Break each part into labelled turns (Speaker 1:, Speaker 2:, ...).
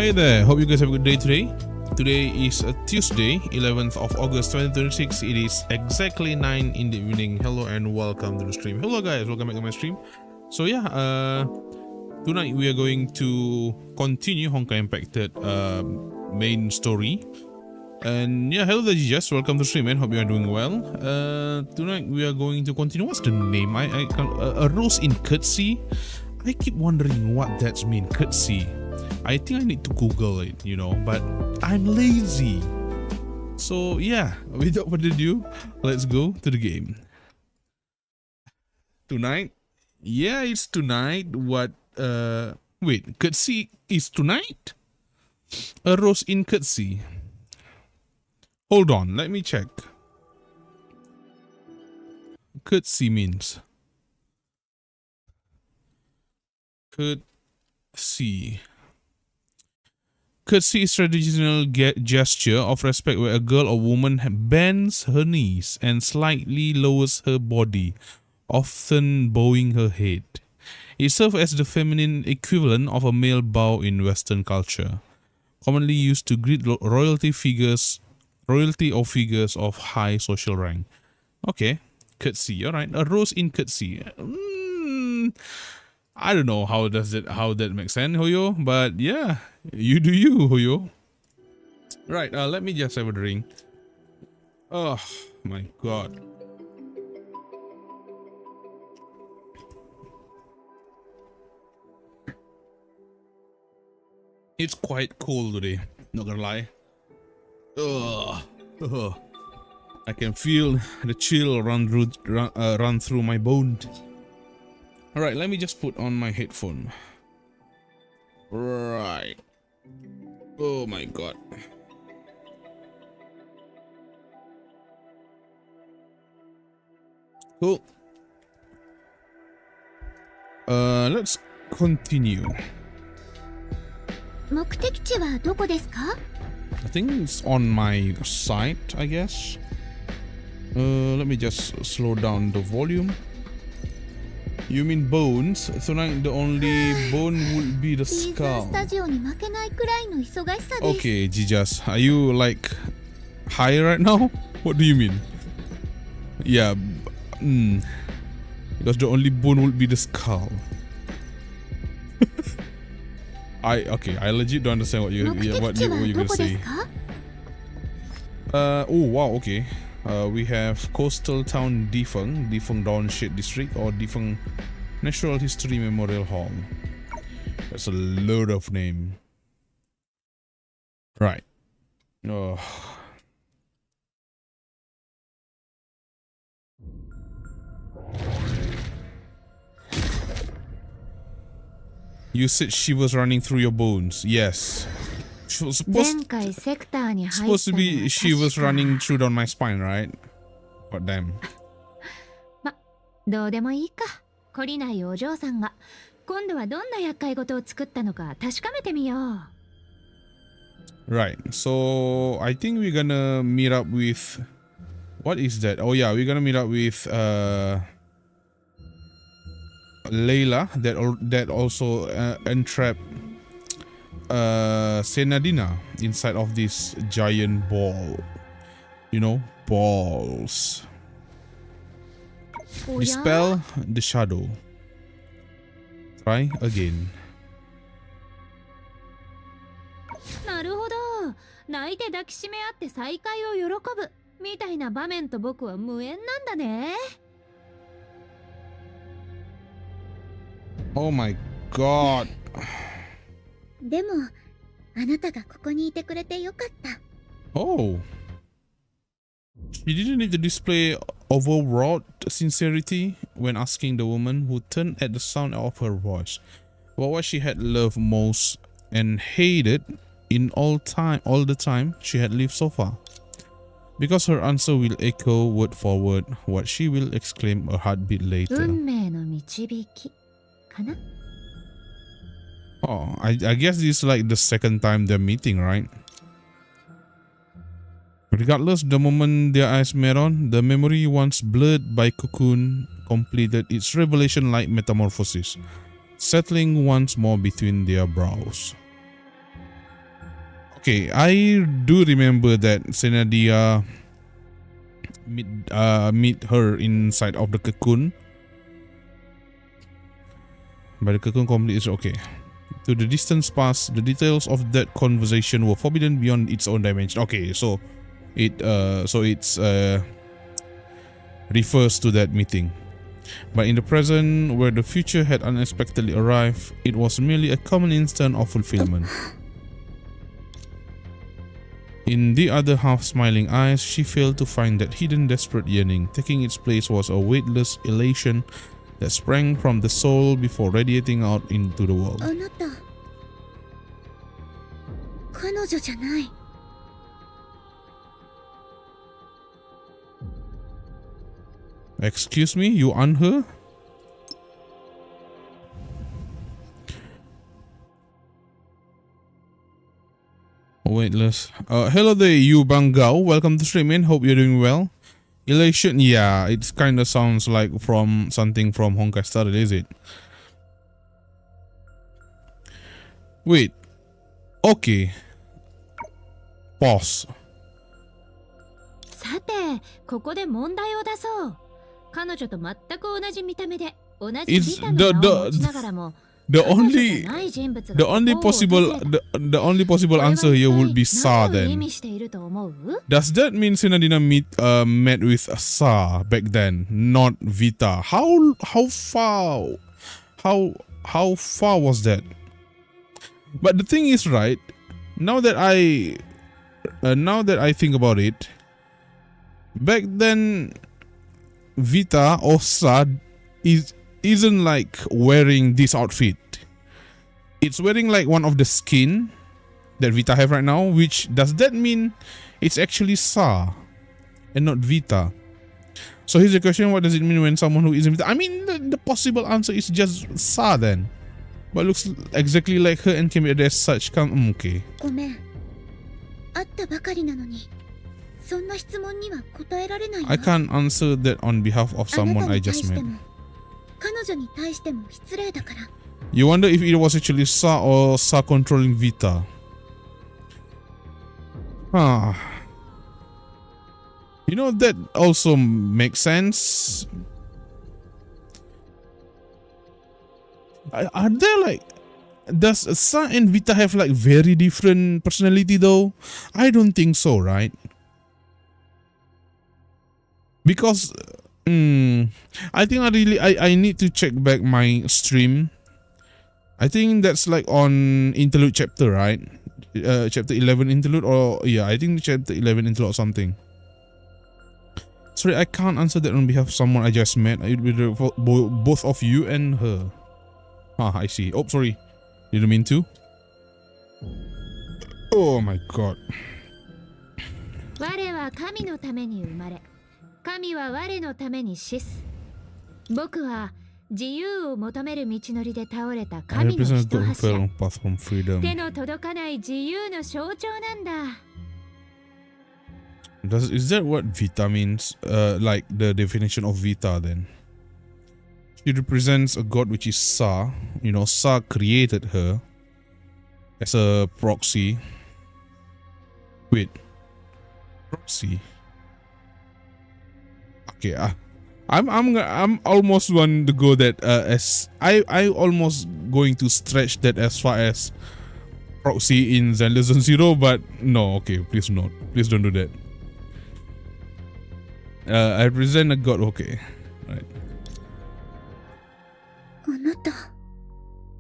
Speaker 1: Hey there, hope you guys have a good day today. Today is a Tuesday, 11th of August 2026. It is exactly 9 in the evening. Hello and welcome to the stream. Hello guys, welcome back to my stream. So yeah, tonight we are going to continue Honkai Impacted main story. And yeah, hello there, just welcome to the stream, man. Hope you are doing well. Tonight we are going to continue. What's the name? I can't, a rose in Curtsy. I keep wondering what that means, Curtsy. I think I need to Google it, you know, but I'm lazy. So yeah, without further ado, let's go to the game. Tonight? Yeah, it's tonight. What, wait, Curtsy is tonight? A rose in Curtsy. Hold on, let me check. Curtsy means. Curtsy. Curtsy is traditional gesture of respect where a girl or woman bends her knees and slightly lowers her body, often bowing her head. It serves as the feminine equivalent of a male bow in Western culture, commonly used to greet royalty or figures of high social rank. Okay, Curtsy. All right, a rose in Curtsy. I don't know how that makes sense, Hoyo, but yeah, you do you, Hoyo. Right, let me just have a drink. Oh my god. It's quite cold today, not gonna lie. Ugh. I can feel the chill run through my bones. Alright, let me just put on my headphone. Right. Oh my god. Cool. Let's continue. I think it's on my side, I guess. Let me just slow down the volume. You mean bones? Tonight the only bone would be the skull. Okay, Jijas, are you like high right now? What do you mean? Yeah, because the only bone would be the skull. I legit don't understand what you're gonna say. Oh wow, okay. We have Coastal Town Defeng Township District, or Defeng Natural History Memorial Hall. That's a load of name. Right. Oh. You said she was running through your bones. Yes. She was supposed to be she was running through down my spine, right? God damn. Right. So I think we're gonna meet up with, what is that? Oh yeah, we're gonna meet up with Layla that also entrapped Senadina inside of this giant ball. You know, balls. Dispel the shadow. Try again. Oh my god. Oh. She didn't need to display overwrought sincerity when asking the woman, who turned at the sound of her voice, what she had loved most and hated in all the time she had lived so far. Because her answer will echo word for word what she will exclaim a heartbeat later. Oh, I guess this is like the second time they're meeting, right? Regardless, the moment their eyes met on, the memory once blurred by Cocoon completed its revelation-like metamorphosis, settling once more between their brows. Okay, I do remember that Senadia meet her inside of the cocoon. But the cocoon complete is okay. To the distance past, the details of that conversation were forbidden beyond its own dimension. Okay, so it's refers to that meeting. But in the present, where the future had unexpectedly arrived, it was merely a common instant of fulfillment. In the other half-smiling eyes, she failed to find that hidden desperate yearning. Taking its place was a weightless elation that sprang from the soul before radiating out into the world. Excuse me, you aren't her? Weightless. Hello there, you Bangao. Welcome to stream, man. Hope you're doing well. Elation, yeah, it kind of sounds like from something from Honkai Star, is it? Wait. Okay. Pause.
Speaker 2: さて、ここで問題を出そう。彼女と全く同じ見た目で、同じビタの名を持ちながらも、
Speaker 1: the only possible answer here would be Sa then. Does that mean Senadina met with Sa back then, not Vita? How far was that? But the thing is, right, now that I think about it, back then Vita or Sa isn't like wearing this outfit. It's wearing like one of the skin that Vita have right now, which does that mean it's actually Sa and not Vita? So here's the question, what does it mean when someone who isn't Vita? I mean, the possible answer is just Sa then. But looks exactly like her and can be addressed such. Okay. I can't answer that on behalf of someone I just met. You wonder if it was actually Sa or Sa controlling Vita. You know, that also makes sense. Are there like, does Sa and Vita have like very different personality though? I don't think so, right? Because I think I need to check back my stream. I think that's like on interlude chapter, right? Chapter 11 interlude, or yeah, I think chapter 11 interlude or something. Sorry, I can't answer that on behalf of someone I just met. It would be both of you and her. I see. Oh, sorry. Didn't mean to. Oh my god.
Speaker 2: 我は神のために生まれ、神は我のために死す。僕は自由を求める道のりで倒れた神の一柱。手の届かない自由の象徴なんだ。
Speaker 1: Is that what Vita means? Like the definition of Vita then? She represents a god which is Sa. You know, Sa created her as a proxy. Wait. Proxy? Okay, I'm almost going to go that as I almost going to stretch that as far as proxy in Zelda Zone Zero, but no, okay, please not. Please don't do that. I represent a god, okay. Right.
Speaker 2: あなた、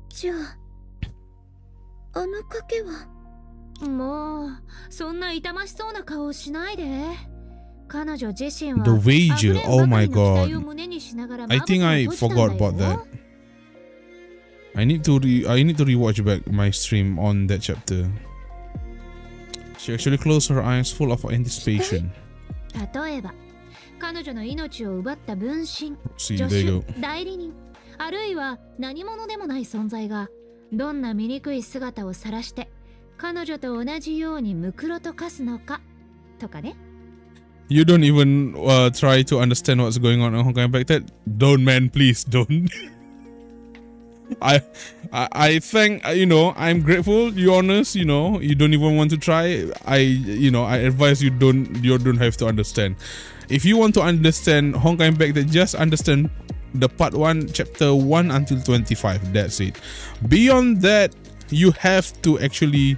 Speaker 2: じゃあ、あの賭けは。もう、そんな痛ましそうな顔をしないで。彼女自身は
Speaker 1: The wager, oh my god. I think I forgot about that. I need to rewatch back my stream on that chapter. She actually closed her eyes full of anticipation.
Speaker 2: 例えば、彼女の命を奪った分身、助手、代理人、あるいは何者でもない存在がどんな醜い姿を晒して彼女と同じようにムクロと化すのかとかね。
Speaker 1: You don't even try to understand what's going on in Honkai back then. Don't, man, please don't. I think, I'm grateful. You're honest. You don't even want to try. I advise you don't have to understand. If you want to understand Honkai Impact, then just understand the part 1, chapter 1 until 25. That's it. Beyond that, you have to actually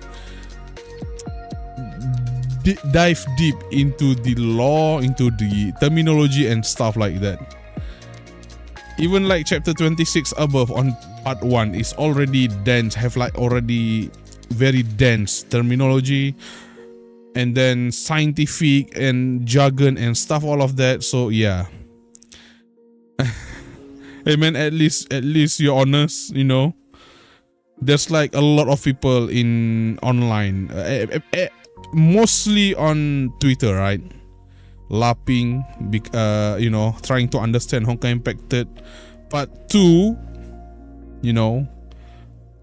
Speaker 1: dive deep into the lore, into the terminology and stuff like that. Even like chapter 26 above on part 1 is already dense, have like already very dense terminology and then scientific and jargon and stuff, all of that. So yeah. Hey man, at least you're honest, There's like a lot of people in online, mostly on Twitter, right? Lapping, trying to understand Honkai Impacted Part 2,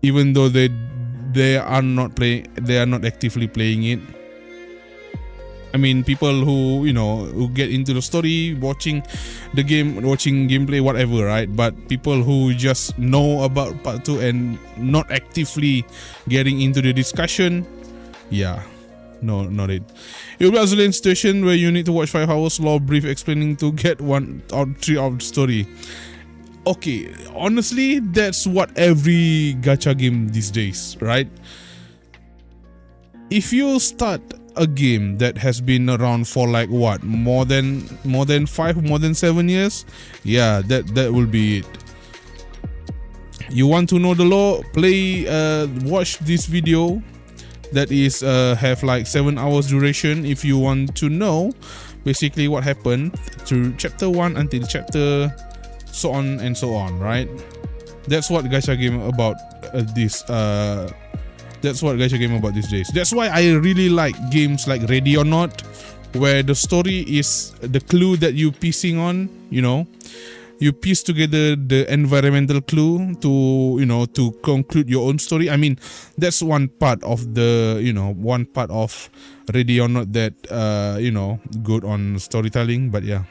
Speaker 1: even though they are not actively playing it. I mean, people who get into the story, watching the game, watching gameplay, whatever, right? But people who just know about Part 2 and not actively getting into the discussion, yeah. No, not it. It will be also in situation where you need to watch 5 hours lore brief explaining to get 1 or 3 of the story. Okay, honestly, that's what every gacha game these days, right? If you start a game that has been around for like what, more than 5, more than 7 years, yeah, that will be it. You want to know the lore? Watch this video that is have like 7 hours duration if you want to know basically what happened through chapter 1 until chapter so on and so on, right? That's what gacha game about that's what gacha game about these days. That's why I really like games like Ready or Not, where the story is the clue that you piecing on, you piece together the environmental clue to conclude your own story. I mean, that's one part of one part of Ready or Not that good on storytelling. But yeah,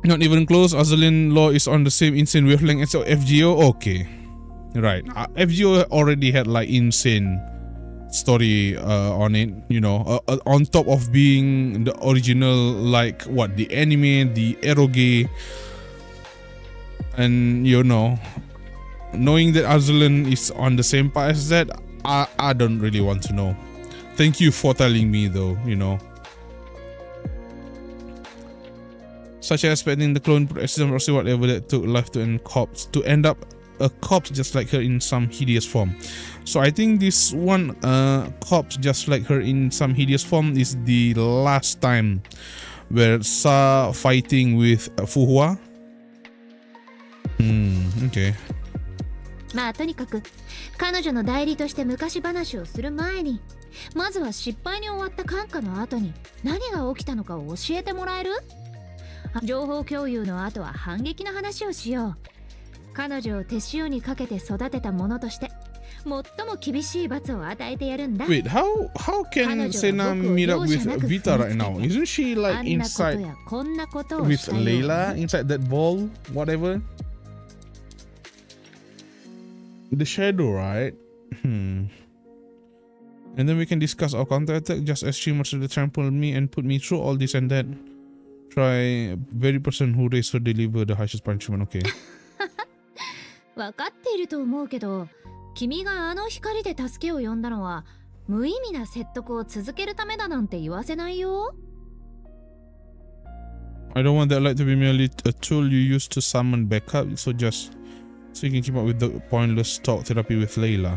Speaker 1: not even close. Azalin Law is on the same insane wavelength as FGO. Okay, right. FGO already had like insane story on it, on top of being the original, like what, the anime, the eroge, and knowing that Azulin is on the same path as that, I don't really want to know. Thank you for telling me though, such as expecting the clone accident or whatever that took life to end up a corpse just like her in some hideous form. So I think this one corpse just like her in some hideous form is the last time where Sa fighting with Fuhua. Okay.
Speaker 2: まあとにかく彼女の代理として昔話をする前に、まずは失敗に終わった感化の後に何が起きたのかを教えてもらえる？情報共有の後は反撃の話をしよう。彼女を手塩にかけて育てた者として最も厳しい罰を与えてやるんだ。
Speaker 1: Wait, how can Sena meet up with Vita right now? Isn't she like inside with Layla inside that ball, whatever? The shadow, right? And then we can discuss our counter attack just as she must trample me and put me through all this and that. Try very person who raised her deliver the harshest punishment. Okay.
Speaker 2: 分かっていると思うけど、君があの光で助けを呼んだのは無意味な説得を続けるためだなんて言わせないよ。
Speaker 1: I don't want that light to be merely a tool you use to summon backup, so you can keep up with the pointless talk therapy with Layla.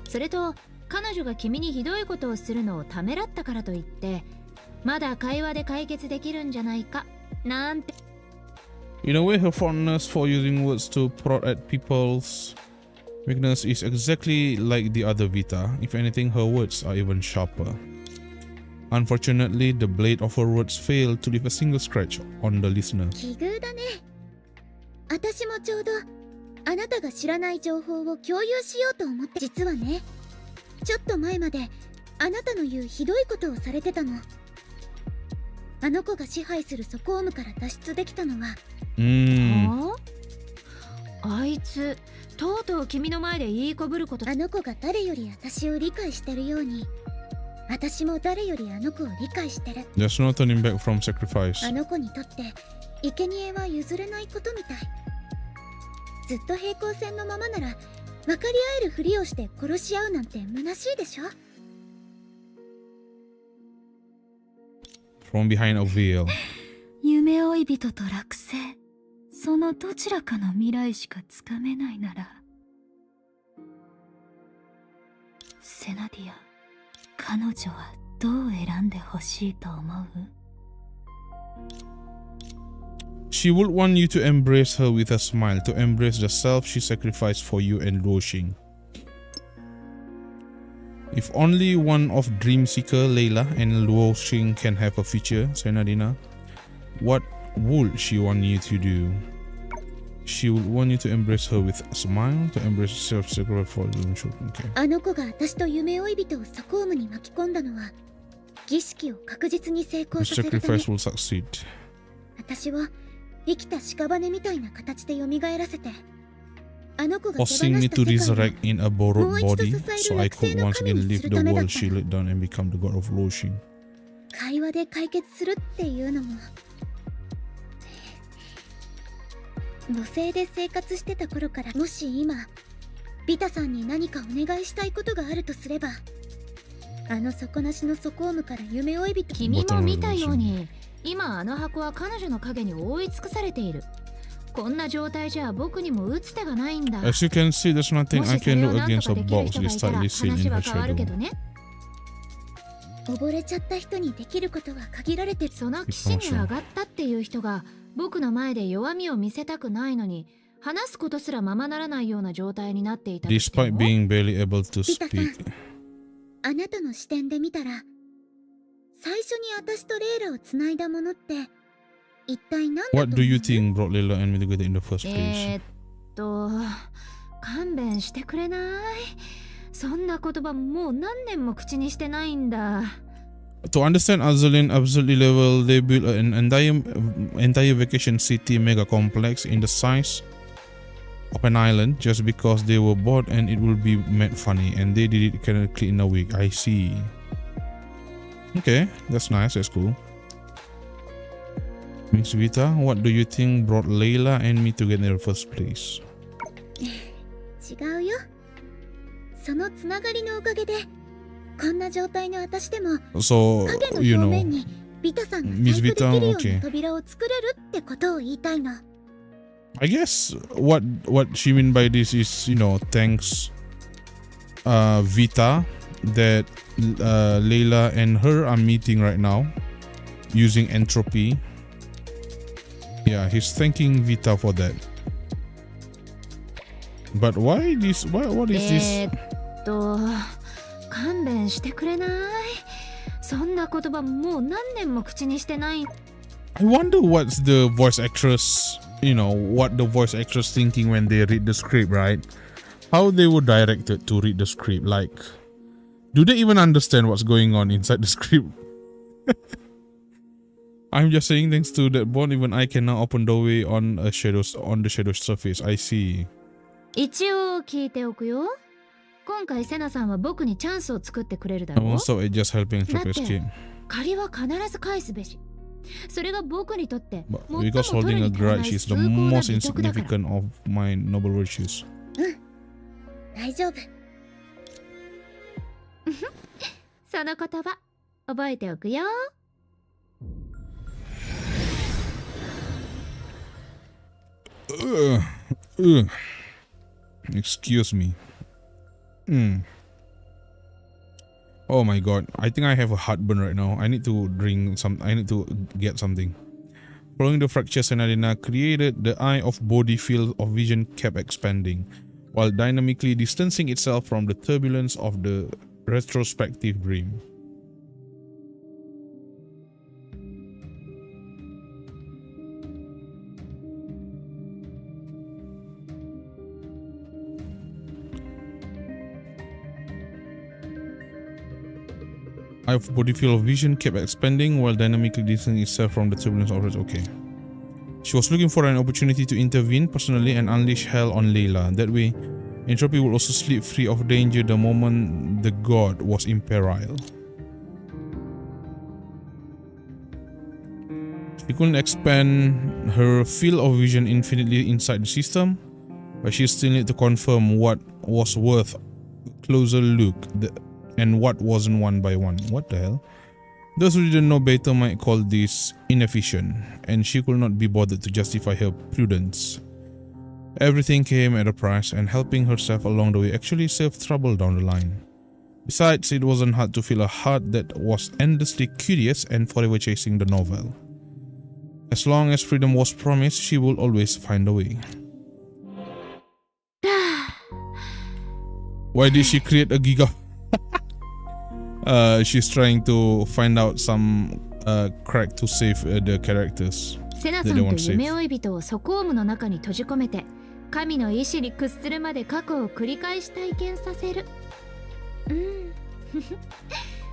Speaker 2: それと彼女が君にひどいことをするのをためらったからといって、まだ会話で解決できるんじゃないかなんて。
Speaker 1: In a way, her fondness for using words to prod at people's weakness is exactly like the other Vita. If anything, her words are even sharper. Unfortunately, the blade of her words failed to leave a single scratch on the listener.
Speaker 3: 奇遇だね。私もちょうどあなたが知らない情報を共有しようと思って。実はね、ちょっと前まであなたの言うひどいことをされてたの。あの子が支配するソコームから脱出できたのは
Speaker 2: はあ、あいつとうとう君の前で言いこぶること。
Speaker 3: あの子が誰より私を理解してるように、私も誰よりあの子を理解してる。
Speaker 1: There's no turning back from sacrifice.
Speaker 3: あの子にとって生贄は譲れないことみたい。ずっと平行線のままなら分かり合えるふりをして殺し合うなんて虚しいでしょ。
Speaker 1: From behind a veil.
Speaker 4: 夢追い人と落星、そのどちらかの未来しかつかめないなら、セナディア、彼女はどう選んでほしいと思う？
Speaker 1: She would want you to embrace her with a smile, to embrace the self she sacrificed for you and Luoxing. If only one of Dreamseeker, Layla, and Luoxing can have a future, Senadina, what would she want you to do? She would want you to embrace her with a smile, to embrace self-sacrifice for you. Okay.
Speaker 3: あの子が私と夢追い人をソコームに巻き込んだのは、儀式を確実に成
Speaker 1: The
Speaker 3: 功させるため。
Speaker 1: sacrifice will succeed.
Speaker 3: 私を生きた屍みたいな形で蘇らせて、あの子が手放
Speaker 1: Forcing me
Speaker 3: した
Speaker 1: to
Speaker 3: 世界を
Speaker 1: resurrect in a borrowed
Speaker 3: もう一度
Speaker 1: body,
Speaker 3: 支え
Speaker 1: so
Speaker 3: る
Speaker 1: I
Speaker 3: 惑星
Speaker 1: could
Speaker 3: の
Speaker 1: once
Speaker 3: 神
Speaker 1: again
Speaker 3: にす
Speaker 1: leave
Speaker 3: る
Speaker 1: the
Speaker 3: ためだっ
Speaker 1: world
Speaker 3: た
Speaker 1: she
Speaker 3: の。
Speaker 1: laid down and become the god of Luoxing.
Speaker 3: 会話で解決するっていうのも、母星で生活してた頃から、もし今ビタさんに何かお願いしたいことがあるとすれば、あの底なしのソコームから夢追い人。
Speaker 2: 君も見たように、今あの箱は彼女の影に覆い尽くされている。こんな状態じゃ僕にも打つ手がないんだ。
Speaker 1: As you can see, there's nothing
Speaker 2: も
Speaker 1: I
Speaker 2: しそれ
Speaker 1: can
Speaker 2: を
Speaker 1: do
Speaker 2: 何と
Speaker 1: against
Speaker 2: か
Speaker 1: a
Speaker 2: できる
Speaker 1: box
Speaker 2: 人が
Speaker 1: this
Speaker 2: いたら
Speaker 1: tightly sealed
Speaker 2: 話
Speaker 1: in
Speaker 2: は
Speaker 1: her
Speaker 2: 変わるけど
Speaker 1: shadow.
Speaker 2: ね。
Speaker 3: 溺れちゃった人にできることは限られてる。
Speaker 2: その岸に上がったっていう人が僕の前で弱みを見せたくないのに、話すことすらままならないような状態になっていたとして
Speaker 1: Despite
Speaker 2: も、
Speaker 1: being barely able to
Speaker 3: ビタさん、
Speaker 1: speak.
Speaker 3: あなたの視点で見たら、最初に私とレイラをつないだものって一体何だと
Speaker 1: What
Speaker 3: 思
Speaker 1: do
Speaker 3: う？
Speaker 1: you think brought Layla and me together in the first place?
Speaker 2: 勘弁してくれない？そんな言葉もう何年も口にしてないんだ。
Speaker 1: To understand Azulin absolutely level, they built an entire vacation city mega complex in the size of an island just because they were bored and it will be made funny, and they did it correctly in a week. I see. Okay, that's nice, that's cool. Miss Vita, what do you think brought Layla and me together in the first place?
Speaker 3: 違うよ。そのつながりのおかげで、こんな状態の私でも
Speaker 1: So,
Speaker 3: 影の
Speaker 1: you
Speaker 3: 表
Speaker 1: know,
Speaker 3: 面にビタさんが
Speaker 1: Miss
Speaker 3: 細工できるよう
Speaker 1: Vita,
Speaker 3: な
Speaker 1: okay.
Speaker 3: 扉を作れるってことを言いたいの。
Speaker 1: I guess what she mean by this is, you know, thanks Vita that Layla and her are meeting right now using entropy. Yeah, he's thanking Vita for that. But why this? What is this?
Speaker 2: 勘弁してくれない？そんな言葉もう何年も口にしてない。
Speaker 1: I wonder what's the voice actress, you know, what the voice actress thinking when they read the script, right? How they were directed to read the script. Like, do they even understand what's going on inside the script? I'm just saying thanks to that bond, even I can now open doorway on the shadow surface. I see.
Speaker 2: 一応聞いておくよ。今回セナさんは僕にチャンスを作ってくれるだろ
Speaker 1: And
Speaker 2: う。
Speaker 1: also, it's just helping
Speaker 2: だ
Speaker 1: Entropy
Speaker 2: って
Speaker 1: escape.
Speaker 2: 借りは必ず返すべし。それが僕にとって
Speaker 1: But
Speaker 2: 最も
Speaker 1: because
Speaker 2: 取
Speaker 1: holding
Speaker 2: る
Speaker 1: a
Speaker 2: に足らな
Speaker 1: grudge
Speaker 2: い
Speaker 1: is
Speaker 2: 崇
Speaker 1: the
Speaker 2: 高な
Speaker 1: most
Speaker 2: 美徳だから
Speaker 1: insignificant of my noble virtues.
Speaker 3: 大丈夫。
Speaker 2: その言葉覚えておくよ。
Speaker 1: Excuse me. Oh my god, I think I have a heartburn right now. I need to drink some. I need to get something. Following the fracture, Senadina created the eye of body field of vision kept expanding, while dynamically distancing itself from the turbulence of the retrospective dream. Eye of body field of vision kept expanding while dynamically distancing itself from the turbulence of it. Okay. She was looking for an opportunity to intervene personally and unleash hell on Layla. That way, Entropy would also slip free of danger the moment the god was in peril. She couldn't expand her field of vision infinitely inside the system, but she still needed to confirm what was worth a closer look and what wasn't one by one. What the hell? Those who didn't know better might call this inefficient, and she could not be bothered to justify her prudence. Everything came at a price, and helping herself along the way actually saved trouble down the line. Besides, it wasn't hard to feel a heart that was endlessly curious and forever chasing the novel. As long as freedom was promised, she would always find a way. Why did she create a giga? She's trying to find out some crack to save the characters.
Speaker 2: セナさんと夢追い人をソコームの中に閉じ込めて神の意志に屈するまで過去を繰り返し体験させる。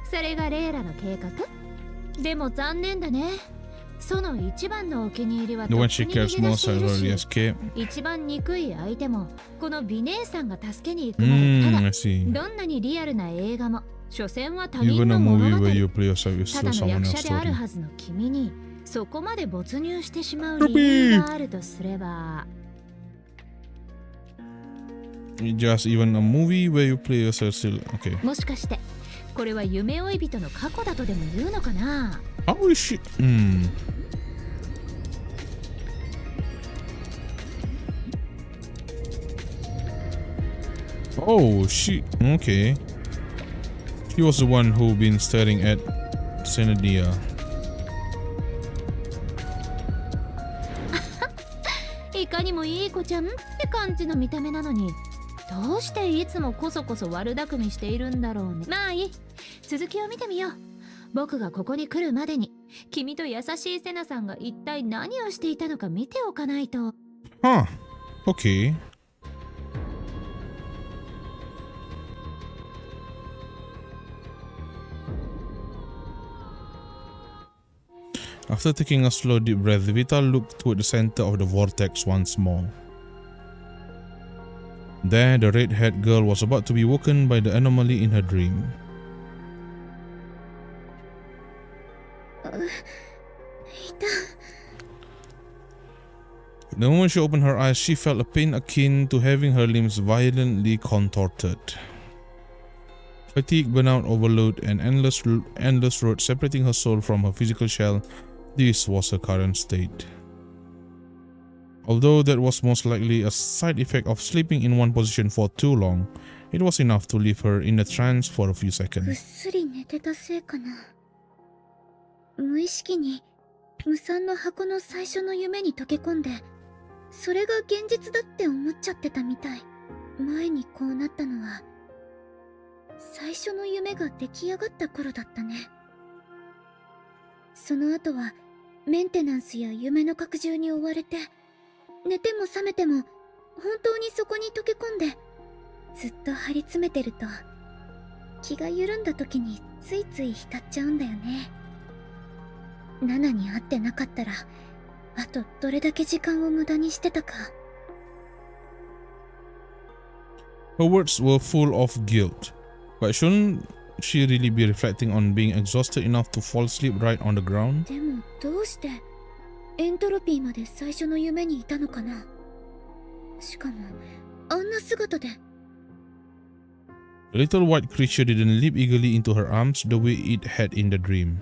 Speaker 2: それがレイラの計画。でも残念だね。その一番のお気に入りはとっくに逃げ出しているし、一番憎い相手もこの美姉さんが助けに行くまでただ、どんなにリアルな映画も所詮は他人の物語。ただの役者であるはずの君にそこまで没入してしまう理由があるとすれば。
Speaker 1: Just even a movie where you play yourself still. Okay.
Speaker 2: もしかしてこれは夢追い人の過去だとでも言うのかな。
Speaker 1: How is she? Oh, okay. She was the one who been staring at Senadia.
Speaker 2: いかにもいい子ちゃんって感じの見た目なのに、どうしていつもこそこそ悪巧みしているんだろうね。まあいい、続きを見てみよう。僕がここに来るまでに君と優しいセナさんが一体何をしていたのか見ておかないと。
Speaker 1: Huh. Okay. After taking a slow deep breath, Vita looked toward the center of the vortex once more. There, the red-haired girl was about to be woken by the anomaly in her dream. The moment she opened her eyes, she felt a pain akin to having her limbs violently contorted. Fatigue, burnout, overload, and endless road separating her soul from her physical shell. This was her current state. Although that was most likely a side effect of sleeping in one position for too long, it was enough to leave her in a trance for a few seconds.
Speaker 3: ぐっすり寝てたせいかな。無意識に無産の箱の最初の夢に溶け込んで、それが現実だって思っちゃってたみたい。前にこうなったのは最初の夢が出来上がった頃だったね。その後はメンテナンスや夢の拡充に追われて、寝ても覚めても本当にそこに溶け込んで、ずっと張り詰めてると気が緩んだ時についつい浸っちゃうんだよね。ナナに会ってなかったら、あとどれだけ時間を無駄にしてたか。
Speaker 1: Her words were full of guilt, but shouldn't she really be reflecting on being exhausted enough to fall asleep right on the ground?
Speaker 3: でもどうしてエントロピーまで最初の夢にいたのかな。しかもあんな姿で。
Speaker 1: The little white creature didn't leap eagerly into her arms the way it had in the dream.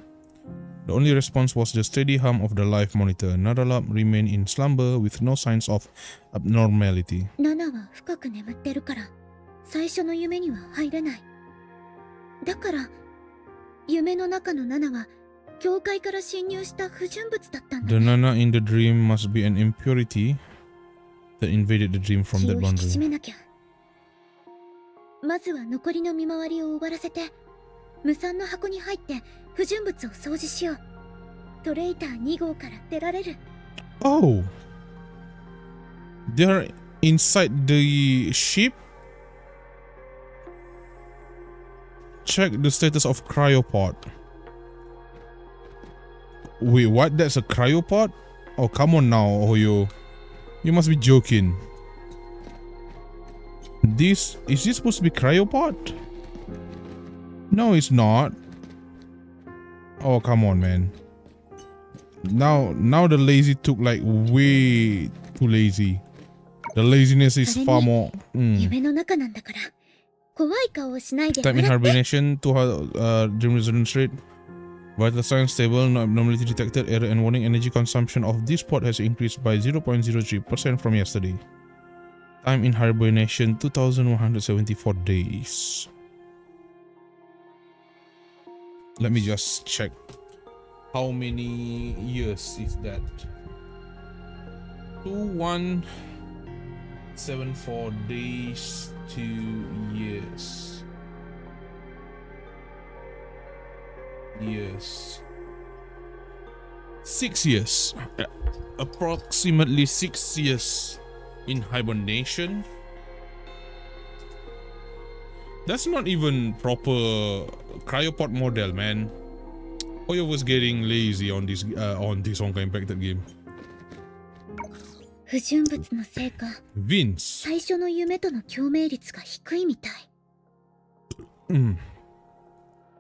Speaker 1: The only response was the steady hum of the life monitor. Nadalab remained in slumber with no signs of abnormality.
Speaker 3: ナナは深く眠ってるから最初の夢には入れない。だから夢の中のナナは教会から侵入した不純物だったんだ。
Speaker 1: The Nana in the dream must be an impurity that invaded the dream from that
Speaker 3: 気を引き締
Speaker 1: boundary.
Speaker 3: めなきゃ。まずは残りの見回りを終わらせて、無産の箱に入って不純物を掃除しよう。トレイター2号から出られる。
Speaker 1: Oh! They're inside the ship? Check the status of cryopod. Wait, what? That's a cryopod? Oh, come on now, Oyo. You must be joking. Is this supposed to be cryopod? No, it's not. Oh, come on, man. Now the lazy took like way too lazy. The laziness is far more. Time in hibernation to her dream resonance rate. Vital signs stable, no abnormality detected, error and warning. Energy consumption of this pod has increased by 0.03% from yesterday. Time in hibernation 2174 days. Let me just check. How many years is that? 2174 days, 2 years. Yes. 6 years. Approximately 6 years in hibernation. That's not even proper cryopod model, man. Oyo was getting lazy on this Honkai impacted game. Vince.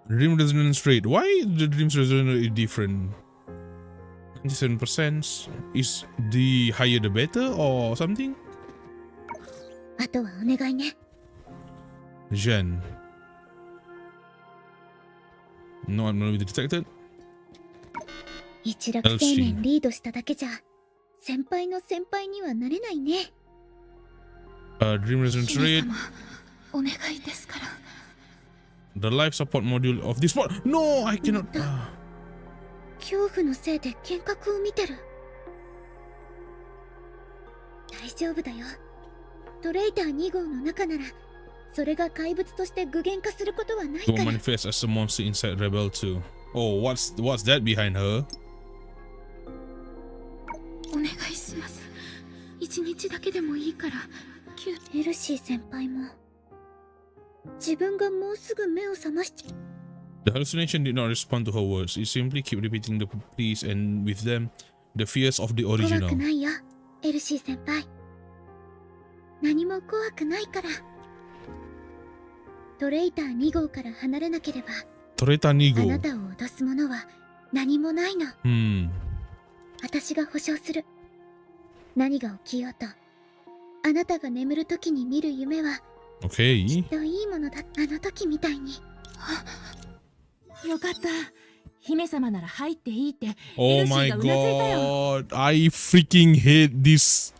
Speaker 1: Dream resonance rate. Why the dreams resonance rate is different? 97%. Is the higher the better or something? Jen. No abnormality detected. Dream resonance rate. The life support module of this pod. No, I cannot. Will manifest as a monster inside Rebel 2. Oh, what's that behind her? The hallucination did not respond to her words. It simply kept repeating the pleas and with them the fears of the original. Toreta Nigo. Okay. Oh my god, I freaking hate this.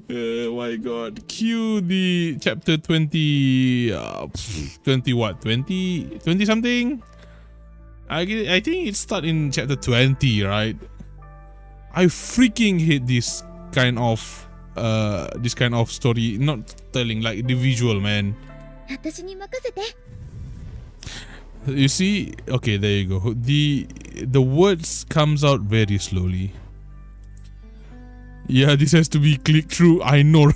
Speaker 1: Oh my god. Cue the chapter 20 20 what? 20 something? I think it starts in chapter 20, right? I freaking hate this kind of story, not telling, like the visual, man. You see, okay, there you go. The words comes out very slowly. Yeah, this has to be clicked through. I know.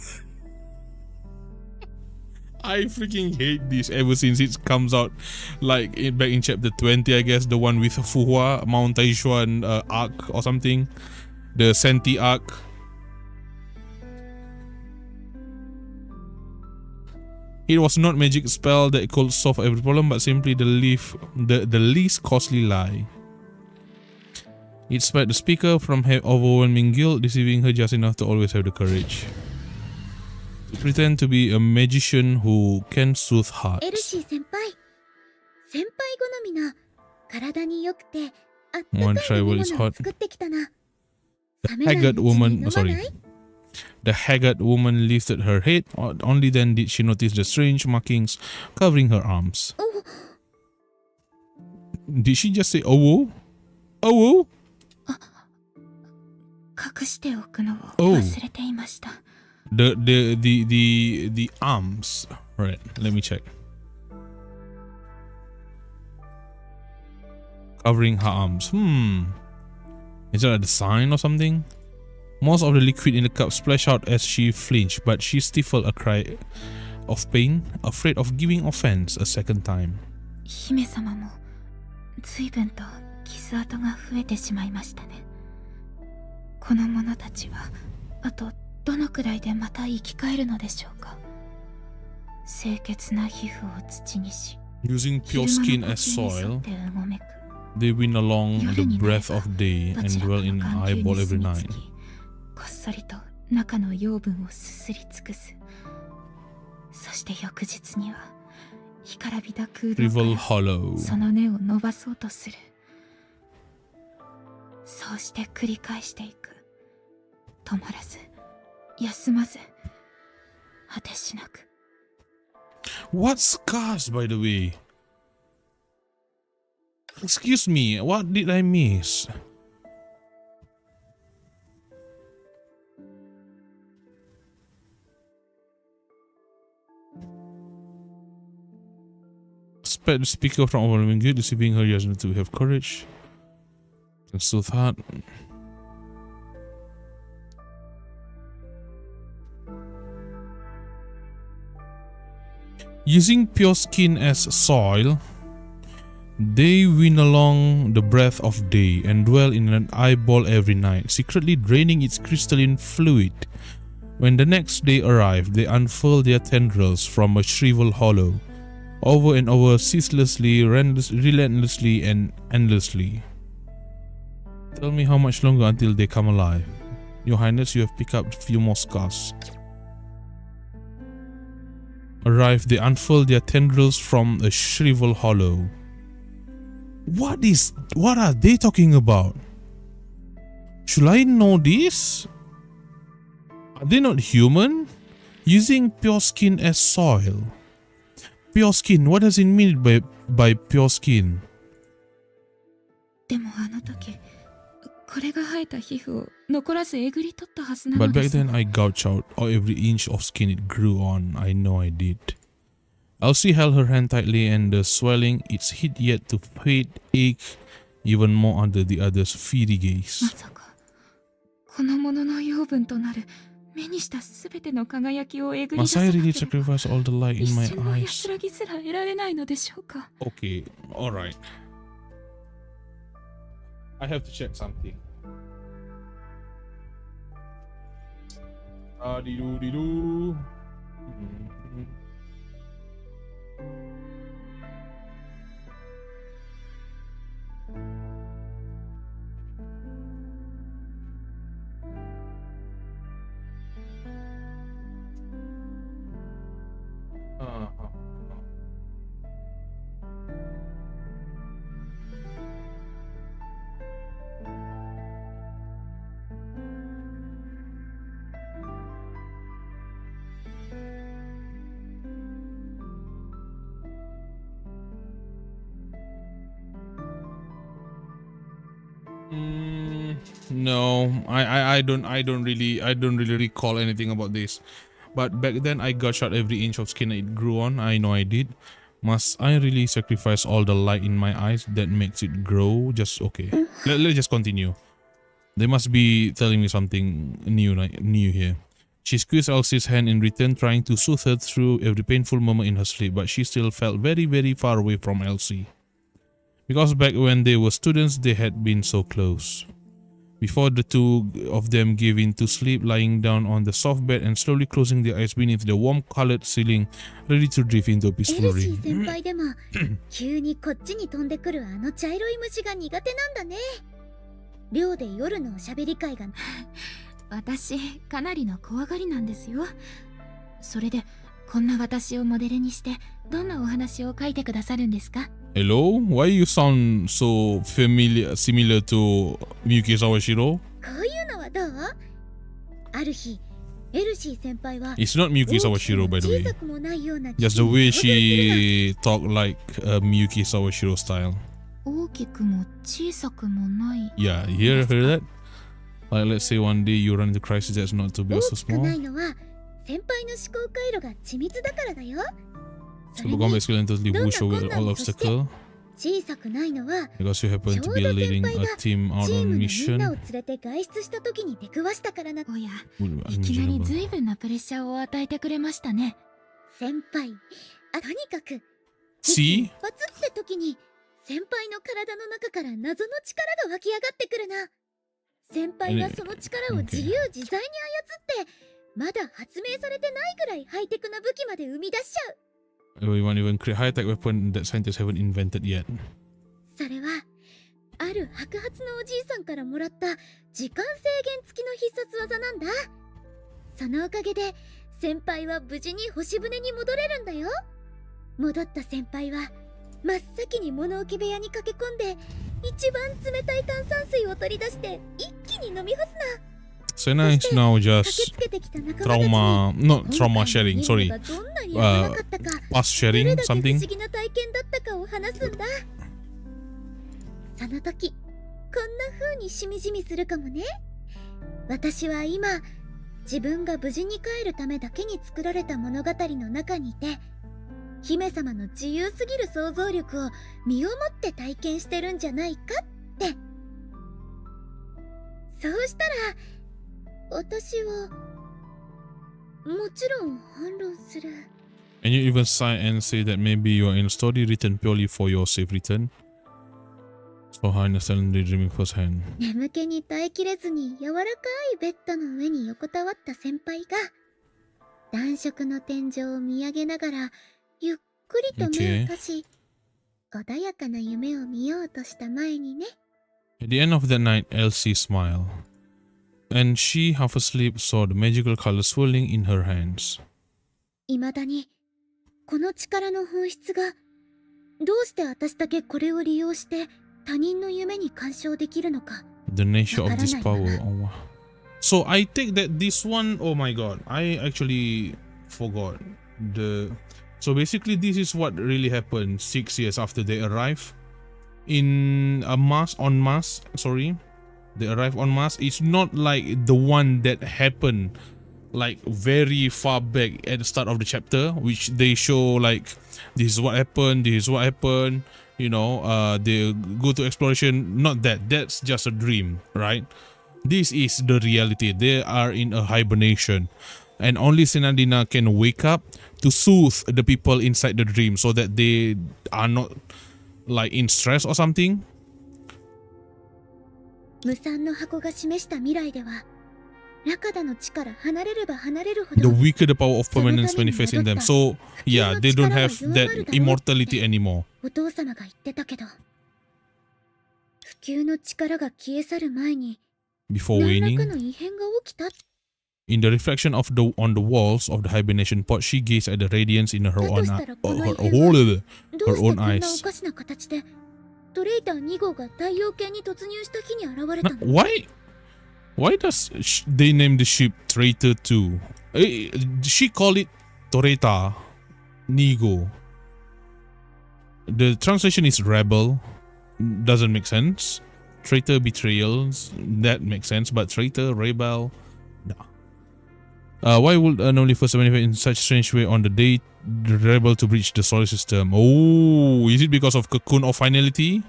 Speaker 1: I freaking hate this ever since it comes out, like back in chapter 20, I guess, the one with Fuhua, Mount Taishuan arc or something, the Senti arc. It was not magic spell that could solve every problem, but simply the least costly lie. It spared the speaker from overwhelming guilt, deceiving her just enough to always have the courage to pretend to be a magician who can soothe hearts. One tribal is hot. The haggard woman lifted her head. Only then did she notice the strange markings covering her arms. Did she just say "oh"? Oh. Oh. The arms. Right, let me check. Covering her arms. Is that a sign or something? Most of the liquid in the cup splashed out as she flinched, but she stifled a cry of pain, afraid of giving offense a second time.
Speaker 4: 随分と傷跡が増えてしまいましたね。この者たちはあとどのくらいでまた生き返るのでしょうか。清潔な皮膚を土にし、
Speaker 1: Using pure skin as soil, they win along the breath of day and dwell in eyeball every night.
Speaker 4: こっそりと中の養分をすすり尽くす。そして翌日には干からびた空洞からその根を伸ばそうとする。そうして繰り返していく。止まらず休まず果てしなく。
Speaker 1: What scars, by the way? Excuse me, what did I miss? Spare the speaker from overwhelming good, deceiving her judgment to have courage. And soothe heart. Using pure skin as soil, they win along the breath of day and dwell in an eyeball every night, secretly draining its crystalline fluid. When the next day arrives, they unfurl their tendrils from a shriveled hollow, over and over, ceaselessly, relentlessly, and endlessly. Tell me how much longer until they come alive. Your Highness, you have picked up a few more scars. Arrive, they unfurl their tendrils from a shriveled hollow. What are they talking about? Should I know this? Are they not human? Using pure skin as soil. Pure skin, what does it mean by pure skin?
Speaker 4: でもあの時これが生えた皮膚を残らずえぐり取ったはずなの
Speaker 1: But
Speaker 4: で
Speaker 1: back
Speaker 4: す。
Speaker 1: then I gouged out every inch of skin it grew on. I know I did. Elsie held her hand tightly, and the swelling, its heat yet to fade, ached even more under the other's fiery
Speaker 4: ま
Speaker 1: gaze.
Speaker 4: さかこのものの養分となる目にしたすべての輝きをえぐり出
Speaker 1: Must
Speaker 4: さ
Speaker 1: I
Speaker 4: なけ
Speaker 1: really
Speaker 4: れば
Speaker 1: sacrifice all the light
Speaker 4: 一
Speaker 1: in my
Speaker 4: 瞬の
Speaker 1: eyes?
Speaker 4: 安らぎすら得られないのでしょうか。
Speaker 1: Okay, alright. I have to check something. Dee-doo-dee-doo. No, I don't really recall anything about this. But back then I gouged out every inch of skin it grew on. I know I did. Must I really sacrifice all the light in my eyes that makes it grow? Just okay. Let's just continue. They must be telling me something new here. She squeezed Elsie's hand in return, trying to soothe her through every painful moment in her sleep, but she still felt very, very far away from Elsie. Because back when they were students, they had been so close. Before the two of them gave in to sleep, lying down on the soft bed and slowly closing their eyes beneath the warm-colored ceiling, ready to drift into a
Speaker 3: エ
Speaker 1: peaceful
Speaker 3: ルシー
Speaker 1: dream.
Speaker 3: 先輩でも急にこっちに飛んでくるあの茶色い虫が苦手なんだね。寮で夜のおしゃべり会が
Speaker 4: 私かなりの怖がりなんですよ。それでこんな私をモデルにしてどんなお話を書いてくださるんですか？
Speaker 1: Hello? Why you sound so similar to Miyuki Sawashiro?
Speaker 3: こういうのはどう？ある日エルシー先輩は
Speaker 1: It's not Miyuki Sawashiro, by the
Speaker 3: 小
Speaker 1: way.
Speaker 3: さくもないような
Speaker 1: Just the way she talk like Miyuki Sawashiro style.
Speaker 4: 大きくも小さくもない。
Speaker 1: Yeah, you heard that? Like, let's say one day you run into crisis that's not too big or
Speaker 3: 大
Speaker 1: so
Speaker 3: きくな
Speaker 1: small.
Speaker 3: いのは先輩の思考回路が緻密だからだよ。そ
Speaker 1: So
Speaker 3: れ
Speaker 1: the
Speaker 3: に
Speaker 1: combat skill and totally whoosh away all obstacle
Speaker 3: 小さくないのは
Speaker 1: because you happen to be leading a team out
Speaker 3: チー
Speaker 1: on
Speaker 3: ムのみんなを
Speaker 1: mission.
Speaker 3: 連れて外出した時に出くわしたからな。
Speaker 4: おや、
Speaker 1: Would be
Speaker 4: いきなり
Speaker 1: unimaginable.
Speaker 4: 随分なプレッシャーを与えてくれましたね。
Speaker 3: 先輩とにかく
Speaker 1: See?
Speaker 3: 一発って時に先輩の体の中から謎の力が湧き上がってくるな。先輩はその力を自由自在に操って、まだ発明されてないぐらいハイテクな武器まで生み出しちゃう。
Speaker 1: We want even create high-tech weapon that scientists haven't invented yet.
Speaker 3: それはある白髪のおじいさんからもらった時間制限付きの必殺技なんだ。そのおかげで先輩は無事に星船に戻れるんだよ。戻った先輩は真っ先に物置部屋に駆け込んで、一番冷たい炭酸水を取り出して一気に飲み干すな。
Speaker 1: Sena is now just trauma, not trauma sharing, sorry. Past sharing, something.
Speaker 3: 不思議な体験だったかを話すんだ。その時、こんな風にしみじみするかもね。私は今、自分が無事に帰るためだけに作られた物語の中にいて、姫様の自由すぎる想像力を身をもって体験してるんじゃないかって。そうしたら、私はもちろん反論する。
Speaker 1: And you even sigh and say that maybe you are in a story written purely for your safe return. So I understand daydreaming firsthand.
Speaker 3: 眠気に耐えきれずに柔らかいベッドの上に横たわった先輩が、暖色の天井を見上げながらゆっくりと目を閉じ、穏やかな夢を見ようとした前にね。
Speaker 1: At the end of that night, Elsie smiled. And she, half asleep, saw the magical color swirling in her hands.
Speaker 3: 未だにこの力の本質が、どうして私だけこれを利用して他人の夢に干渉できるのか。
Speaker 1: The nature of this power. Oh. So I take that this one, oh my god, I actually forgot. So basically this is what really happened 6 years after they arrive in Mars. Sorry. They arrive on Mars. It's not like the one that happened like very far back at the start of the chapter, which they show like this is what happened, you know, they go to exploration. Not that, that's just a dream, right? This is the reality. They are in a hibernation, and only Senadina can wake up to soothe the people inside the dream so that they are not like in stress or something.
Speaker 3: 無産の箱が示した未来では、ラカダの地から離れれば離れるほ
Speaker 1: The
Speaker 3: ど、
Speaker 1: weaker the power of permanence manifests in them. So yeah, they don't have that immortality anymore.
Speaker 3: お父様が言ってたけど、普及の力が消え去る前に、
Speaker 1: Before
Speaker 3: 何らか
Speaker 1: waning,
Speaker 3: の異変が起きた。
Speaker 1: in the reflection on the walls of the hibernation pod, she gazed at the radiance in her
Speaker 3: だと
Speaker 1: own
Speaker 3: したらこの異変は、どう
Speaker 1: her
Speaker 3: してこ
Speaker 1: own
Speaker 3: んなお
Speaker 1: eyes.
Speaker 3: かしな形で、トレイター2号が太陽系に突入した日に現れたの。
Speaker 1: Why does they name the ship Traitor 2? She call it Toreta Nigo. The translation is rebel. Doesn't make sense. Traitor, betrayals, that makes sense, but traitor, rebel, nah. Why would anomaly first manifest in such strange way on the day the rebel to breach the solar system? Oh, is it because of cocoon of finality?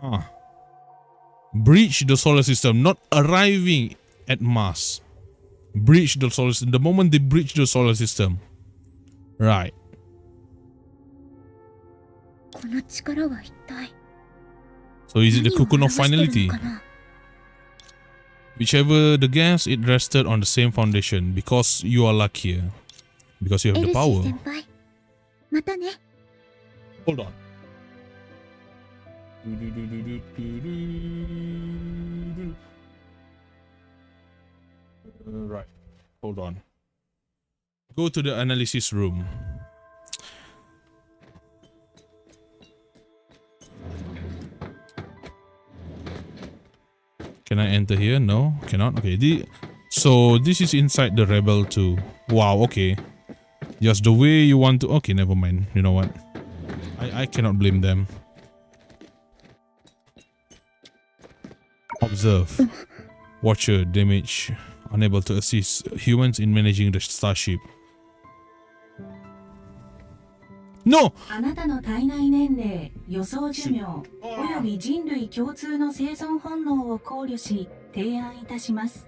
Speaker 1: Huh. Breach the solar system, not arriving at Mars. Breach the solar system. The moment they breach the solar system. Right.
Speaker 3: この力は一体。
Speaker 1: So is it the cocoon of finality? Whichever the gas, it rested on the same foundation because you are luckier. Because you have the power.
Speaker 3: 先輩、またね。
Speaker 1: Hold on. Right. Hold on. Go to the analysis room. Can I enter here? No, cannot. Okay. So this is inside the rebel too. Wow. Okay. Just the way you want to. Okay, never mind. You know what? I cannot blame them. Observe. Watcher damage. Unable to assist humans in managing the starship. No!
Speaker 5: あなたの体内年齢、予想寿命、および人類共通の生存本能を考慮し、提案いたします。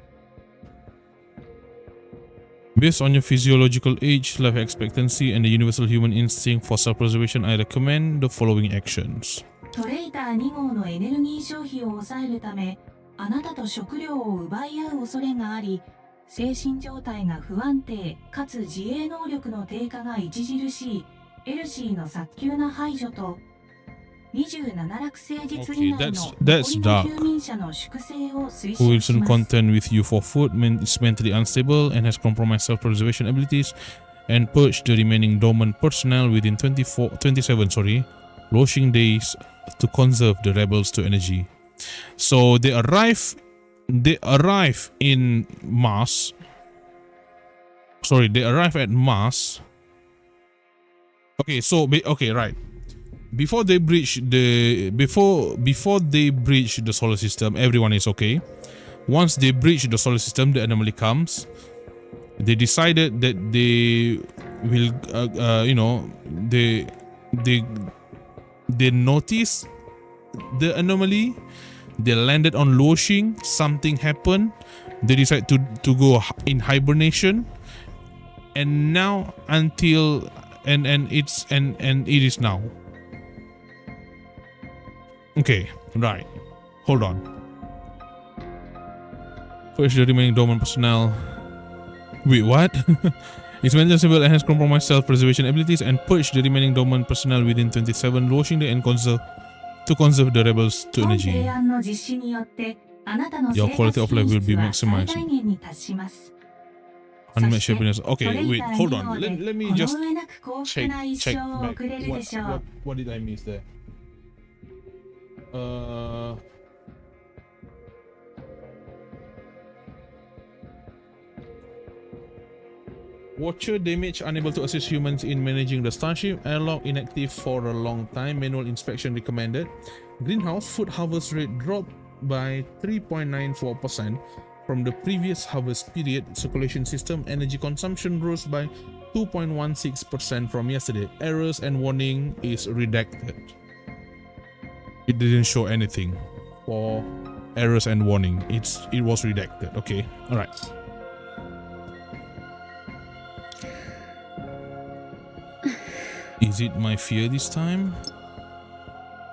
Speaker 1: Based on your physiological age, life expectancy, and the universal human instinct for self-preservation, I recommend the following actions.
Speaker 5: トレイター2号のエネルギー消費を抑えるため、あなたと食料を奪い合う恐れがあり、精神状態が不安定かつ自衛能力の低下が著しいエルシーの早急な排除と、27落星日以内の残りの休眠者の粛清を推
Speaker 1: Who will
Speaker 5: 進し
Speaker 1: soon
Speaker 5: ます。
Speaker 1: contend with you for food, is mentally unstable and has compromised self-preservation abilities, and purge the remaining dormant personnel within 27 washing days to conserve the rebels to energy. So they arrive in Mars. Sorry, they arrive at Mars. Okay, so right. Before they breach the solar system, everyone is okay. Once they breach the solar system, the anomaly comes. They decided that they will, they notice the anomaly. They landed on Loshing. Something happened. They decide to go in hibernation, and now until and it is now. Okay, right. Hold on. Purge the remaining dormant personnel. Wait, what? It's mentally unstable and has compromised self-preservation abilities, and purge the remaining dormant personnel within 27 washing day and conserve the rebels to
Speaker 5: 本
Speaker 1: energy.
Speaker 5: 提案の実施によってあなたの
Speaker 1: Your
Speaker 5: 生
Speaker 1: quality
Speaker 5: 活
Speaker 1: of life will
Speaker 5: 品
Speaker 1: be
Speaker 5: 質は最
Speaker 1: maximized.
Speaker 5: 大限に達します。
Speaker 1: Unmatched happiness. Okay,
Speaker 5: トレイ
Speaker 1: wait,
Speaker 5: ター
Speaker 1: hold
Speaker 5: 2
Speaker 1: on.
Speaker 5: 号で
Speaker 1: Let me
Speaker 5: こ
Speaker 1: just
Speaker 5: の上なく幸福
Speaker 1: check
Speaker 5: な一
Speaker 1: check
Speaker 5: 生を
Speaker 1: back.
Speaker 5: 送れるでしょう。
Speaker 1: What did I miss there? Watcher damage, unable to assist humans in managing the starship. Airlock inactive for a long time. Manual inspection recommended. Greenhouse food harvest rate dropped by 3.94% from the previous harvest period. Circulation system energy consumption rose by 2.16% from yesterday. Errors and warning is redacted. It didn't show anything for errors and warning. It was redacted. Okay, all right. Is it my fear this time?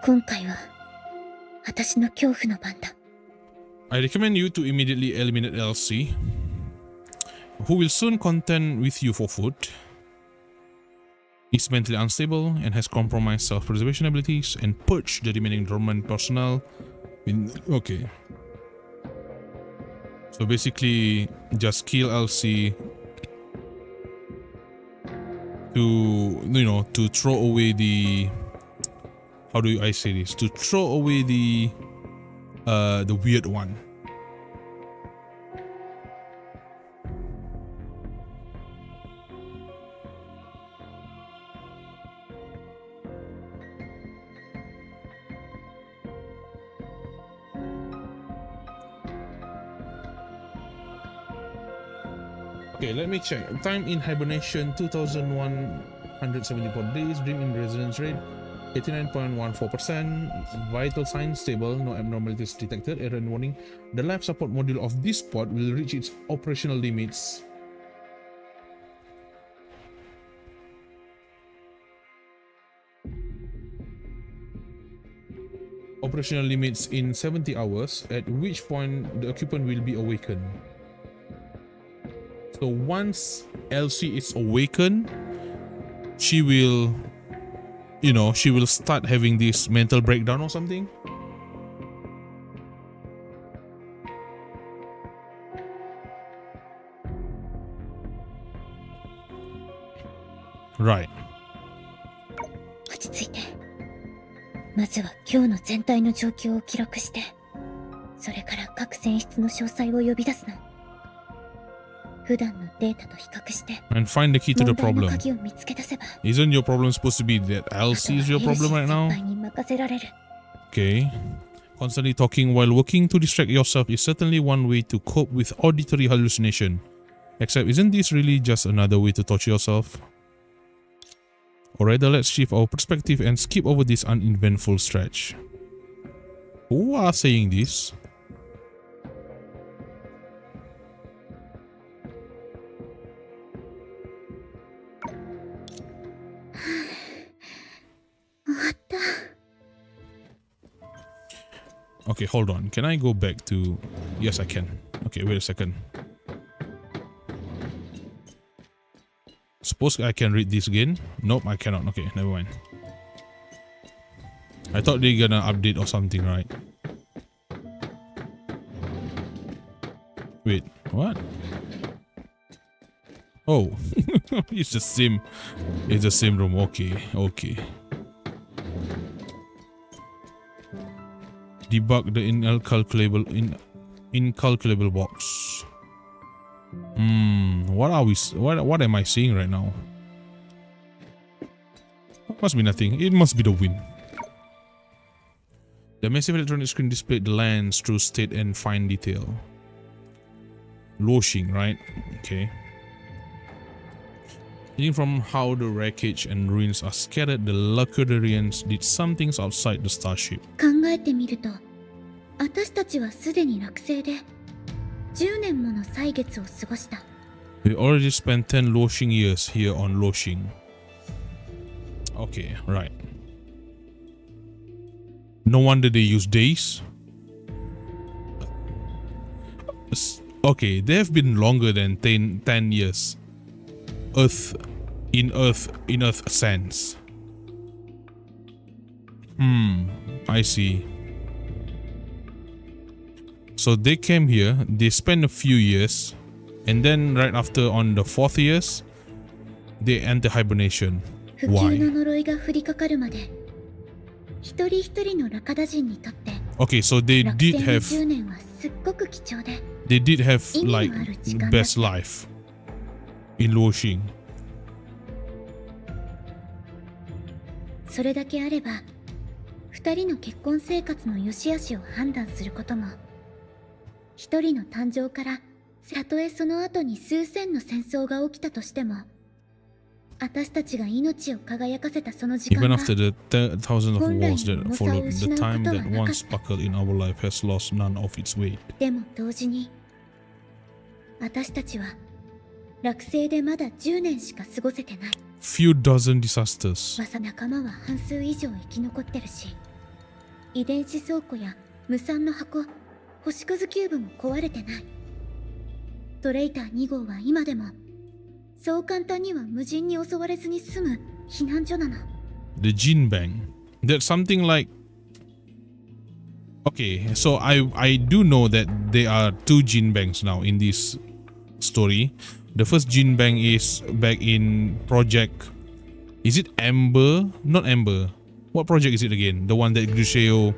Speaker 3: 今回は私の恐怖の番だ。
Speaker 1: I recommend you to immediately eliminate LC, who will soon contend with you for food, is mentally unstable and has compromised self-preservation abilities, and purge the remaining dormant personnel. Okay. So basically, just kill LC to throw away the, how do I say this? To throw away the weird one. Okay, let me check. Time in hibernation 2174 days. Dream in residence rate 89.14%. Vital signs stable, no abnormalities detected. Error and warning. The life support module of this pod will reach its operational limits. Operational limits in 70 hours, at which point the occupant will be awakened. So once Elsie is awakened, she will, she will start having this mental breakdown or something. Right.
Speaker 3: 落ち着いて。まずは今日の全体の状況を記録して、それから各選出の詳細を呼び出すの。普段のデータと比較して、
Speaker 1: And find the key to the
Speaker 3: 問題の
Speaker 1: problem.
Speaker 3: 鍵を見つけ出せば、
Speaker 1: Isn't your problem supposed to be that Elsie is your problem right
Speaker 3: あとは
Speaker 1: now?
Speaker 3: ヘルシー先輩に任せられる。
Speaker 1: Okay. Constantly talking while working to distract yourself is certainly one way to cope with auditory hallucination. Except, isn't this really just another way to torture yourself? Or rather, let's shift our perspective and skip over this uneventful stretch. Who are saying this? Okay, hold on. Can I go back to... Yes, I can. Okay, wait a second. Suppose I can read this again. Nope, I cannot. Okay, never mind. I thought they're gonna update or something, right? Wait, what? Oh, it's the same. It's the same room. Okay, okay. Debug the incalculable box. What are we? What am I seeing right now? Must be nothing. It must be the wind. The massive electronic screen displayed the lands through state and fine detail. Loshing, right? Okay. Judging from how the wreckage and ruins are scattered, the Lacudarians did some things outside the starship.
Speaker 3: 考えてみると、私たちはすでに落星で10年もの歳月を過ごした。
Speaker 1: We already spent 10 Loshing years here on Loshing. Okay, right. No wonder they use days. Okay, they have been longer than 10 years. Earth sense. I see. So they came here, they spent a few years, and then right after on the 4th years, they enter hibernation.
Speaker 3: 不朽の呪いが降りかかるまで、一人一人のラカダ人にとって、
Speaker 1: Okay, so they did have
Speaker 3: 10年はすっごく貴重で、
Speaker 1: they did have like best life in Loshing.
Speaker 3: それだけあれば、二人の結婚生活の良し悪しを判断することも、一人の誕生からたとえその後に数千の戦争が起きたとしても、私たちが命を輝かせたその時間
Speaker 1: Even
Speaker 3: が
Speaker 1: after the thousands of wars that followed, the time that once sparkled in our life has lost none of its weight.
Speaker 3: でも同時に、私たちは落星でまだ10年しか過ごせてない。
Speaker 1: Few dozen disasters.
Speaker 3: 仲間は半数以上生き残ってるし、遺伝子倉庫や無産の箱、星屑キューブも壊れてない。トレイター2号は今でもそう簡単には無人に襲われずに済む避難所なの。
Speaker 1: The Jin Bang. That's something like... Okay, so I do know that there are 2 Jin Bangs now in this story. The first Jin Bang is back in project... Is it Amber? Not Amber. What project is it again? The one that Griseo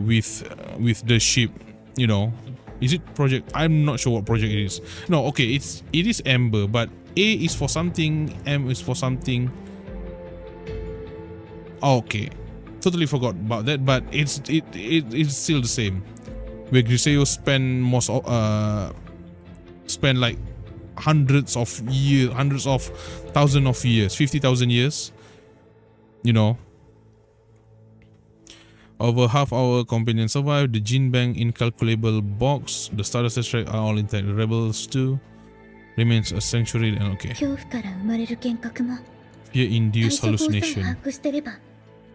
Speaker 1: with the ship, you know. Is it project? I'm not sure what project it is. No, okay, it is Amber, but A is for something, M is for something. Okay, totally forgot about that, but it's still the same. Where Griseo spend like hundreds of thousands of years, 50,000 years, you know. Over half our companions survived. The Jin Bang incalculable box, the Stardust Strike are all intact. The rebels too remains a sanctuary and okay.
Speaker 3: 恐怖から生まれる幻覚も
Speaker 1: Fear-induced
Speaker 3: 対処法さえ
Speaker 1: hallucination.
Speaker 3: 把握してれば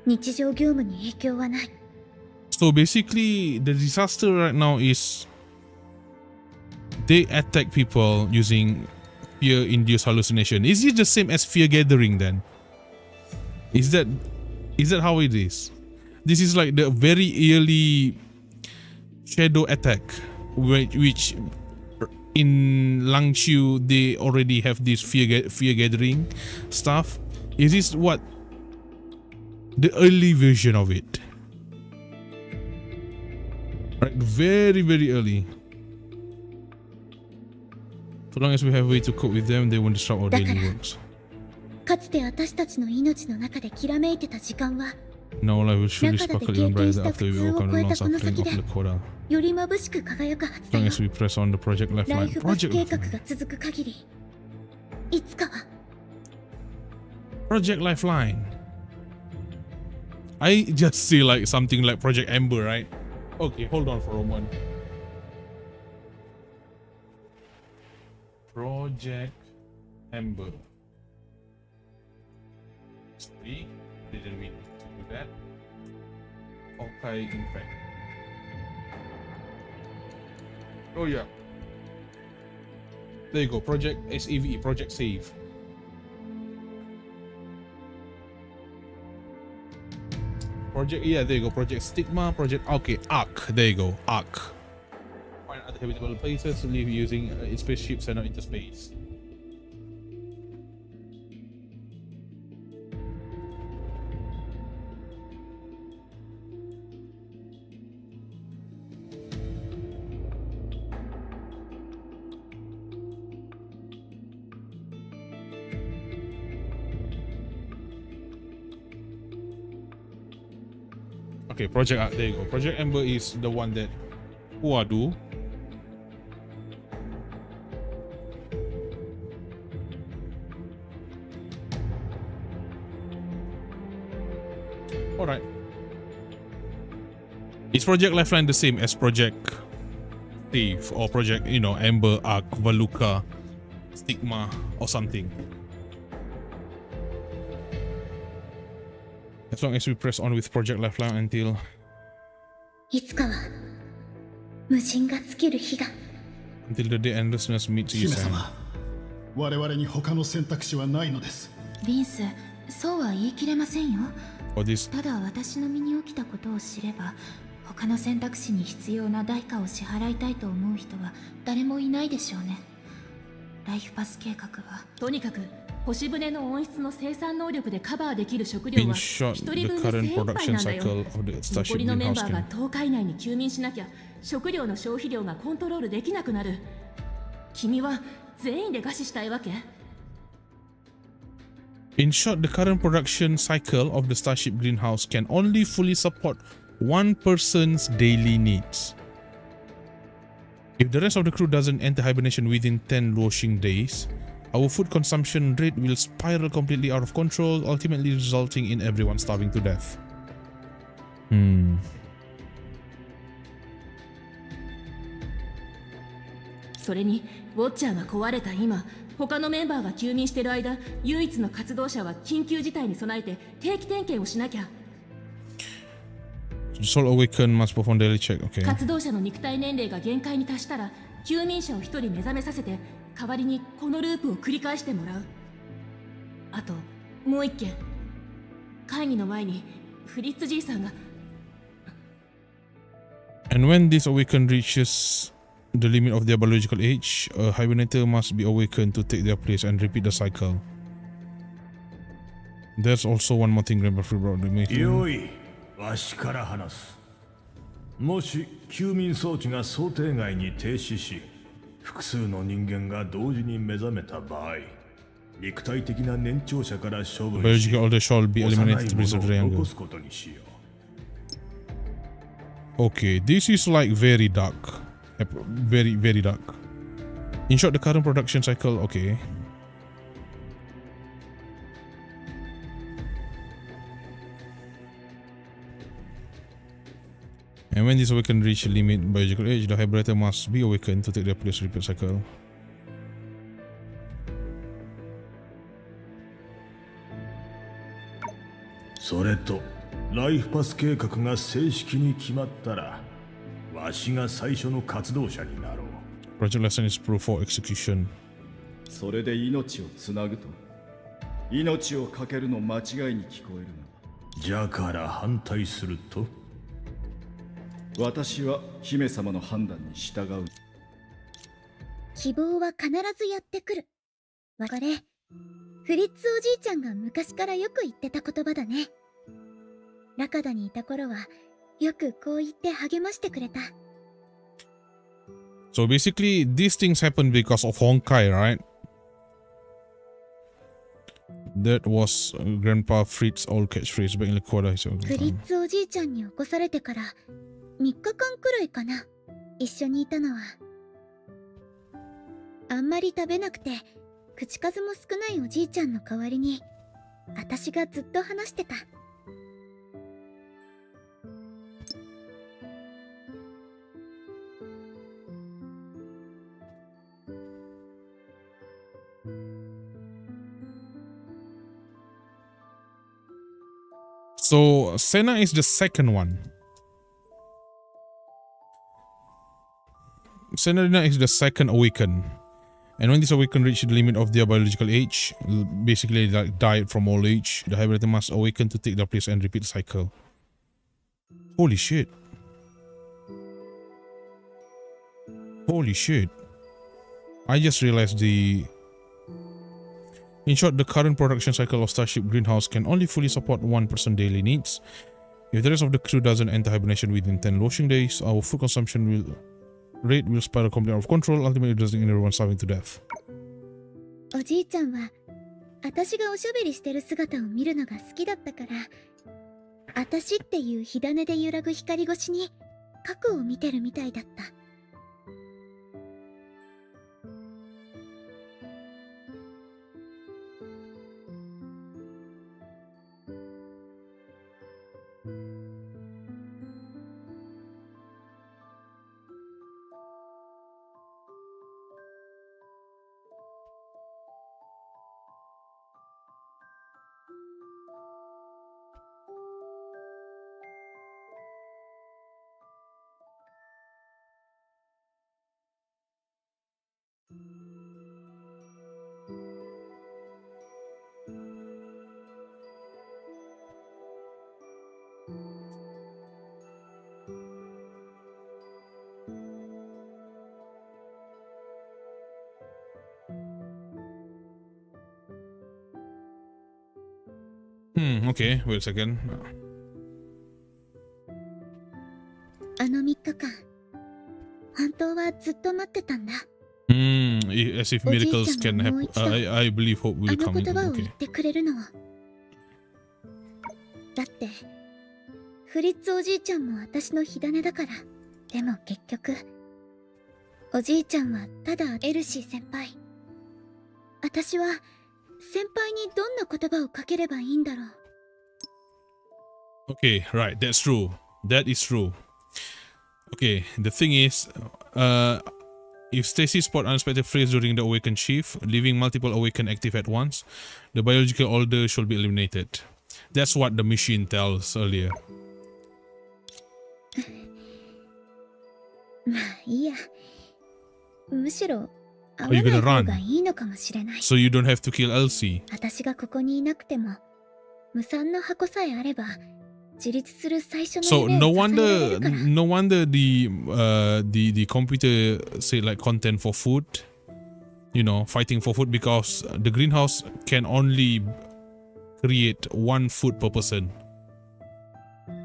Speaker 3: 日常業務に影響はない。
Speaker 1: So basically, the disaster right now is they attack people using fear-induced hallucination. Is it the same as fear gathering then? Is that how it is? This is like the very early shadow attack, which in Langshu they already have this fear gathering stuff. Is this what the early version of it? Right, very early. So long as we have a way to cope with them, they won't disrupt our daily works.
Speaker 3: かつて私たちの命の中できらめいてた時間は
Speaker 1: Now life will surely sparkle even brighter after we overcome the long suffering of the Koda.
Speaker 3: より眩しく輝くはず
Speaker 1: As
Speaker 3: だ
Speaker 1: long
Speaker 3: よ。
Speaker 1: as we press on the Project
Speaker 3: ライ
Speaker 1: Lifeline.
Speaker 3: フバス
Speaker 1: Project
Speaker 3: 計画
Speaker 1: Lifeline.
Speaker 3: が続く限り、いつかは
Speaker 1: Project Lifeline. I just see like something like Project Amber, right? Okay, hold on for a moment. Project Amber. Sorry, didn't mean to do that. Honkai Impact. Oh yeah. There you go. Project SAVE. Project Save. Project, yeah, there you go. Project Stigma. Project, okay, Arc. There you go. Arc. Find other habitable places to live using its spaceships and not into space. Okay, Project Arc, there you go. Project Ember is the one that do. Alright. Is Project Lifeline the same as Project Thief or Project, you know, Ember, Arc, Valuka, Stigma, or something? As long as we press on with Project Lifeline until
Speaker 3: いつかは無人が尽きる日が
Speaker 1: until the day endlessness meets its
Speaker 6: 姫
Speaker 1: end.
Speaker 6: 様、我々に他の選択肢はないのです。
Speaker 4: リンス、そうは言い切れませんよ。
Speaker 1: For this,
Speaker 4: ただ私の身に起きたことを知れば、他の選択肢に必要な代価を支払いたいと思う人は誰もいないでしょうね。ライフパス計画は
Speaker 7: とにかく星船の温室の生産能力でカバーできる食料
Speaker 1: in
Speaker 7: は
Speaker 1: short,
Speaker 7: 一
Speaker 1: the
Speaker 7: 人分で
Speaker 1: current
Speaker 7: 精一杯
Speaker 1: production
Speaker 7: なんだよ。
Speaker 1: cycle of the
Speaker 7: 残
Speaker 1: Starship
Speaker 7: りのメン
Speaker 1: greenhouse
Speaker 7: バーが
Speaker 1: can
Speaker 7: 10日以内に休眠しなきゃ食料の消費量がコントロールできなくなる。君は全員で餓死したいわけ？
Speaker 1: In short, the current production cycle of the Starship greenhouse can only fully support one person's daily needs. If the rest of the crew doesn't enter hibernation within 10 washing days, our food consumption rate will spiral completely out of control, ultimately resulting in everyone starving to death.
Speaker 7: それにウォッチャーが壊れた今、他のメンバーが休眠してる間、唯一の活動者は緊急事態に備えて定期点検をしなきゃ。
Speaker 1: The Soul Awakened must perform daily check. Okay.
Speaker 7: 活動者の肉体年齢が限界に達したら休眠者を一人目覚めさせて代わりにこのループを繰り返してもらう。あともう一件、会議の前にフリッツじいさんが
Speaker 1: And when this awakened reaches the limit of their biological age, a hibernator must be awakened to take their place and repeat the cycle. There's also one more thing Grandpa Free brought to me.
Speaker 8: よい、わしから話す。もし休眠装置が想定外に停止し、複数の人間が同時に目覚めた場合、肉体的な年長者から処分し、
Speaker 1: Biological order shall be
Speaker 8: 幼
Speaker 1: eliminated
Speaker 8: い
Speaker 1: to
Speaker 8: も
Speaker 1: preserve
Speaker 8: の
Speaker 1: the
Speaker 8: を
Speaker 1: angle.
Speaker 8: 残すことにしよう。
Speaker 1: Okay, this is like very dark. Very, very dark. In short, the current production cycle, okay. And when this awakened reach limit biological age, the hibernator must be awakened to take their place repeat cycle.
Speaker 8: それと、ライフパス計画が正式に決まったら、わしが最初の活動者になろう。
Speaker 1: Project lesson is proof for execution.
Speaker 9: それで命をつなぐと命をかけるの間違いに聞こえる
Speaker 8: じゃから反対すると、
Speaker 9: が私は姫様の判断に従う。
Speaker 3: 希望は必ずやってくる。これフリッツおじいちゃんが昔からよく言ってた言葉だね。ラカダにいた頃はよくこう言って励ましてくれた。
Speaker 1: So basically, these things happen because of Honkai, right? That was Grandpa Fritz's old catchphrase back in the quarter.
Speaker 3: フリッツおじいちゃんに起こされてから3日間くらいかな、一緒にいたのは。あんまり食べなくて口数も少ないおじいちゃんの代わりに私がずっと話してた。
Speaker 1: So Senna is the second one. Senarina is the second awaken. And when this awaken reach the limit of their biological age, basically like died from old age, the hybrid must awaken to take their place and repeat the cycle. Holy shit. Holy shit. I just realized the... In short, the current production cycle of Starship Greenhouse can only fully support one person daily needs. If the rest of the crew doesn't enter hibernation within 10 washing days, our food consumption rate will spiral completely out of control, ultimately resulting in everyone starving to death.
Speaker 3: おじいちゃんは私がおしゃべりしてる姿を見るのが好きだったから、私っていう火種で揺らぐ光越しに核を見てるみたいだった。
Speaker 1: Okay, wait a second.
Speaker 3: あの3日間、本当はずっと待ってたんだ。
Speaker 1: As if miracles can happen. I believe hope
Speaker 3: あ
Speaker 1: will
Speaker 3: の
Speaker 1: come.
Speaker 3: 言葉を言っ
Speaker 1: Okay.
Speaker 3: てくれるのを。だって、フリッツおじいちゃんも私の火種だから。でも結局、おじいちゃんはただエルシー先輩。私は先輩にどんな言葉をかければいいんだろう。
Speaker 1: Okay, right, that's true. That is true. Okay, the thing is, if Stacy spot unexpected freeze during the awakened shift, leaving multiple awakened active at once, the biological order should be eliminated. That's what the machine tells earlier.
Speaker 3: まあいいや。むしろ会
Speaker 1: Are you
Speaker 3: わない
Speaker 1: gonna
Speaker 3: 方が
Speaker 1: run?
Speaker 3: いいのかもしれない。
Speaker 1: So you don't have to kill Elsie.
Speaker 3: 私がここにいなくても、無産の箱さえあれば、自立する最初の
Speaker 1: So
Speaker 3: 夢
Speaker 1: no
Speaker 3: を支えられ
Speaker 1: wonder,
Speaker 3: るから。
Speaker 1: no wonder the computer say like content for food, you know, fighting for food, because the greenhouse can only create one food per person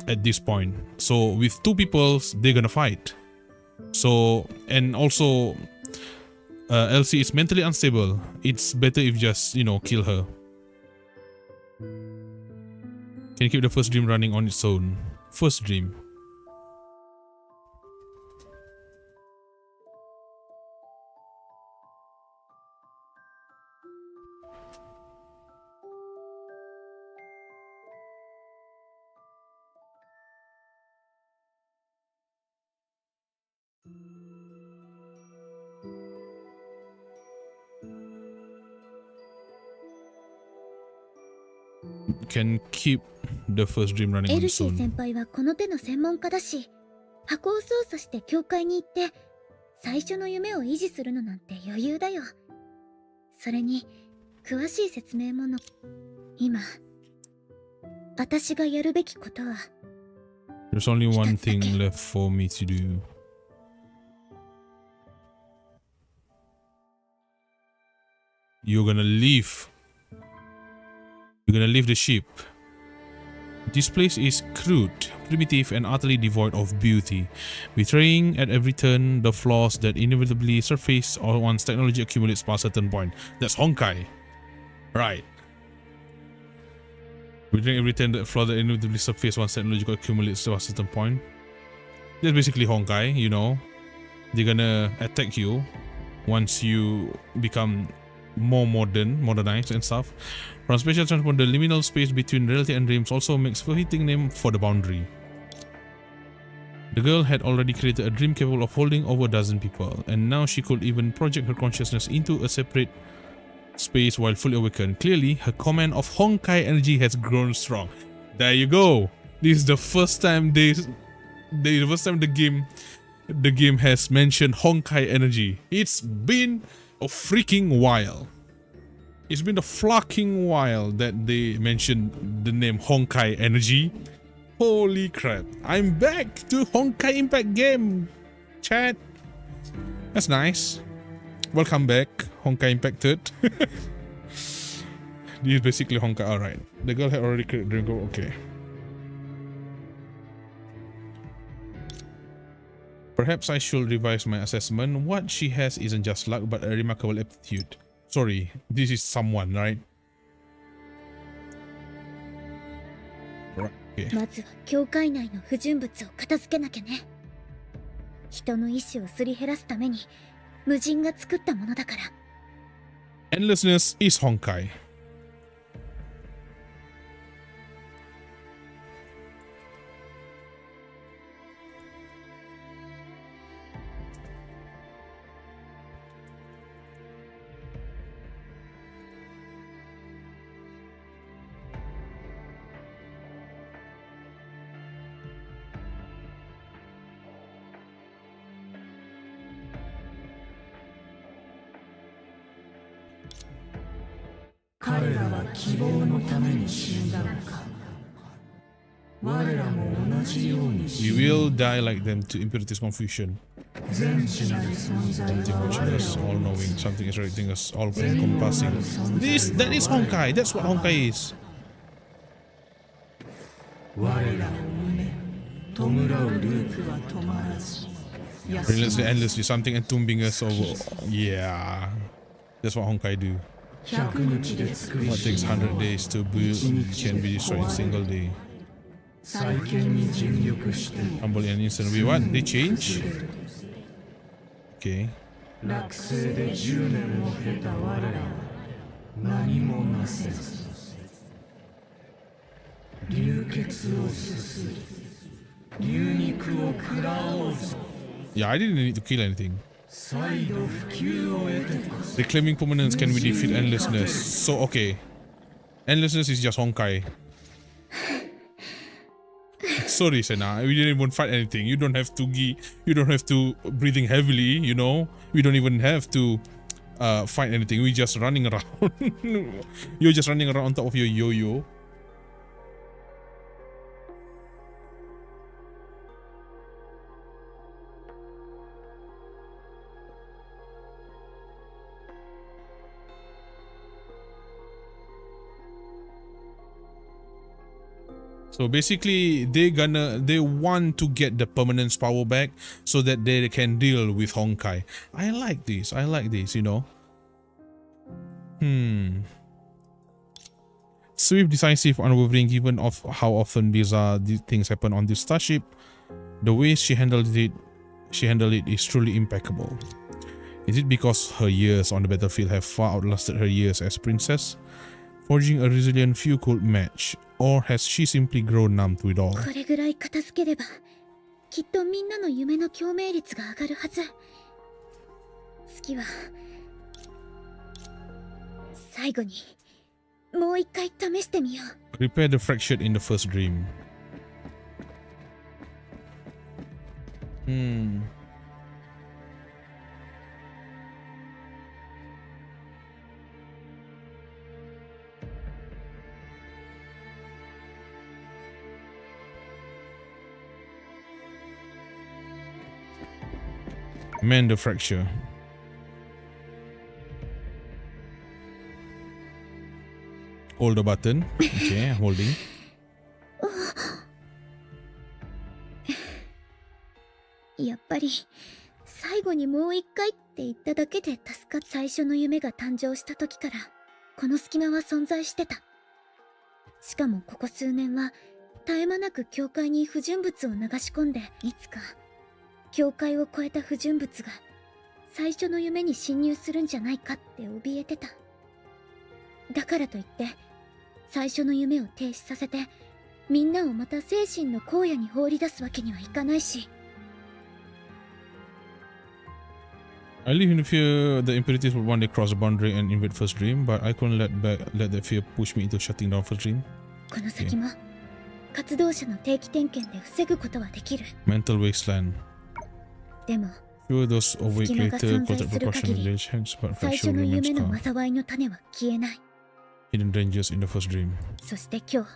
Speaker 1: at this point. So with two people, they're gonna fight. So, and also Elsie is mentally unstable. It's better if just, you know, kill her. Can keep the first dream running on its own. First dream. Can keep the first dream running
Speaker 3: エ
Speaker 1: on
Speaker 3: ル
Speaker 1: its
Speaker 3: シー
Speaker 1: own.
Speaker 3: 先輩はこの手の専門家だし、箱を操作して教会に行って最初の夢を維持するのなんて余裕だよ。それに詳しい説明もの。今私がやるべきことは
Speaker 1: There's only one thing left for me to do. You're gonna leave. You're gonna leave the ship. This place is crude, primitive, and utterly devoid of beauty, betraying at every turn the flaws that inevitably surface once technology accumulates past a certain point. That's Honkai. Right. Betraying every turn the flaws that inevitably surface once technology accumulates to a certain point. That's basically Honkai, you know. They're gonna attack you once you become more modernized and stuff. From spatial transport, the liminal space between reality and dreams also makes for a fitting name for the boundary. The girl had already created a dream capable of holding over a dozen people, and now she could even project her consciousness into a separate space while fully awakened. Clearly, her command of Honkai energy has grown strong. There you go. This is the first time the game the game has mentioned Honkai energy. It's been a freaking while. It's been a fucking while that they mentioned the name Honkai energy. Holy crap. I'm back to Honkai Impact game, chat. That's nice. Welcome back, Honkai Impacted. This is basically Honkai. Alright. The girl had already created drink. Okay. Perhaps I should revise my assessment. What she has isn't just luck, but a remarkable aptitude. Sorry, this is someone, right? Right. Okay.
Speaker 3: まずは教会内の不純物を片付けなきゃね。人の意志をすり減らすために無人が作ったものだから。
Speaker 1: Endlessness is Honkai. We will die like them to impurity's confusion. Something watching us, all knowing, something is directing us, all encompassing. That is Honkai. That's what Honkai is. Relentlessly, endlessly, something entombing us over. Yeah, that's what Honkai do. What takes 100 days to build can be destroyed in a single day. Humble in an instant. Wait, what? They change? Okay. Yeah, I didn't need to kill anything. Reclaiming permanence can we defeat endlessness. So okay. Endlessness is just Honkai. Sorry, Senna. We didn't even fight anything. You don't have to breathing heavily, you know. We don't even have to fight anything. We just running around. You're just running around on top of your yo-yo. So basically, they want to get the permanence power back so that they can deal with Honkai. I like this, you know. Swift, decisive, unwavering, given of how often these things happen on this starship. The way she handled it is truly impeccable. Is it because her years on the battlefield have far outlasted her years as princess, forging a resilient few could match? Or has she simply grown numb to it all?
Speaker 3: これぐらい片付ければきっとみんなの夢の共鳴率が上がるはず。次は最後にもう一回試してみよう。
Speaker 1: Repair the fracture in the first dream. Mend the fracture. Hold the button. Okay, I'm holding.
Speaker 3: やっぱり最後にもう一回って言っただけで助かっ最初の夢が誕生した時からこの隙間は存在してた。しかもここ数年は絶え間なく教会に不純物を流し込んで、いつか教会を超えた不純物が最初の夢に侵入するんじゃないかって怯えてた。だからといって最初の夢を停止させてみんなをまた精神の荒野に放り出すわけにはいかないし。
Speaker 1: I live in fear the impurities would one day cross the boundary and invade first dream, but I couldn't let that fear push me into shutting down first dream.
Speaker 3: この先も活動者の定期点検で防ぐことはできる。
Speaker 1: Mental wasteland.
Speaker 3: でも
Speaker 1: Sure, those awake
Speaker 3: 隙間が
Speaker 1: later
Speaker 3: 存在
Speaker 1: caused
Speaker 3: する
Speaker 1: precaution
Speaker 3: 限
Speaker 1: of
Speaker 3: り
Speaker 1: hands, but
Speaker 3: 最
Speaker 1: fracture
Speaker 3: 初の
Speaker 1: remains
Speaker 3: 夢の
Speaker 1: calm.
Speaker 3: 災いの種は消えない。
Speaker 1: Hidden dangers in the first dream.
Speaker 3: そして今日、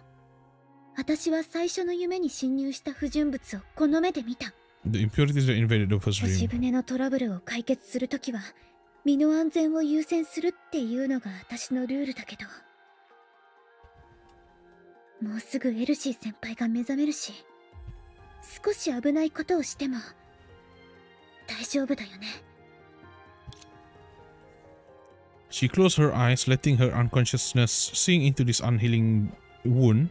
Speaker 3: 私は最初の夢に侵入した不純物をこの目で見た。
Speaker 1: The impurities that invaded the first
Speaker 3: 星
Speaker 1: dream.
Speaker 3: 船のトラブルを解決するときは身の安全を優先するっていうのが私のルールだけど、もうすぐエルシー先輩が目覚めるし、少し危ないことをしても大丈夫だよね。
Speaker 1: She closed her eyes, letting her unconsciousness sink into this unhealing wound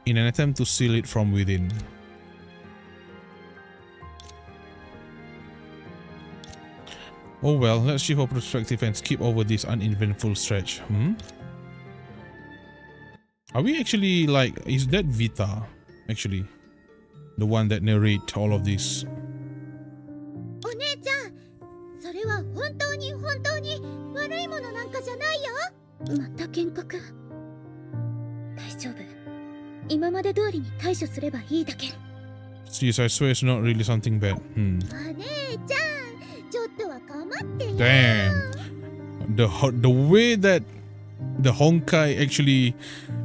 Speaker 1: in an attempt to seal it from within. Oh well, let's shift our perspective and skip over this uneventful stretch. Are we actually like, is that Vita actually the one that narrate all of this?
Speaker 3: お姉ちゃん、それは本当に悪いものなんかじゃないよ。また幻覚。大丈夫。今まで通りに対処すればいいだけ。
Speaker 1: Jeez, I swear it's not really something bad.
Speaker 3: お姉ちゃん、ちょっとは構ってよ。
Speaker 1: Damn. The way that the Honkai actually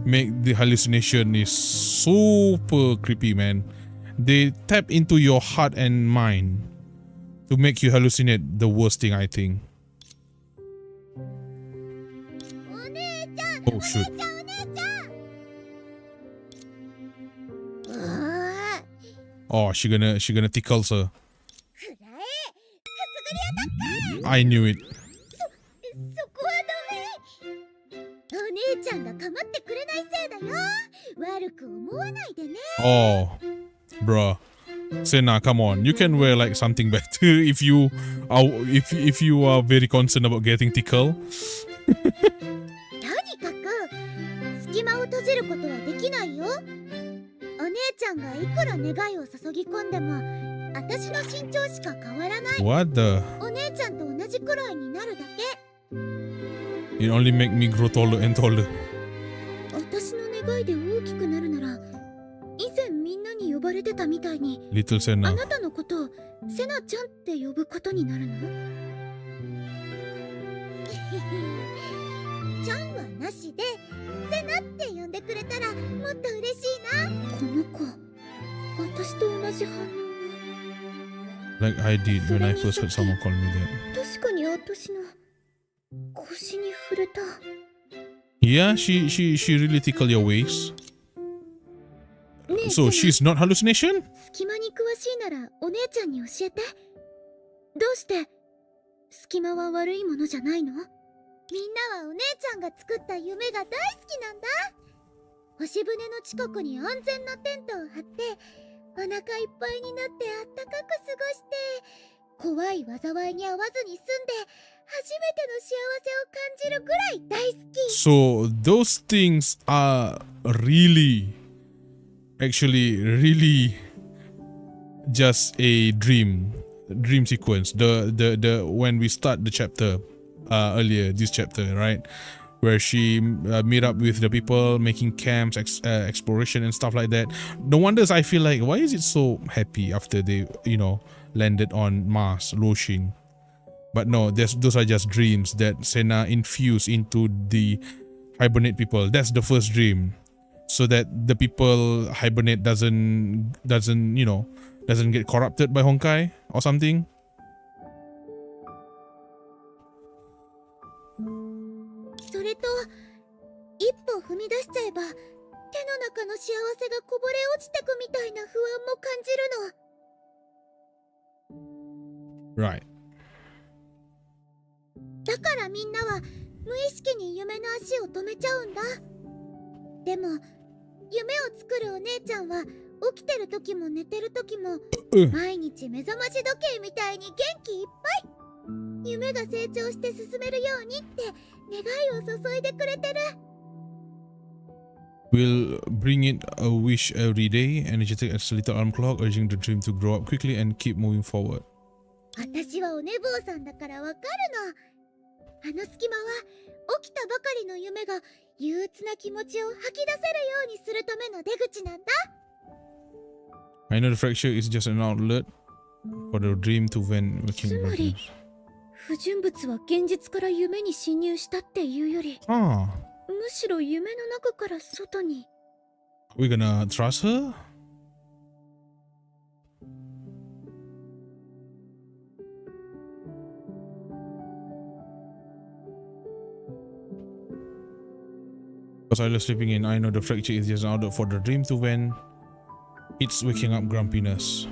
Speaker 1: make the hallucination is super creepy, man. They tap into your heart and mind to make you hallucinate the worst thing, I think. Oh shoot. Oh, she gonna tickle her. I knew it.
Speaker 3: そこはダメ。お姉ちゃんが構ってくれないせいだよ。悪く思わないでね。
Speaker 1: Oh, bruh. Senna, come on. You can wear like something better if you are very concerned about getting tickled.
Speaker 3: とにかく隙間を閉じることはできないよ。お姉ちゃんがいくら願いを注ぎ込んでも私の身長しか変わらない。
Speaker 1: What the?
Speaker 3: お姉ちゃんと同じくらいになるだけ。
Speaker 1: It only make me grow taller and taller.
Speaker 3: 私の願いで大きくなるなら、以前みんなに呼ばれてたみたいに
Speaker 1: Little
Speaker 3: あ
Speaker 1: Senna.
Speaker 3: なたのことをセナちゃんって呼ぶことになるの？ちゃんはなしでセナって呼んでくれたらもっと嬉しいな。この子、私と同じ反応。
Speaker 1: Like I did when I first heard someone call me that.
Speaker 3: 確かに私の腰に触れた。
Speaker 1: Yeah, she really tickled your waist.
Speaker 3: ねえ
Speaker 1: So
Speaker 3: セナ
Speaker 1: she's not hallucination?
Speaker 3: 隙間に詳しいならお姉ちゃんに教えて。どうして隙間は悪いものじゃないの？みんなはお姉ちゃんが作った夢が大好きなんだ。星船の近くに安全なテントを張ってお腹いっぱいになってあったかく過ごして怖い災いに遭わずに済んで初めての幸せを感じるぐらい大好き。
Speaker 1: So those things are really just a dream sequence. The when we start the chapter earlier, this chapter, right, where she meet up with the people making camps, exploration and stuff like that. No wonders I feel like, why is it so happy after they landed on Mars, Loshin? But no, those are just dreams that Senna infused into the hibernate people. That's the first dream, so that the people hibernate doesn't get corrupted by Honkai or something.
Speaker 3: それと一歩踏み出しちゃえば手の中の幸せがこぼれ落ちてくみたいな不安も感じるの。
Speaker 1: Right.
Speaker 3: だからみんなは無意識に夢の足を止めちゃうんだ。でも夢を作るお姉ちゃんは起きてる時も寝てる時も毎日目覚まし時計みたいに元気いっぱい。夢が成長して進めるようにって願いを注いでくれてる。
Speaker 1: We'll bring it a wish every day, energetic as a little alarm clock, urging the dream to grow up quickly and keep moving forward.
Speaker 3: 私はお寝坊さんだからわかるの。あの隙間は起きたばかりの夢が憂鬱な気持ちを吐き出せるようにするための出口なんだ。
Speaker 1: I know the fracture is just an outlet, for the dream to vent waking
Speaker 3: つまり
Speaker 1: grumpiness.
Speaker 3: 不純物は現実から夢に侵入したっていうより、
Speaker 1: Ah,
Speaker 3: むしろ夢の中から外に。
Speaker 1: we gonna trust her? Because I was sleeping in, I know the fracture is just an outlet for the dream to vent. It's waking up grumpiness.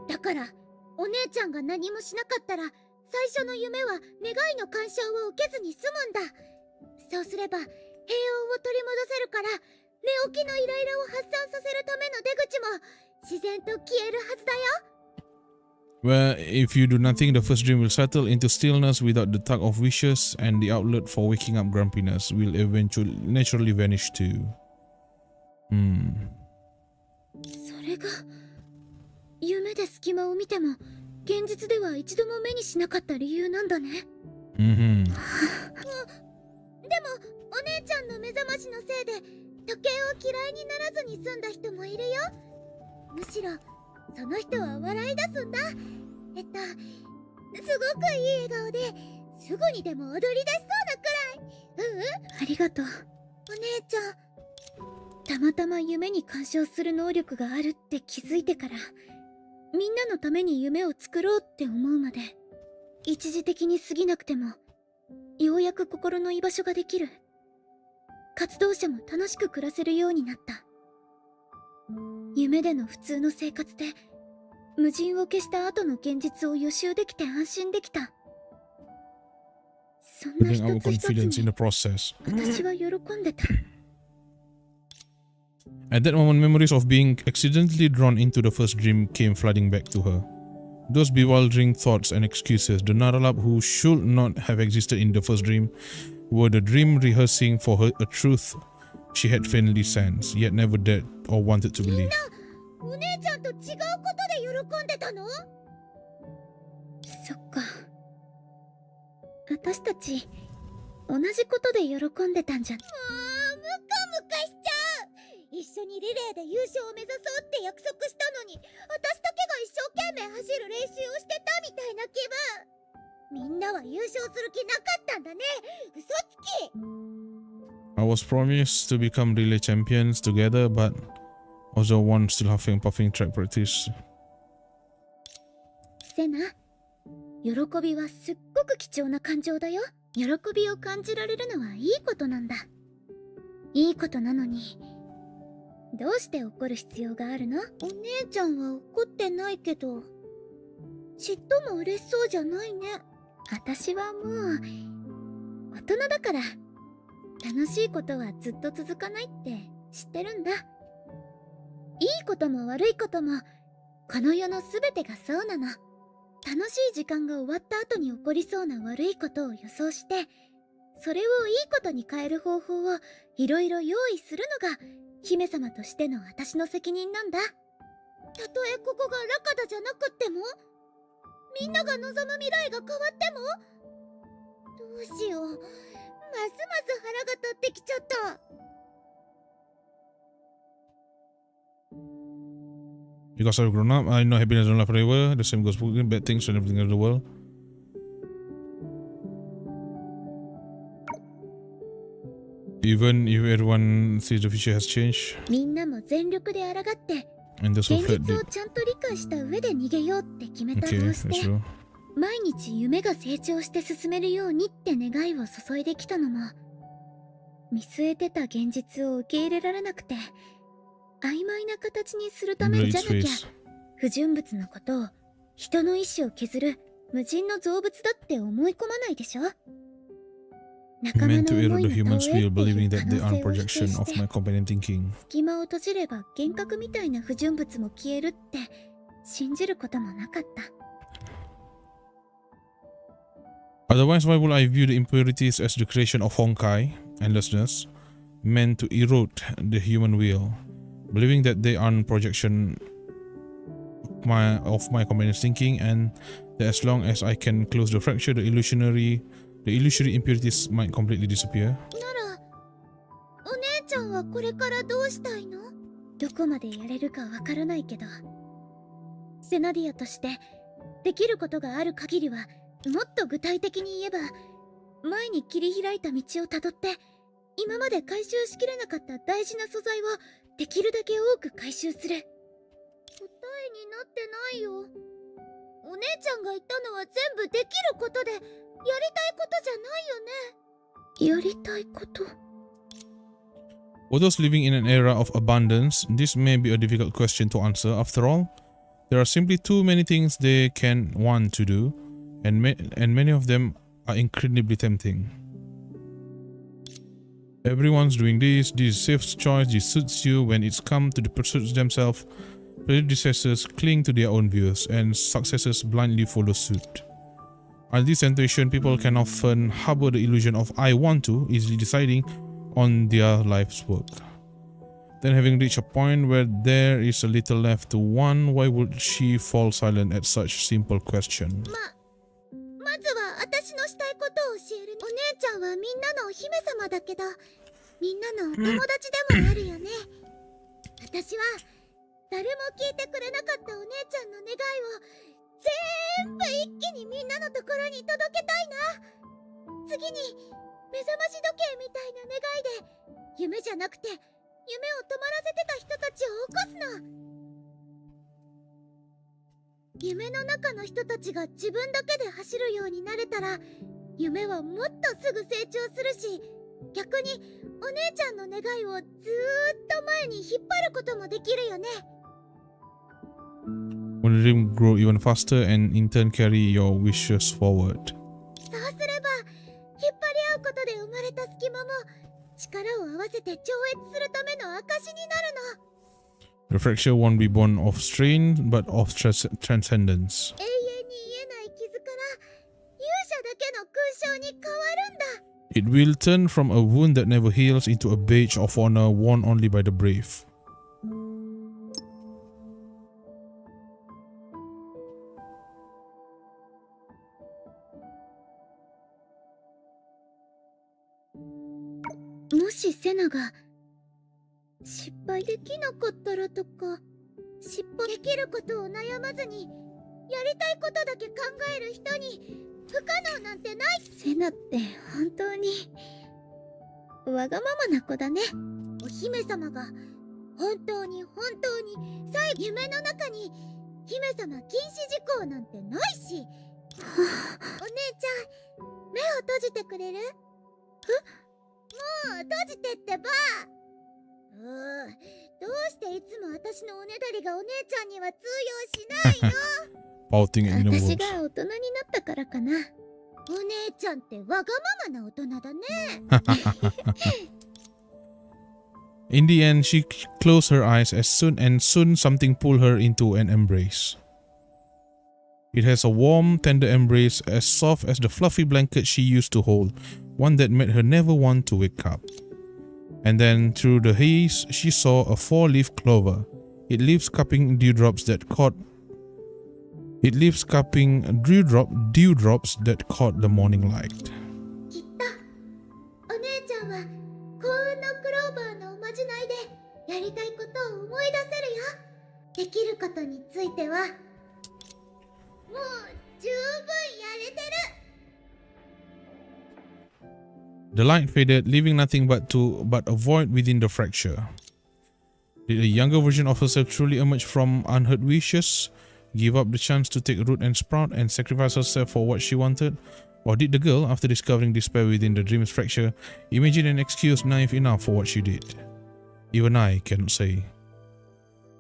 Speaker 3: だからお姉ちゃんが何もしなかったら、最初の夢は願いの干渉を受けずに済むんだ。そうすれば平穏を取り戻せるから、寝起きのイライラを発散させるための出口も自然と消えるはずだよ。
Speaker 1: Where if you do nothing, the first dream will settle into stillness without the tug of wishes, and the outlet for waking up grumpiness will eventually naturally vanish too.
Speaker 3: それが夢で隙間を見ても現実では一度も目にしなかった理由なんだね。でもお姉ちゃんの目覚ましのせいで時計を嫌いにならずに済んだ人もいるよ。むしろその人は笑い出すんだ。すごくいい笑顔ですぐにでも踊り出しそうなくらい。ありがとうお姉ちゃん。たまたま夢に干渉する能力があるって気づいてから、みんなのために夢を作ろうって思うまで一時的に過ぎなくても、ようやく心の居場所ができる。活動者も楽しく暮らせるようになった。夢での普通の生活で無人を消した後の現実を予習できて安心できた。そんな
Speaker 1: Building our
Speaker 3: 一つ一つ
Speaker 1: confidence in
Speaker 3: に
Speaker 1: the process.
Speaker 3: 私は喜んでた。
Speaker 1: At that moment, memories of being accidentally drawn into the first dream came flooding back to her. Those bewildering thoughts and excuses, the Naralab who should not have existed in the first dream, were the dream rehearsing for her a truth she had faintly sensed, yet never dared or wanted to believe.
Speaker 3: お姉ちゃんと違うことで喜んでたの？そっか。私たち同じことで喜んでたんじゃ。もうムカムカしちゃう。一緒にリレーで優勝を目指そうって約束したのに、私だけが一生懸命走る練習をしてたみたいな気分。みんなは優勝する気なかったんだね。嘘つき。
Speaker 1: I was promised to become relay champions together, but was the one still huffing puffing track practice.
Speaker 3: セナ、喜びはすっごく貴重な感情だよ。喜びを感じられるのはいいことなんだ。いいことなのに、どうして怒る必要があるの？お姉ちゃんは怒ってないけど、ちっとも嬉しそうじゃないね。私はもう大人だから、楽しいことはずっと続かないって知ってるんだ。いいことも悪いことも、この世のすべてがそうなの。楽しい時間が終わった後に起こりそうな悪いことを予想して、それをいいことに変える方法をいろいろ用意するのが姫様としての私の責任なんだ。たとえここがラカダじゃなくっても、みんなが望む未来が変わっても、どうしよう、ますます腹が立ってきちゃった。
Speaker 1: Because I've grown up, I know happiness don't last forever. The same goes for good, bad things and everything in the world. Even if everyone sees the future has changed,
Speaker 3: みんなも全力で抗って、
Speaker 1: and those who
Speaker 3: 現
Speaker 1: fled
Speaker 3: 実を
Speaker 1: did.
Speaker 3: ちゃんと理解した上で逃げようって決めた
Speaker 1: Okay,
Speaker 3: 顔し
Speaker 1: that's
Speaker 3: て、
Speaker 1: true.
Speaker 3: 毎日夢が成長して進めるようにって願いを注いできたのも、見据えてた現実を受け入れられなくて曖昧な形にするためじゃなきゃ、
Speaker 1: Blade's face.
Speaker 3: 不純物のことを人の意志を削る無人の造物だって思い込まないでしょ。仲間
Speaker 1: Meant
Speaker 3: の
Speaker 1: to
Speaker 3: 思
Speaker 1: erode
Speaker 3: い
Speaker 1: the
Speaker 3: の
Speaker 1: human's
Speaker 3: 投影
Speaker 1: will,
Speaker 3: ってい
Speaker 1: believing
Speaker 3: う
Speaker 1: that
Speaker 3: 可
Speaker 1: they
Speaker 3: 能
Speaker 1: are
Speaker 3: 性
Speaker 1: a
Speaker 3: を否定
Speaker 1: projection
Speaker 3: し
Speaker 1: of
Speaker 3: て、
Speaker 1: my competent thinking.
Speaker 3: 隙間を閉じれば幻覚みたいな不純物も消えるって信じることもなかった。
Speaker 1: Otherwise, why would I view the impurities as the creation of Honkai, endlessness, meant to erode the human will, believing that they are a projection of my competent thinking, and that as long as I can close the fracture, the illusionary the illusory impurities might completely disappear.
Speaker 3: ならお姉ちゃんはこれからどうしたいの？どこまでやれるかわからないけど、セナディアとしてできることがある限りは、もっと具体的に言えば前に切り開いた道をたどって今まで回収しきれなかった大事な素材をできるだけ多く回収する。答えになってないよ。お姉ちゃんが言ったのは全部できることで、やりたいことじゃないよね。やりたいこと。
Speaker 1: For those living in an era of abundance, this may be a difficult question to answer. After all, there are simply too many things they can want to do, and many of them are incredibly tempting. Everyone's doing this safe choice, this suits you. When it's come to the pursuits themselves, predecessors cling to their own views, and successors blindly follow suit. At this temptation, people can often harbor the illusion of I want to, easily deciding on their life's work. Then, having reached a point where there is a little left to want, why would she fall silent at such simple question?
Speaker 3: まずは私のしたいことを教える。お姉ちゃんはみんなのお姫様だけど、みんなのお友達でもあるよね。私は誰も聞いてくれなかったお姉ちゃんの願いを全部一気にみんなのところに届けたいな。次に目覚まし時計みたいな願いで、夢じゃなくて夢を止まらせてた人たちを起こすの。夢の中の人たちが自分だけで走るようになれたら、夢はもっとすぐ成長するし、逆にお姉ちゃんの願いをずーっと前に引っ張ることもできるよね。
Speaker 1: When the dream grow even faster and in turn carry your wishes forward.
Speaker 3: そうすれば引っ張り合うことで生まれた隙間も力を合わせて超越するための証になるの。
Speaker 1: The fracture won't be born of strain, but of transcendence.
Speaker 3: 永遠に癒えない傷から勇者だけの勲章に変わるんだ。
Speaker 1: It will turn from a wound that never heals into a badge of honor worn only by the brave.
Speaker 3: もしセナが失敗できなかったらとか、失敗できることを悩まずにやりたいことだけ考える人に不可能なんてない。セナって本当にわがままな子だね。お姫様が本当に最後夢の中に姫様禁止事項なんてないし。お姉ちゃん目を閉じてくれる？もう閉じてってば。どうしていつも私のおねだりがお姉ちゃんには通用しないの？Pouting
Speaker 1: at inner
Speaker 3: 私
Speaker 1: words.
Speaker 3: が大人になったからかな。お姉ちゃんってわがままな大人だね。
Speaker 1: In the end, she closed her eyes and soon something pulled her into an embrace. It has a warm, tender embrace as soft as the fluffy blanket she used to hold, one that made her never want to wake up. And then, through the haze, she saw a four-leaf clover. It leaves cupping dewdrops that caught the morning light.
Speaker 3: きっとお姉ちゃんは幸運のクローバーのおまじないでやりたいことを思い出せるよ。できることについてはもう十分やれてる。
Speaker 1: The light faded, leaving nothing but a void within the fracture. Did a younger version of herself truly emerge from unheard wishes, give up the chance to take root and sprout, and sacrifice herself for what she wanted? Or did the girl, after discovering despair within the dream's fracture, imagine an excuse naive enough for what she did? Even I cannot say.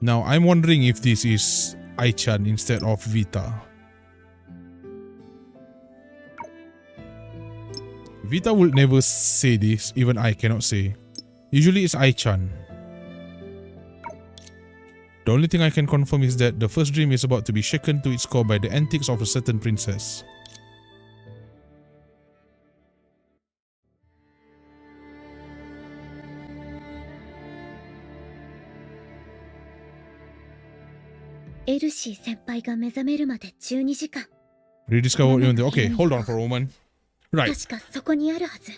Speaker 1: Now, I'm wondering if this is Ai-chan instead of Vita. Vita would never say this, even I cannot say. Usually it's Ai-chan. The only thing I can confirm is that the first dream is about to be shaken to its core by the antics of a certain princess.
Speaker 3: Elsie 先輩が目覚めるまで12時間。
Speaker 1: Rediscover. Okay, hold on for a moment. Right.
Speaker 3: 確かそこにあるはず。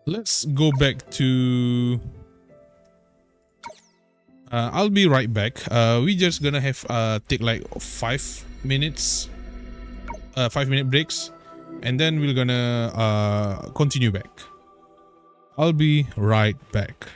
Speaker 1: Let's go back to. I'll be right back. We just gonna have take like 5 minutes, 5-minute breaks, and then we're gonna continue back. I'll be right back.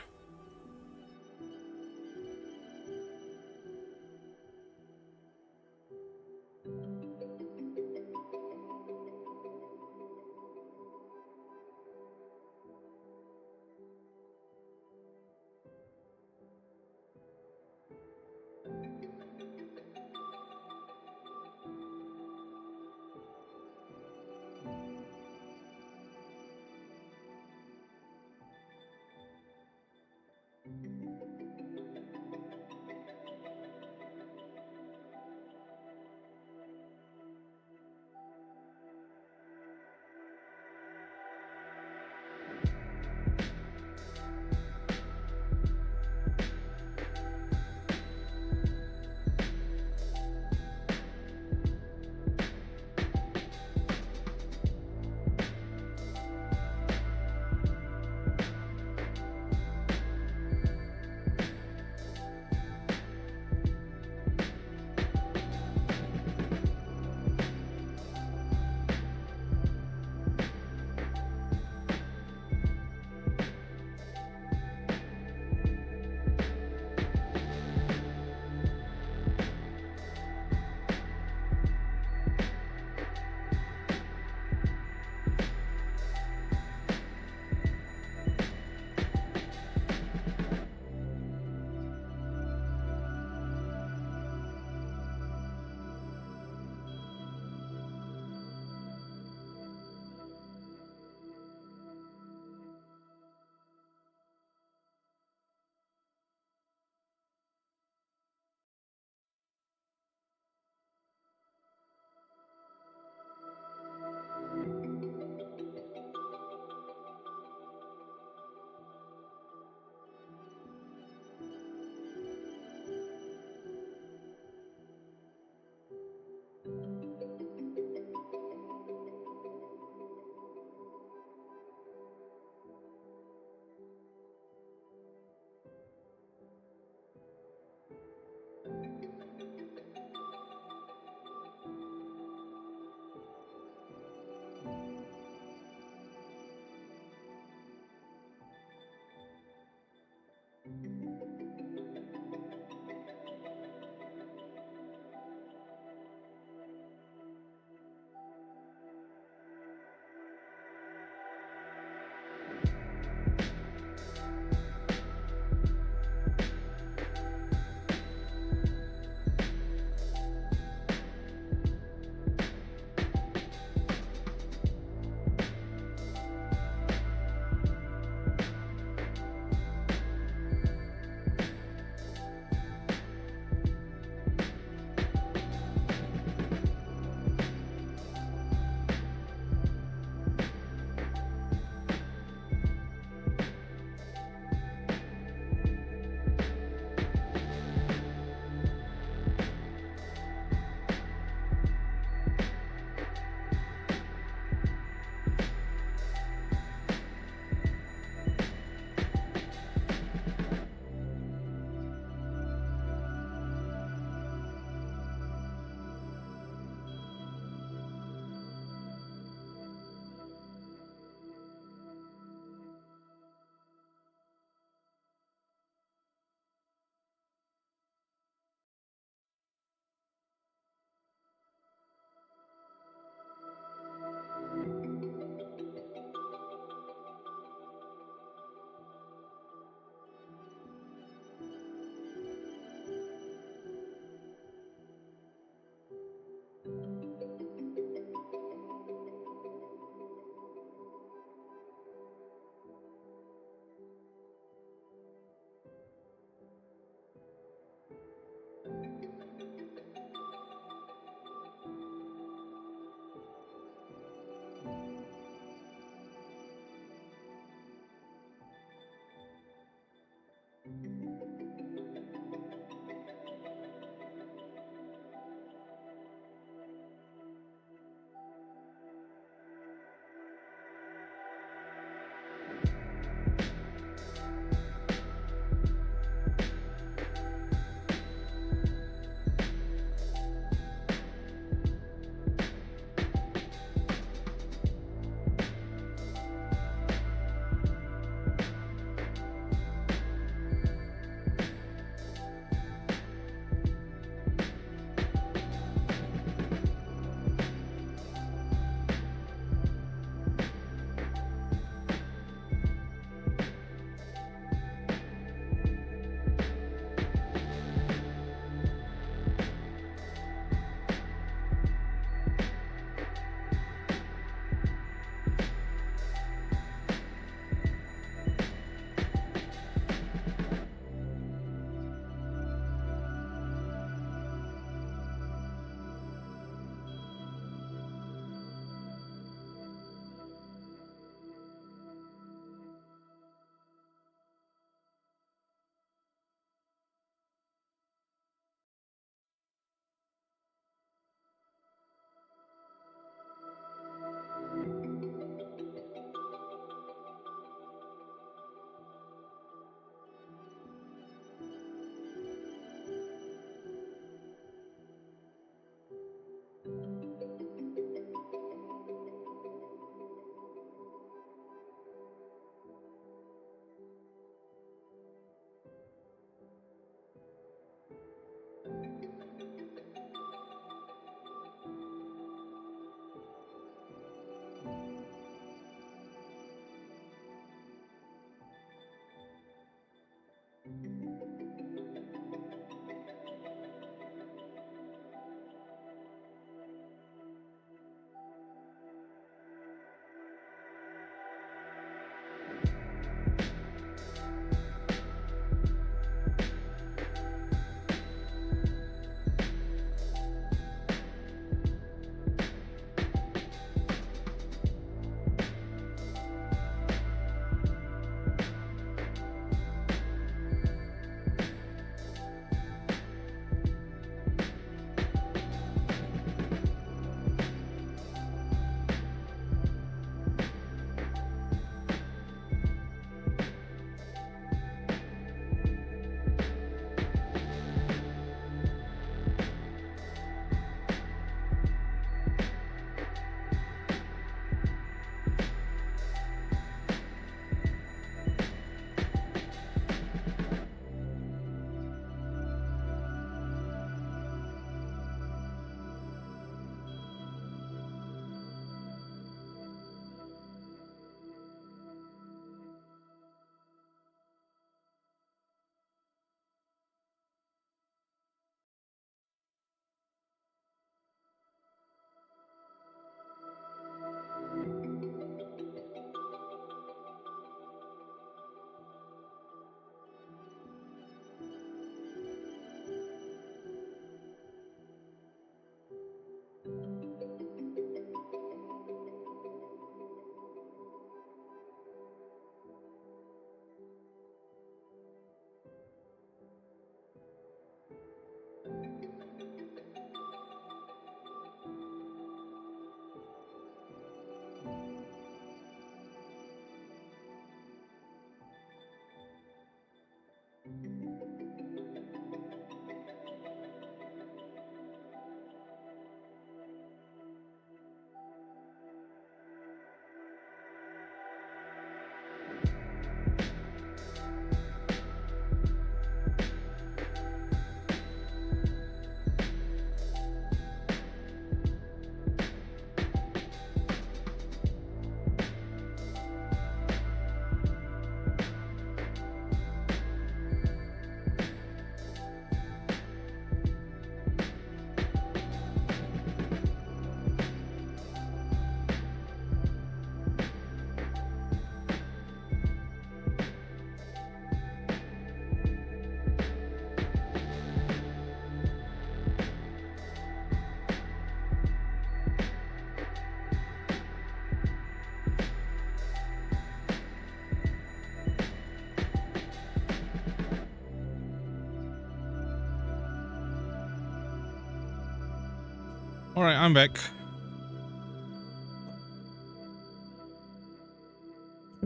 Speaker 1: Alright, I'm back.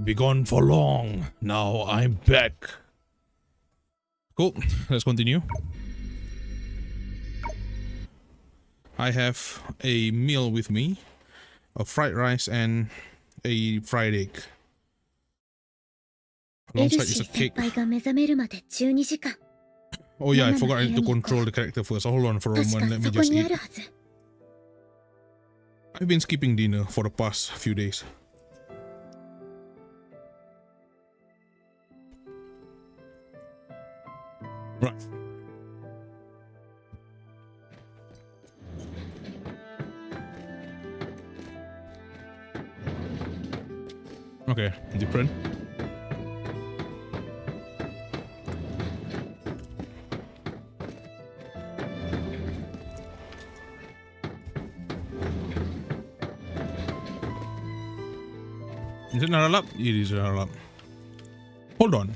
Speaker 1: Be gone for long. Now I'm back. Cool. Let's continue. I have a meal with me. A fried rice and a fried egg. Alongside is a cake. Oh yeah, I forgot I need to control the character first. Hold on for a moment, let me just eat. I've been skipping dinner for the past few days. Right. Okay, different. Is it another lap? It is another lap. Hold on.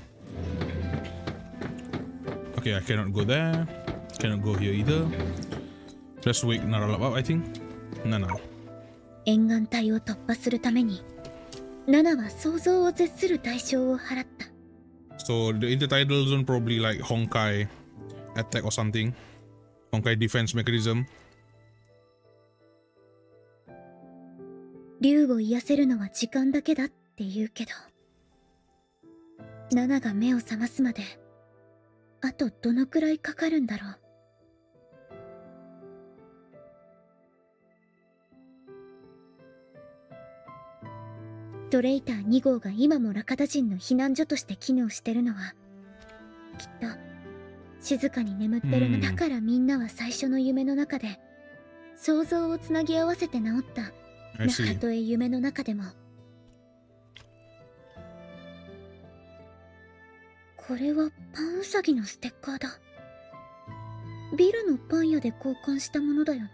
Speaker 1: Okay, I cannot go there. Cannot go here either. Let's wait another lap up, I think. No.
Speaker 3: 沿岸帯を突破するためにナナは想像を絶する代償を払った。
Speaker 1: So the intertidal zone probably like Honkai attack or something. Honkai defense mechanism.
Speaker 3: 竜を癒せるのは時間だけだって言うけど、ナナが目を覚ますまであとどのくらいかかるんだろう。トレイター2号が今もラカダ人の避難所として機能してるのはきっと静かに眠ってるのだからみんなは最初の夢の中で想像をつなぎ合わせて治った。たとえ夢の中でも。これはパンウサギのステッカーだ。ビルのパン屋で交換したものだよね。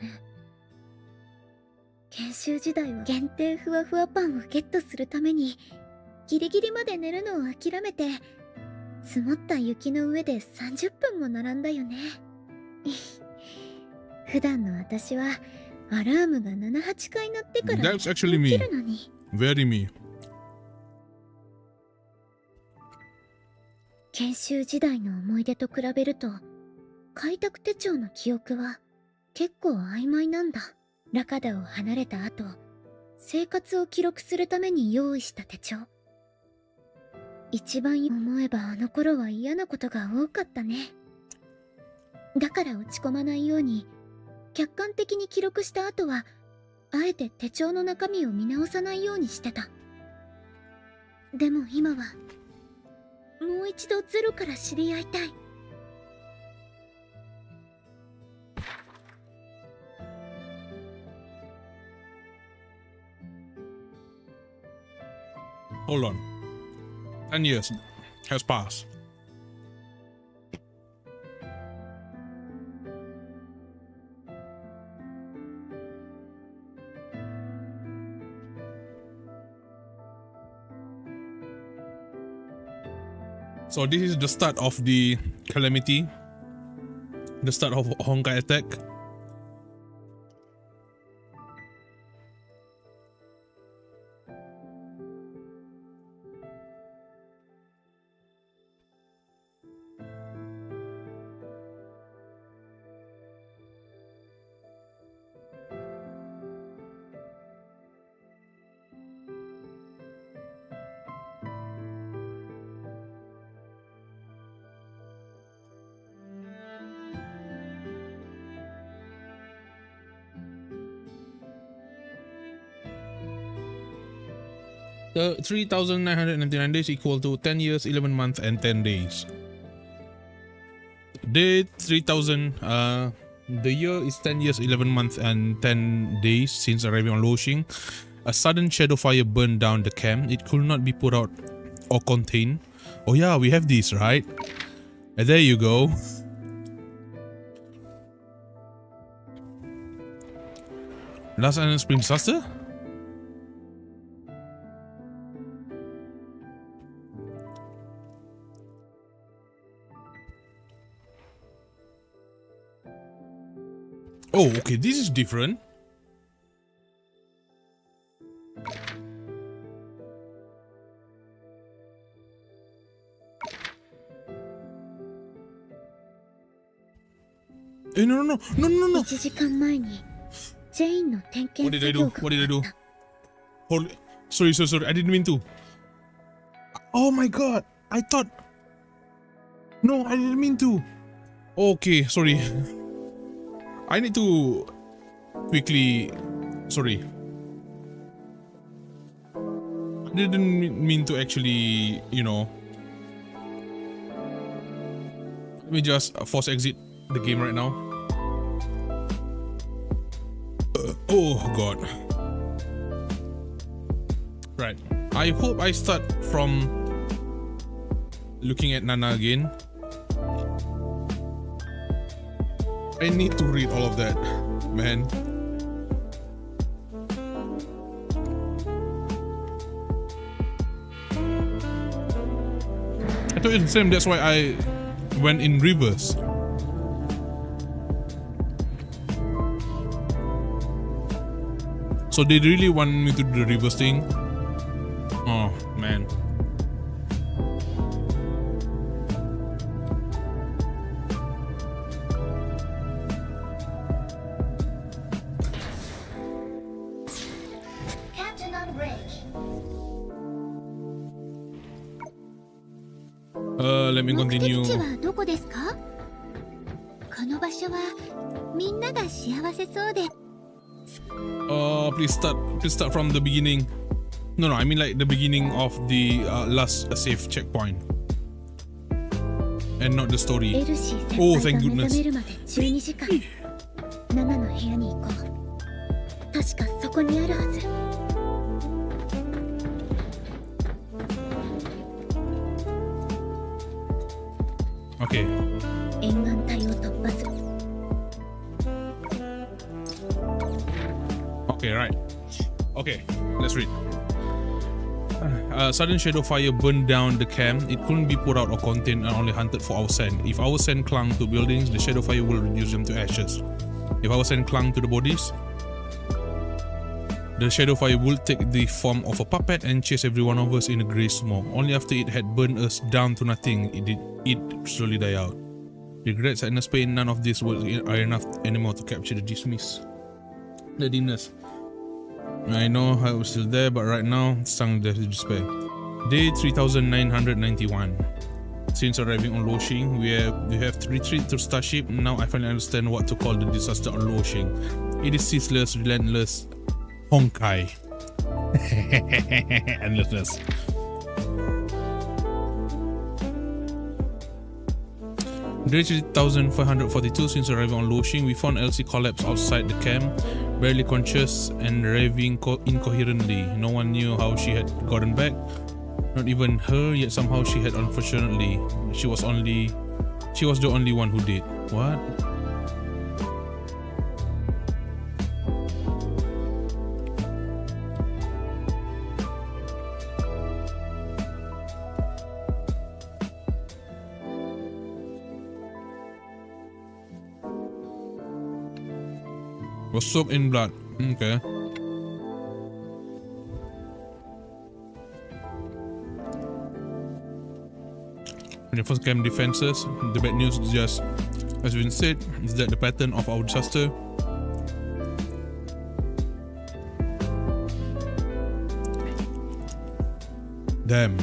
Speaker 3: 研修時代は限定ふわふわパンをゲットするためにギリギリまで寝るのを諦めて積もった雪の上で30分も並んだよね。普段の私はアラームが7、8回鳴ってから起きるのに。
Speaker 1: Very me.
Speaker 3: 研修時代の思い出と比べると開拓手帳の記憶は結構曖昧なんだ。ラカダを離れた後、生活を記録するために用意した手帳。一番思えばあの頃は嫌なことが多かったね。だから落ち込まないように客観的に記録した後はあえて手帳の中身を見直さないようにしてた。でも今はもう一度ゼロから知り合いたい。
Speaker 1: Hold on. 10 years has passed. So this is the start of the calamity, the start of Honkai attack. The 3,999 days equal to 10 years, 11 months, and 10 days. Day 3,000, the year is 10 years, 11 months, and 10 days since arriving on Loshing. A sudden shadow fire burned down the camp. It could not be put out or contained. Oh yeah, we have this, right? And there you go. Last Island Spring Disaster? Oh, okay, this is different. No, no, no, no, no, no.
Speaker 3: 1時間前にジェインの点
Speaker 1: What
Speaker 3: 検
Speaker 1: did I
Speaker 3: 作
Speaker 1: do?
Speaker 3: 業が
Speaker 1: What did I
Speaker 3: 終
Speaker 1: do?
Speaker 3: わった。
Speaker 1: Hold. Sorry. I didn't mean to. Oh my god. I thought. No, I didn't mean to. Okay, sorry. I need to quickly. Sorry. I didn't mean to actually, you know. Let me just force exit the game right now. Oh god. Right. I hope I start from looking at Nana again. I need to read all of that, man. I thought it's the same, that's why I went in reverse. So they really want me to do the reverse thing? Oh man. Let me
Speaker 3: 目的
Speaker 1: continue.
Speaker 3: 地はどこですか？この場所はみんなが幸せそうで。
Speaker 1: Please start from the beginning. No, I mean like the beginning of the last safe checkpoint, and not the story.
Speaker 3: エルシー先
Speaker 1: Oh,
Speaker 3: 輩
Speaker 1: thank
Speaker 3: が目
Speaker 1: goodness.
Speaker 3: 覚めるまで12時間。ナナの部屋に行こう。確かそこにあるはず。
Speaker 1: Okay.
Speaker 3: 沿岸帯を突破する。
Speaker 1: Okay, right. Okay, let's read. Sudden shadow fire burned down the camp. It couldn't be put out or contained and only hunted for our scent. If our scent clung to buildings, the shadow fire will reduce them to ashes. If our scent clung to the bodies, the shadow fire will take the form of a puppet and chase every one of us in a grey smoke. Only after it had burned us down to nothing, it slowly die out. Regret, sadness, pain, none of these words are enough anymore to capture the dismiss. The dimness. I know I was still there, but right now, sunk death to despair. Day 3991. Since arriving on Loshing, we have retreated to Starship. Now I finally understand what to call the disaster on Loshing. It is ceaseless, relentless Honkai. Endlessness. Day 3542. Since arriving on Loshing, we found Elsie collapsed outside the camp, barely conscious and raving incoherently. No one knew how she had gotten back, not even her, yet somehow she had. Unfortunately, she was the only one who did. What? Was soaked in blood. Okay. When the first camp defenses, the bad news is just, as been said, is that the pattern of our disaster damn.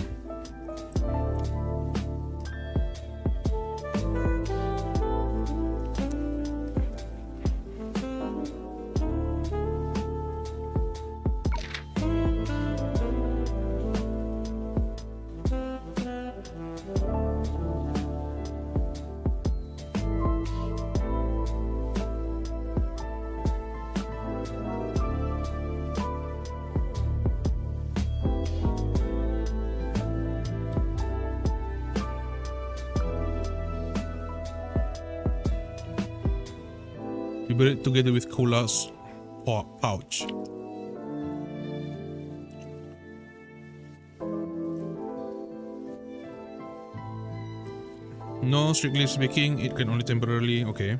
Speaker 1: We buried it together with Kola's pouch. No, strictly speaking, it can only temporarily. Okay.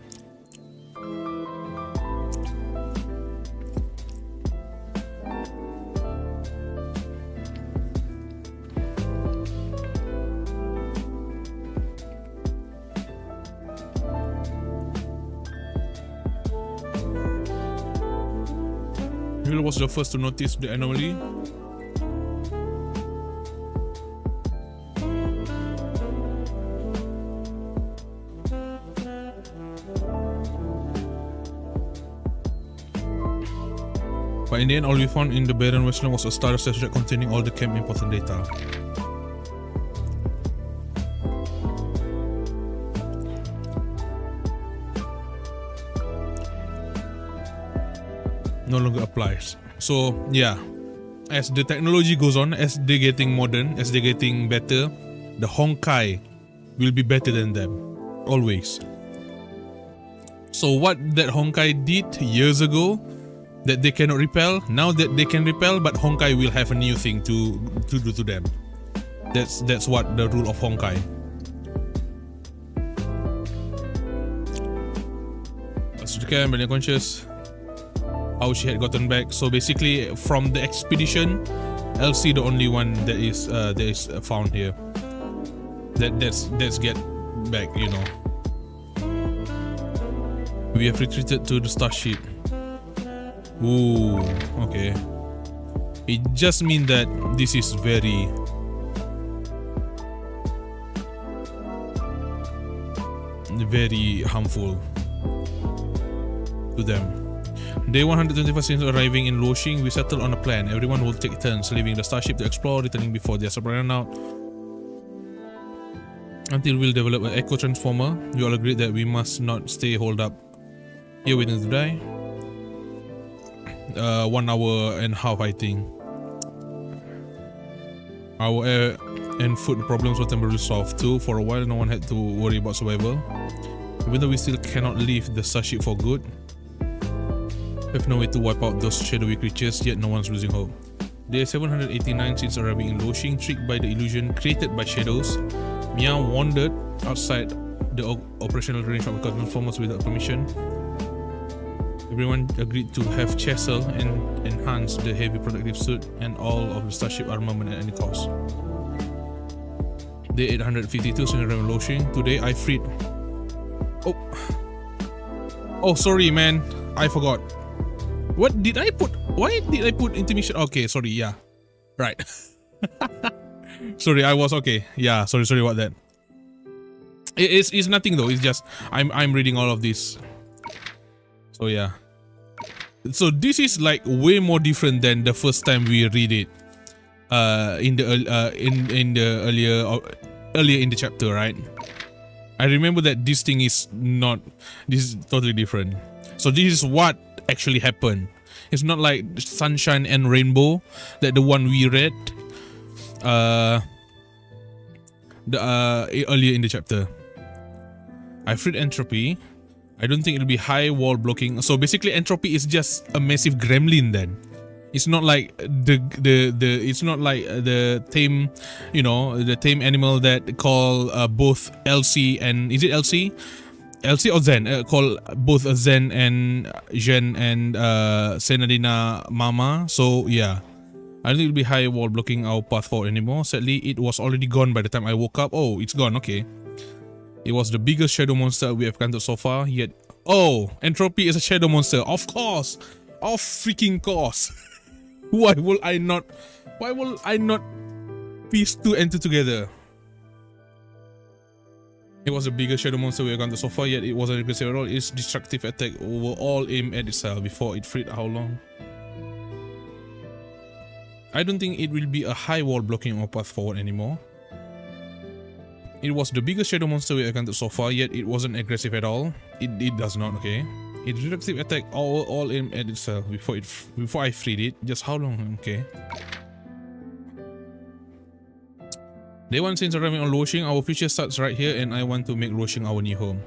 Speaker 1: Will was the first to notice the anomaly. But in the end, all we found in the barren wasteland was a starter station containing all the camp important data. No longer applies. So yeah, as the technology goes on, as they're getting modern, as they're getting better, the Honkai will be better than them, always. So what that Honkai did years ago, that they cannot repel, now that they can repel, but Honkai will have a new thing to do to them. That's what the rule of Honkai. Asuka and conscious. How she had gotten back. So basically, from the expedition, Elsie the only one that is found here. Let's get back. You know, we have retreated to the starship. Ooh, okay. It just means that this is very harmful to them. Day 125 since arriving in Loshing, we settled on a plan. Everyone will take turns leaving the starship to explore, returning before they are run out. Until we'll develop an echo transformer, we all agreed that we must not stay holed up here waiting to die. 1 hour and a half, I think. Our air and food problems were temporarily solved too. For a while, no one had to worry about survival. Even though we still cannot leave the starship for good, we have no way to wipe out those shadowy creatures, yet no one's losing hope. Day 789 since arriving in Loshing, tricked by the illusion created by shadows, Mia wandered outside the operational range of the transformers without permission. Everyone agreed to have Chesil and enhance the heavy protective suit and all of the starship armament at any cost. Day 852 since arriving in Loshing. Today I freed... Oh, sorry man, I forgot. What did I put? Why did I put intermission? Okay, sorry, yeah. Right. Sorry, I was okay. Yeah, sorry about that. It's nothing though, it's just I'm reading all of this. So yeah. So this is like way more different than the first time we read it. In the earlier in the chapter, right? I remember that this thing is not, this is totally different. So this is what actually happened. It's not like Sunshine and Rainbow, that the one we read earlier in the chapter. I freed Entropy. I don't think it'll be high wall blocking. So basically Entropy is just a massive gremlin then. It's not like it's not like the tame, you know, the tame animal that call both Elsie and, is it Elsie? Elsie or Zen? Call both Zen and Jen and Senadina Mama. So yeah, I don't think it'll be high wall blocking our path forward anymore. Sadly, it was already gone by the time I woke up. Oh, it's gone, okay. It was the biggest shadow monster we have encountered so far, yet... Oh, Entropy is a shadow monster, of course! Of freaking course! Why will I not piece 2 and 2 together? It was the biggest shadow monster we have encountered so far, yet it wasn't aggressive at all. Its destructive attack were all aimed at itself before it freed how long? I don't think it will be a high wall blocking our path forward anymore. It was the biggest shadow monster we have encountered so far, yet it wasn't aggressive at all. It does not, okay. Its destructive attack all aimed at itself before I freed it. Just how long? Okay. Day 1 since arriving on Loshing, our future starts right here, and I want to make Loshing our new home.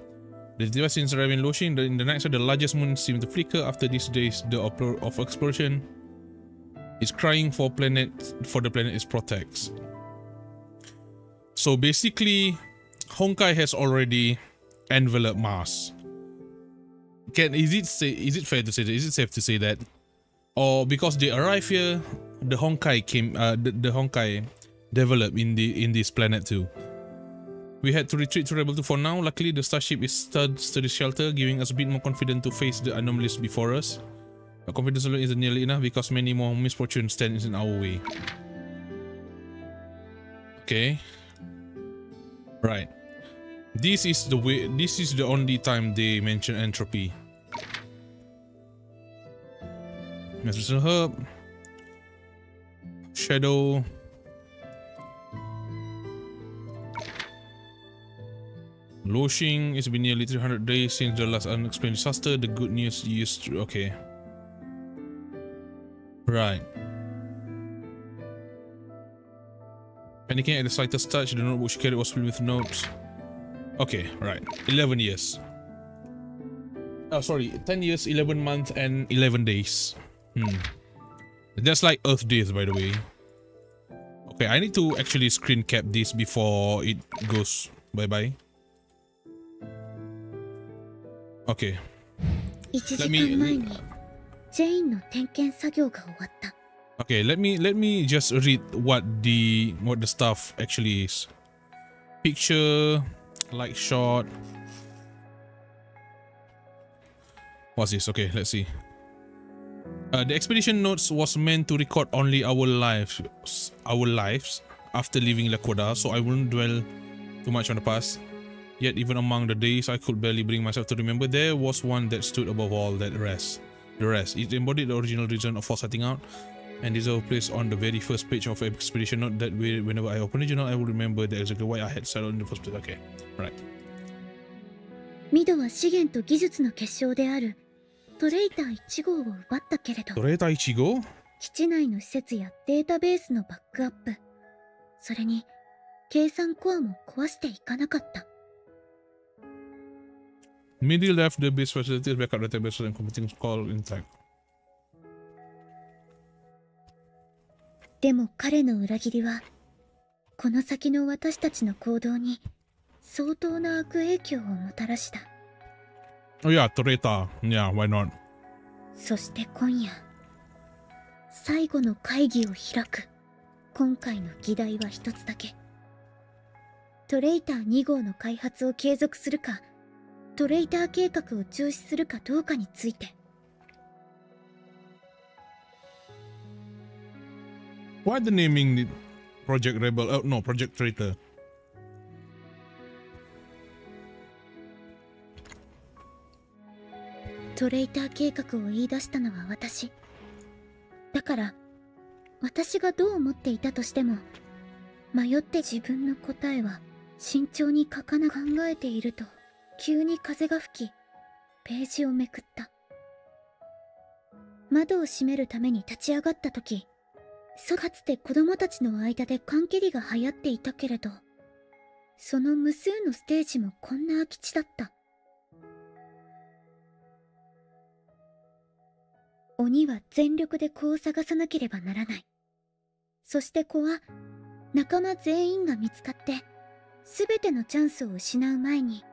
Speaker 1: Day 2 since arriving in Loshing, in the night side, the largest moon seemed to flicker after these days of exploration. It's crying for the planet it protects. So basically, Honkai has already enveloped Mars. Is it fair to say that? Is it safe to say that? Or because they arrive here, the Honkai came. The Honkai developed in this planet too. We had to retreat to Rebel 2 for now. Luckily, the starship is sturdy shelter, giving us a bit more confidence to face the anomalies before us. A confidence alone isn't nearly enough because many more misfortunes stand in our way. Okay. Right. This is the way. This is the only time they mention entropy. Mr. Herb. Shadow. Loshing. It's been nearly 300 days since the last unexplained disaster. The good news used to. Okay. Right. Panicking at the slightest touch, the notebook she carried was filled with notes. Okay, right. 11 years. Oh, sorry. 10 years, 11 months, and 11 days. That's like Earth days, by the way. Okay, I need to actually screen cap this before it goes bye-bye. Okay. Let me... Okay, let me just read what the stuff actually is. Picture, light shot. What's this? Okay, let's see. The expedition notes was meant to record only our lives after leaving Lakoda, so I wouldn't dwell too much on the past. Yet even among the days I could barely bring myself to remember, there was one that stood above all the rest. It embodied the original reason for setting out, and deserves a place on the very first page of expedition note. That way, whenever I open the journal, I will remember exactly why I had set out in the first place. Okay, right.
Speaker 3: ミドは資源と技術の結晶であるトレイター1号を奪ったけれど、
Speaker 1: トレーター1号？
Speaker 3: 基地内の施設やデータベースのバックアップ、それに計算コアも壊していかなかった。
Speaker 1: Midi left the base facilities, backup databases and computing call intact.
Speaker 3: でも彼の裏切りはこの先の私たちの行動に相当な悪影響をもたらした。
Speaker 1: Oh yeah, Toreta. Yeah, why not?
Speaker 3: そして今夜、最後の会議を開く。今回の議題は一つだけ。トレイター2号の開発を継続するか、トレイター計画を中止するかどうかについて。
Speaker 1: Why the naming the Project Rebel? Oh no, Project Traitor.
Speaker 3: トレイター計画を言い出したのは私。だから、私がどう思っていたとしても、迷って自分の答えは慎重に書かな考えていると、急に風が吹き、ページをめくった。窓を閉めるために立ち上がった時、かつて子供たちの間で缶蹴りが流行っていたけれど、その無数のステージもこんな空き地だった。鬼は全力で子を探さなければならない。そして子は仲間全員が見つかって全てのチャンスを失う前に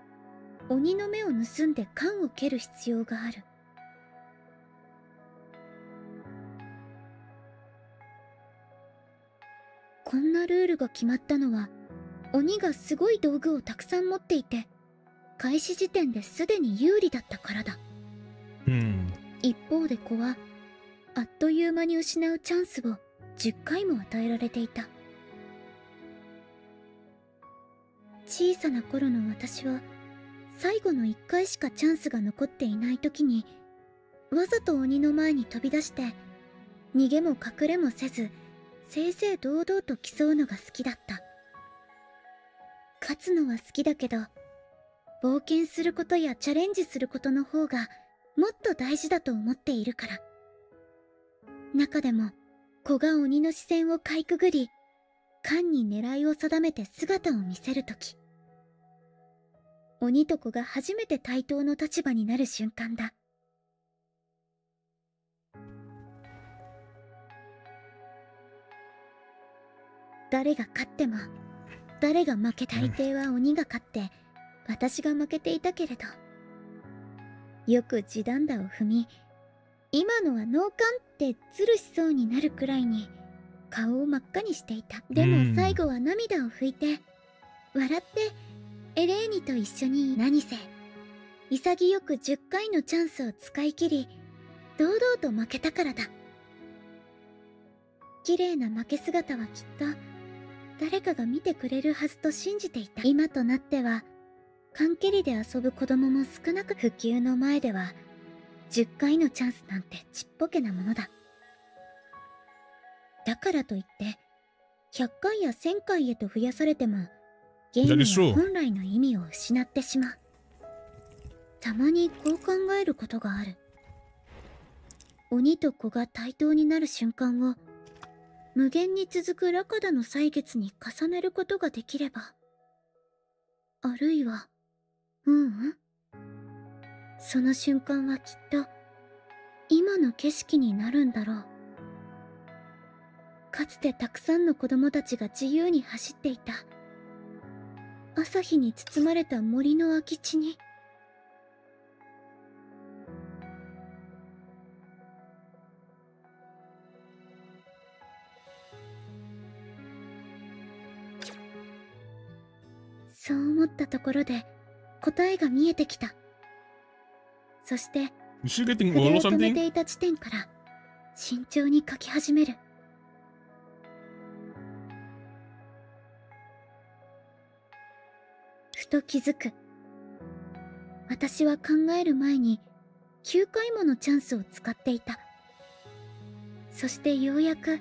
Speaker 3: 鬼の目を盗んで缶を蹴る必要がある。こんなルールが決まったのは鬼がすごい道具をたくさん持っていて開始時点ですでに有利だったからだ。一方で子はあっという間に失うチャンスを10回も与えられていた。小さな頃の私は最後の1回しかチャンスが残っていない時にわざと鬼の前に飛び出して逃げも隠れもせず正々堂々と競うのが好きだった。勝つのは好きだけど冒険することやチャレンジすることの方がもっと大事だと思っているから。中でも子が鬼の視線をかいくぐり缶に狙いを定めて姿を見せるとき、鬼と子が初めて対等の立場になる瞬間だ。誰が勝っても誰が負け大抵は鬼が勝って私が負けていたけれど、よく地団打を踏み、今のは脳幹ってズルしそうになるくらいに顔を真っ赤にしていた。でも最後は涙を拭いて笑ってエレーニと一緒に何せ潔く10回のチャンスを使い切り堂々と負けたからだ。綺麗な負け姿はきっと誰かが見てくれるはずと信じていた。今となっては缶蹴りで遊ぶ子供も少なく、普及の前では10回のチャンスなんてちっぽけなものだ。だからといって100回や1000回へと増やされてもゲームは本来の意味を失ってしまう。たまにこう考えることがある。鬼と子が対等になる瞬間を無限に続くラカダの歳月に重ねることができれば、あるいはその瞬間はきっと今の景色になるんだろう。かつてたくさんの子供たちが自由に走っていた朝日に包まれた森の空き地に、そう思ったところで答えが見えてきた。そして筆を止めていた地点から慎重に書き始める。ふと気づく。私は考える前に9回ものチャンスを使っていた。そしてようやく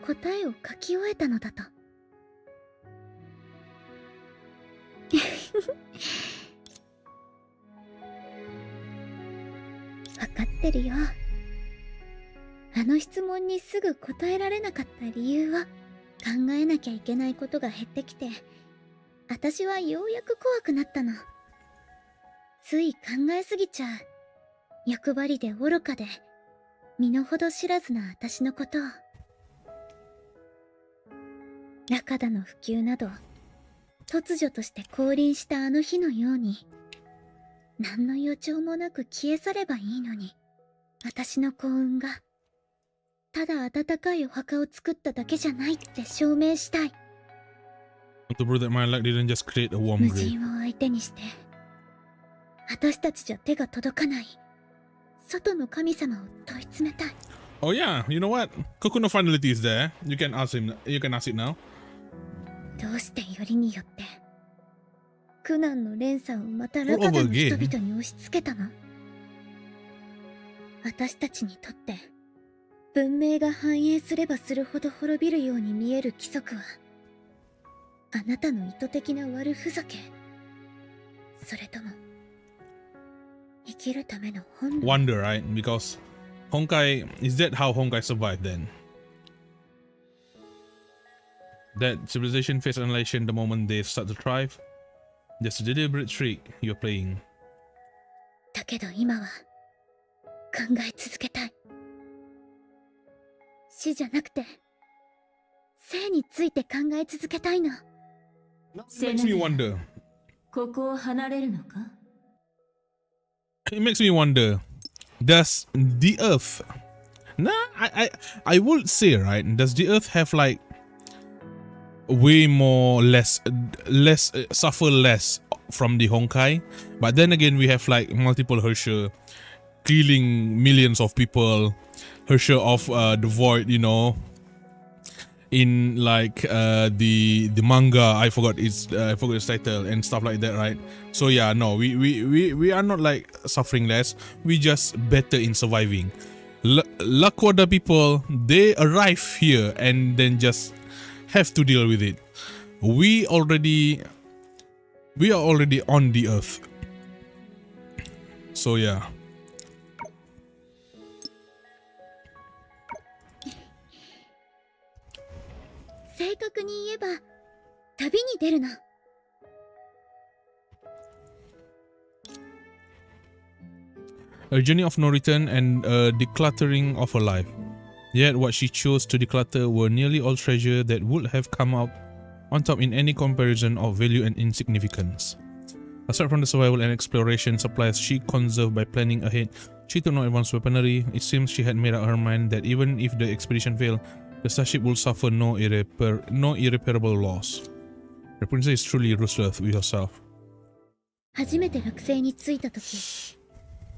Speaker 3: 答えを書き終えたのだと。わかってるよ。あの質問にすぐ答えられなかった理由は、考えなきゃいけないことが減ってきて、私はようやく怖くなったの。つい考えすぎちゃう。欲張りで愚かで身の程知らずな私のことを。ラカダの普及など突如として降臨したあの日のように、何の予兆もなく消え去ればいいのに、私の幸運がただ温かいお墓を作っただけじゃないって証明したい。無人を相手にして私たちじゃ手が届かない外の神様を問い詰めたい。
Speaker 1: Oh yeah, you know what? Kokuno finality is there. You can ask him. You can ask it now.
Speaker 3: どうしてよりによって苦難の連鎖をまたラカダの人々に押し付けたの？私たちにとって文明が繁栄すればするほど滅びるように見える規則は、あなたの意図的な悪ふざけ、それとも生きるための本能？
Speaker 1: Wonder, right? Because Honkai, is that how Honkai survived then? That civilization faced annihilation the moment they start to thrive? That's a deliberate trick you're playing.
Speaker 3: だけど今は考え続けたい。死じゃなくて生について考え続けたいの。
Speaker 1: It makes me wonder.
Speaker 7: ここを離れるのか？
Speaker 1: It makes me wonder. Does the Earth? Nah, I would say, right? Does the Earth have like way more less suffer less from the Honkai? But then again, we have like multiple Herrscher killing millions of people. Herrscher of the Void, you know. In like the manga, I forgot its title and stuff like that, right? So yeah, no, we are not like suffering less. We just better in surviving. Lakwada people, they arrive here and then just have to deal with it. We are already on the earth. So yeah.
Speaker 3: 正確に言えば旅に出るの。
Speaker 1: A journey of no return and a decluttering of her life. Yet what she chose to declutter were nearly all treasure that would have come out on top in any comparison of value and insignificance. Aside from the survival and exploration supplies she conserved by planning ahead, she took no advanced weaponry. It seems she had made up her mind that even if the expedition failed, the starship will suffer no irreparable loss. The princess is truly ruthless with herself.
Speaker 3: 初めて惑星に着いた時、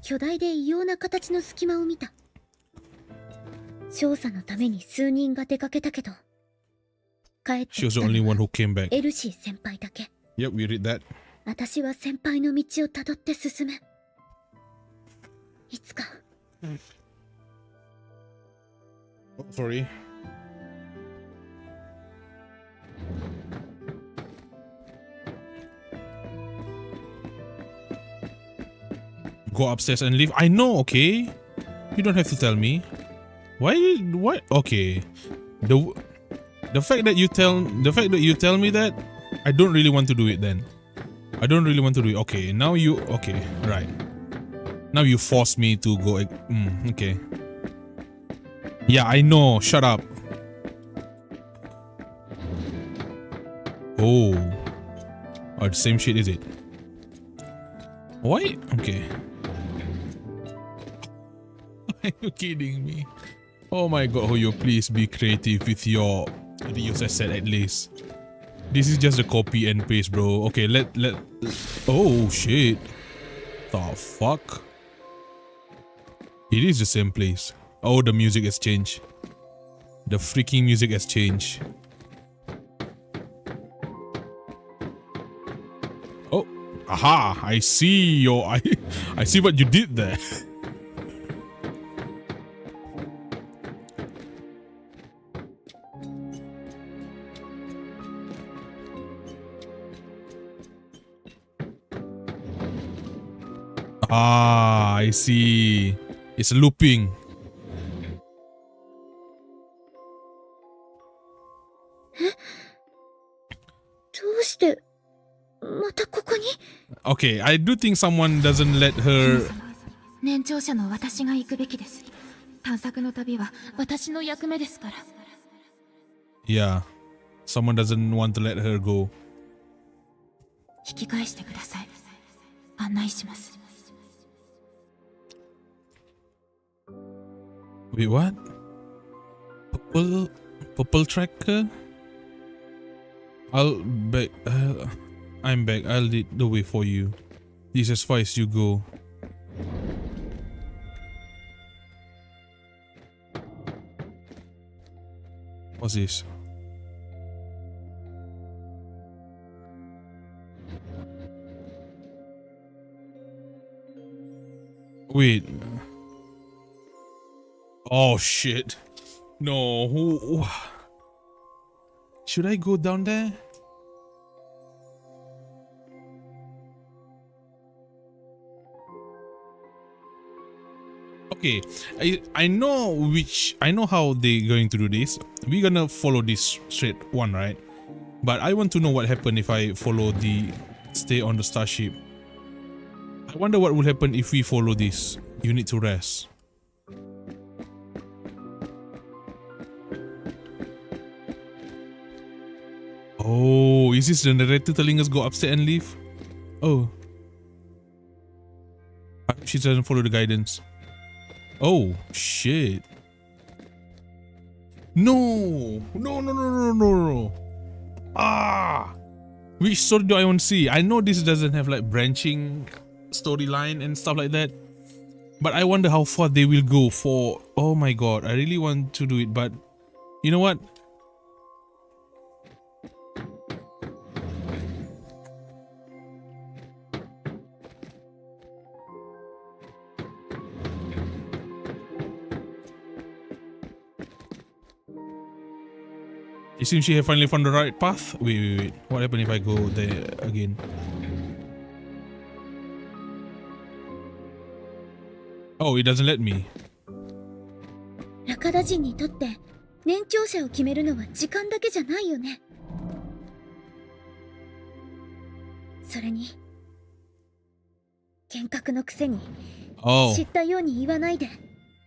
Speaker 3: 巨大で異様な形の隙間を見た。調査のために数人が出かけたけど、帰って
Speaker 1: She was
Speaker 3: き
Speaker 1: the
Speaker 3: た
Speaker 1: only
Speaker 3: の
Speaker 1: one
Speaker 3: は
Speaker 1: who came back.
Speaker 3: エルシー先輩だけ。
Speaker 1: Yep, we read that.
Speaker 3: 私は先輩の道をたどって進む。いつか
Speaker 1: Oh, sorry. Go upstairs and leave. I know, okay? You don't have to tell me. Why? Okay. The fact that you tell me that, I don't really want to do it then. I don't really want to do it. Okay, now you okay, right. Now you force me to go okay. Yeah, I know. Shut up. Oh, the same shit, is it? Why? Okay. Are you kidding me? Oh my god, Hoyo, please be creative with your reuse asset at least. This is just a copy and paste, bro. Okay, let. Oh shit. The fuck? It is the same place. Oh, the music has changed. The freaking music has changed. Oh, aha! I see I see what you did there. Ah, I see. It's looping.
Speaker 3: どうしてまたここに？
Speaker 1: Okay, I do think someone doesn't let her.
Speaker 4: 年長者の私が行くべきです。探索の旅は私の役目ですから。
Speaker 1: Yeah, someone doesn't want to let her go.
Speaker 4: 引き返してください。案内します。
Speaker 1: Wait, what? Purple tracker? I'm back. I'll lead the way for you. This is as far as you go. What's this? Wait. Oh shit. No. Who? Should I go down there? Okay, I know how they're going to do this. We're gonna follow this straight one, right? But I want to know what happened if I follow the stay on the starship. I wonder what will happen if we follow this. You need to rest. Oh, is this the narrator telling us go upstairs and leave? Oh. She doesn't follow the guidance. Oh, shit. No. No. Ah. Which story do I want to see? I know this doesn't have like branching storyline and stuff like that. But I wonder how far they will go for... Oh my god, I really want to do it, but... You know what? It seems she have finally found the right path. Wait. What happened if I go there again? Oh, it doesn't let me.
Speaker 3: ラカダ人にとって年長者を決めるのは時間だけじゃないよね。それに幻覚のくせに知ったように言わないで。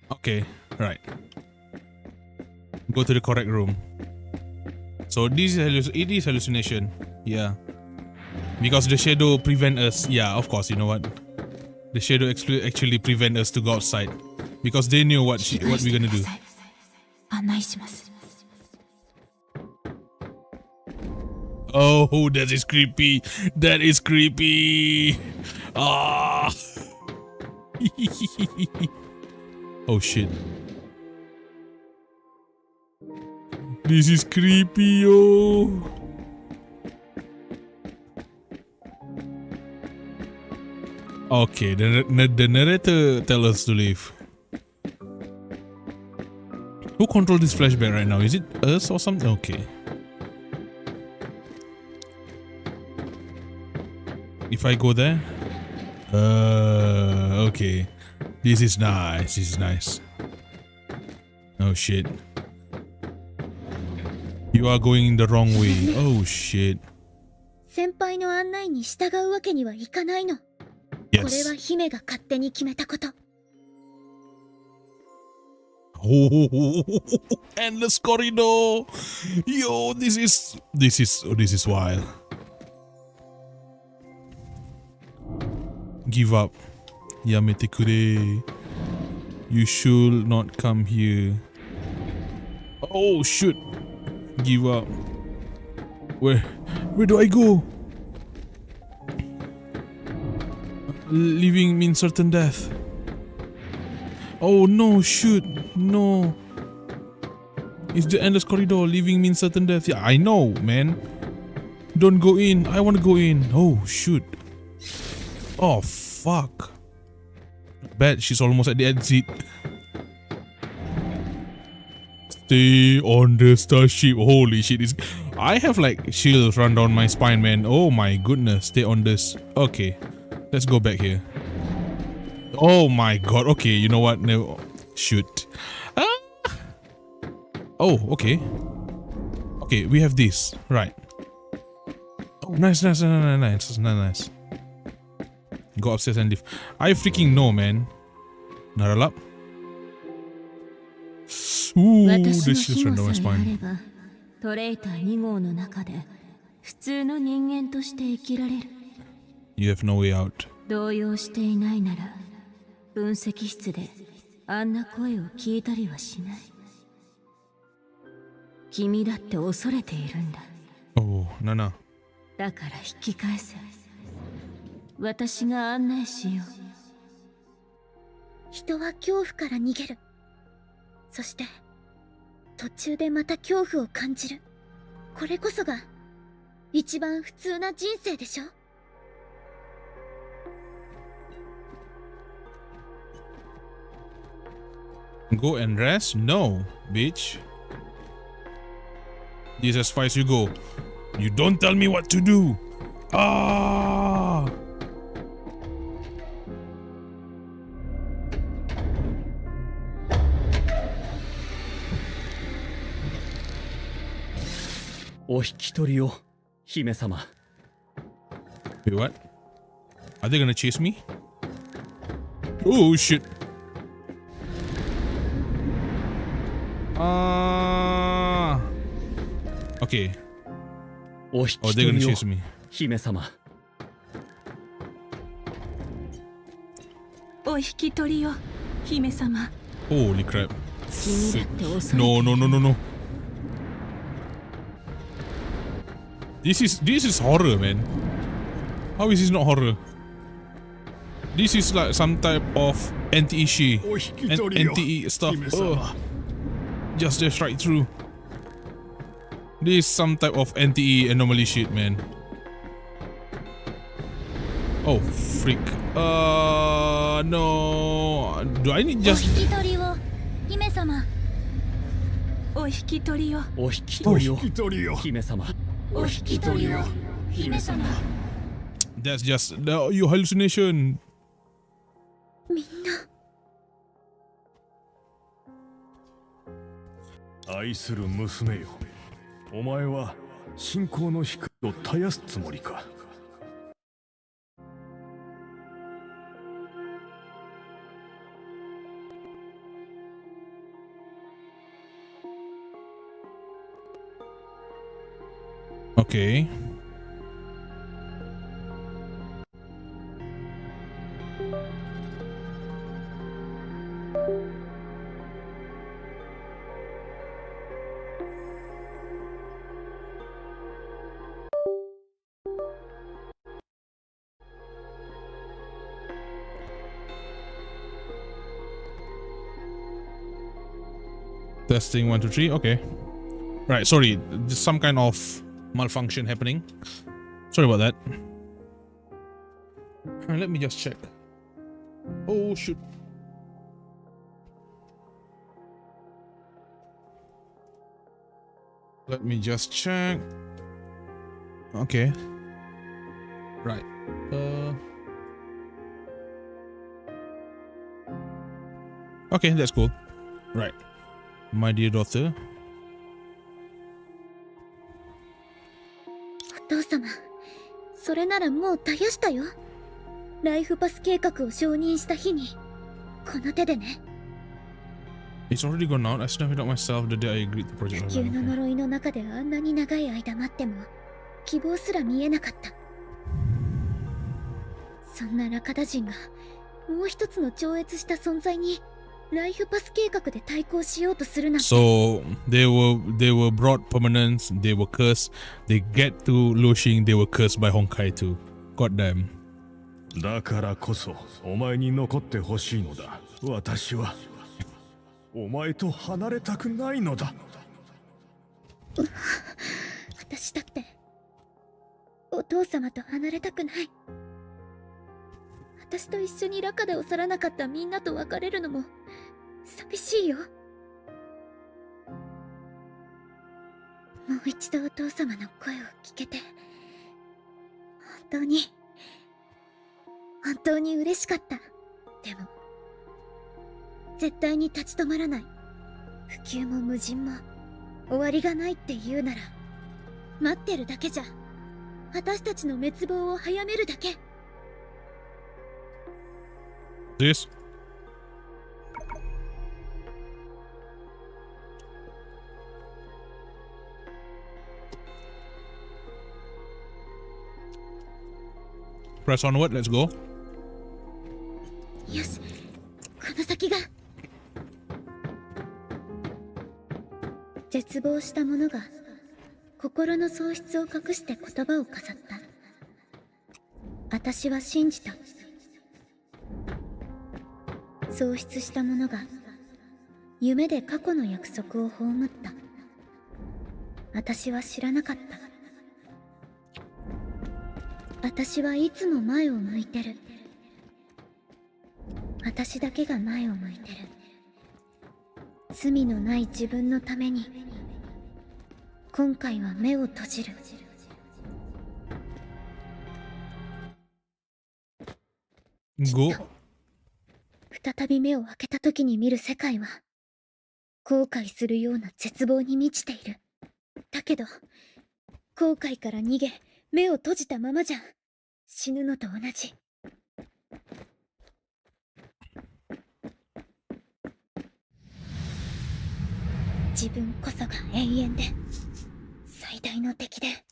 Speaker 1: Okay, right. Go to the correct room. So this is it is hallucination. Yeah. Because the shadow prevent us. Yeah, of course, you know what? The shadow actually prevent us to go outside. Because they knew what we're gonna do.
Speaker 4: 案内します。
Speaker 1: Oh, that is creepy. That is creepy. Ah. Oh shit. This is creepy, yo. Okay, the narrator tell us to leave. Who control this flashback right now? Is it us or something? Okay. If I go there? Okay. This is nice. This is nice. Oh shit. You are going the wrong way. Oh shit.
Speaker 3: 先輩の案内に従うわけにはいかないの。これは
Speaker 1: Yes.
Speaker 3: 姫が勝手に決めたこと。
Speaker 1: Oh, endless corridor. Yo, this is wild. Give up. Yamete kure. You should not come here. Oh shoot. Give up. Where do I go? Leaving means certain death. Oh no, shoot. No. It's the endless corridor. Leaving means certain death. Yeah, I know, man. Don't go in. I want to go in. Oh, shoot. Oh, fuck. Bet she's almost at the exit. Stay on the starship. Holy shit. I have like chills run down my spine, man. Oh my goodness. Stay on this. Okay. Let's go back here. Oh my god. Okay, you know what? No. Shoot. Ah. Oh, okay. Okay, we have this. Right. Oh, nice. Go upstairs and leave. I freaking know, man. Naralap. Ooh, this just ran down my spine.
Speaker 2: トレイター2号の中で普通の人間として生きられる。
Speaker 1: You have no way out.
Speaker 2: 動揺していないなら分析室であんな声を聞いたりはしない。君だって恐れているんだ。
Speaker 1: Oh, Nana.
Speaker 2: だから引き返せ。私が案内しよう。
Speaker 3: 人は恐怖から逃げる。そして途中でまた恐怖を感じる。これこそが一番普通な人生でしょ。
Speaker 1: Go and rest? No, bitch. This as far as you go. You don't tell me what to do. Ah! Wait, what? Are they gonna chase me? Oh shit. Okay. Oh, they're gonna chase me.
Speaker 10: 姫様。
Speaker 7: お引き取りを、姫様。
Speaker 1: Holy crap.
Speaker 2: 君だって恐れている。
Speaker 1: No. This is horror, man. How is this not horror? This is like some type of anti-issue. Anti stuff. Just right through. This is some type of anti anomaly shit, man. Oh freak. No. Do I need just
Speaker 3: お引き取りを、姫様。
Speaker 7: お引き取りを。
Speaker 10: お引き取りを。姫様。
Speaker 7: お引き取りを、姫様。
Speaker 1: That's just your hallucination.
Speaker 3: みんな。
Speaker 8: 愛する娘よ、お前は信仰の光を絶やすつもりか。
Speaker 1: Okay. Testing 1 2 3. Okay. Right. Sorry. There's some kind of malfunction happening. Sorry about that. Let me just check. Oh shoot. Let me just check. Okay. Right. Okay, that's cool. Right. My dear daughter.
Speaker 3: お父様、それならもうたやしたよ。ライフパス計画を承認した日に、この手でね。
Speaker 1: It's already gone out. I snapped it out myself the day I agreed to project.
Speaker 3: 地球の呪いの中であんなに長い間待っても、希望すら見えなかった。そんなラカダ人が、もう一つの超越した存在に、ライフパス計画で対抗しようとするなんて。
Speaker 1: So they were brought permanence. They were cursed. They get to Lushing. They were cursed by Honkai too. God damn.
Speaker 8: だからこそお前に残ってほしいのだ。私はお前と離れたくないのだ。
Speaker 3: 私だってお父様と離れたくない。私と一緒にラカダを去らなかったみんなと別れるのも寂しいよ。もう一度お父様の声を聞けて本当に嬉しかった。でも絶対に立ち止まらない。普及も無人も終わりがないって言うなら、待ってるだけじゃ私たちの滅亡を早めるだけ。
Speaker 1: This. Press onward. Let's go.
Speaker 3: よし、この先が。絶望した者が心の喪失を隠して言葉を飾った。私は信じた。喪失した者が夢で過去の約束を葬った。私は知らなかった。私はいつも前を向いてる。私だけが前を向いてる。罪のない自分のために今回は目を閉じる。
Speaker 1: Go.
Speaker 3: 再び目を開けた時に見る世界は後悔するような絶望に満ちている。だけど後悔から逃げ目を閉じたままじゃ死ぬのと同じ。自分こそが永遠で最大の敵で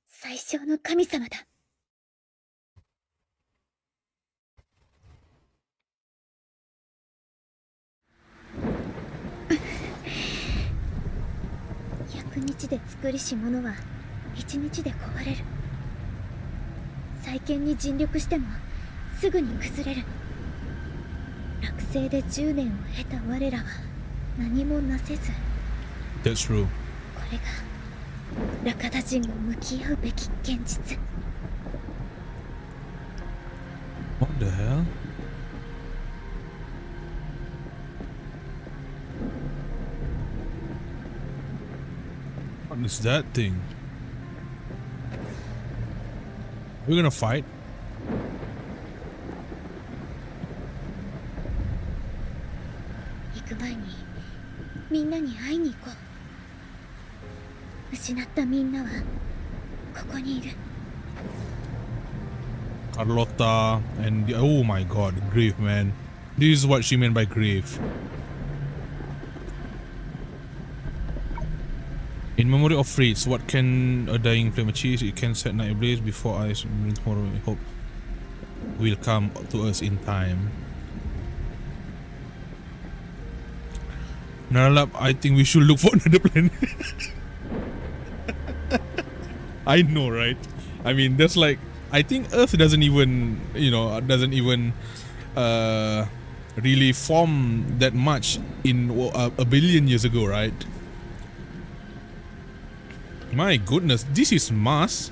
Speaker 3: 最小の神様だ。100日で作りし者は1日で壊れる。再建に尽力してもすぐに崩れる。落成で10年を経た我らは何もなせず。
Speaker 1: That's true.
Speaker 3: これがラカダ人が向き合うべき現実。
Speaker 1: What the hell? What is that thing? We're gonna fight?
Speaker 3: 行く前にみんなに会いに行こう。失ったみんなはここにいる。
Speaker 1: Carlotta and oh my god, grief, man. This is what she meant by grief. In memory of Fritz, what can a dying flame achieve? It can set night ablaze before eyes. Tomorrow, I hope will come to us in time. Naralap, I think we should look for another planet. I know, right? I mean, there's like, I think Earth doesn't even, you know, really formed that much in a billion years ago, right? My goodness, this is Mars,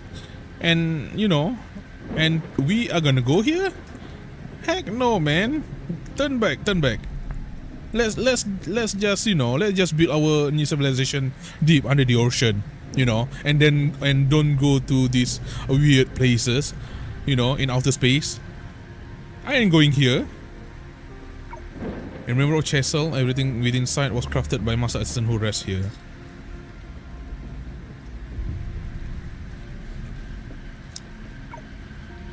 Speaker 1: and you know, and we are gonna go here? Heck no, man! Turn back, turn back. Let's just, you know, let's just build our new civilization deep under the ocean, you know, and don't go to these weird places, you know, in outer space. I ain't going here. And remember Chessel, everything within sight was crafted by master assistant who rests here.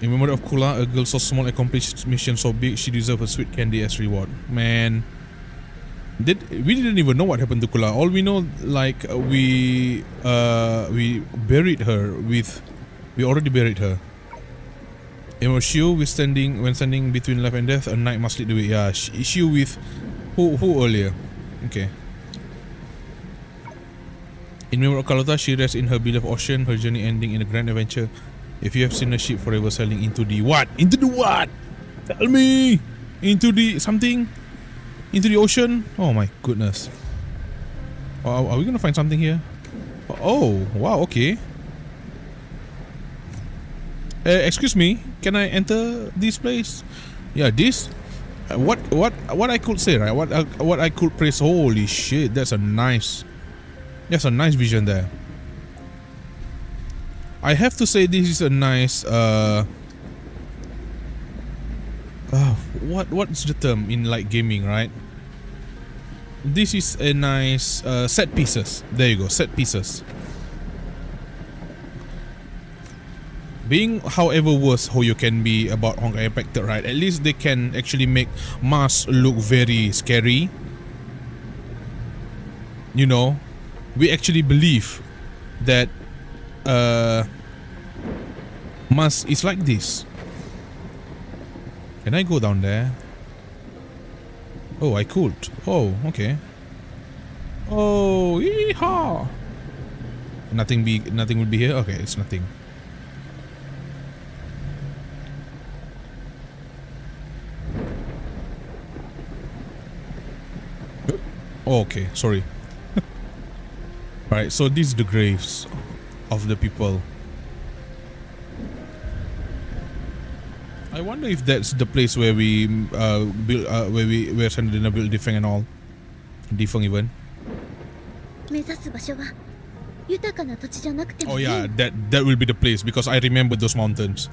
Speaker 1: In memory of Kula, a girl so small accomplished mission so big she deserves a sweet candy as reward. Man, we didn't even know what happened to Kula. All we know, like, we buried her with, we already buried her. When standing between life and death, a knight must lead the way. Yeah, Shiu with who earlier? Okay. In memory of Carlotta, she rests in her beloved ocean, her journey ending in a grand adventure. If you have seen a ship forever sailing into the what? Into the what? Tell me! Into the something? Into the ocean? Oh my goodness. Are we gonna find something here? Oh, wow, okay. Excuse me, can I enter this place? Yeah, this? What I could say, right? What I could praise. Holy shit, that's a nice vision there. I have to say this is a nice what's the term in like gaming, right? This is a nice set pieces. There you go, set pieces. Being however worse how you can be about Honkai Impacted, right? At least they can actually make Mars look very scary. You know, we actually believe that Mars is like this. Can I go down there? Oh, I could. Oh, okay. Oh, yeehaw! Nothing will be here. Okay, it's nothing. Oh, okay, sorry. Alright, so these are the graves of the people. I wonder if that's the place where we build, where we're sending a build Defeng and all. Defeng even. Oh yeah, that will be the place because I remember those mountains.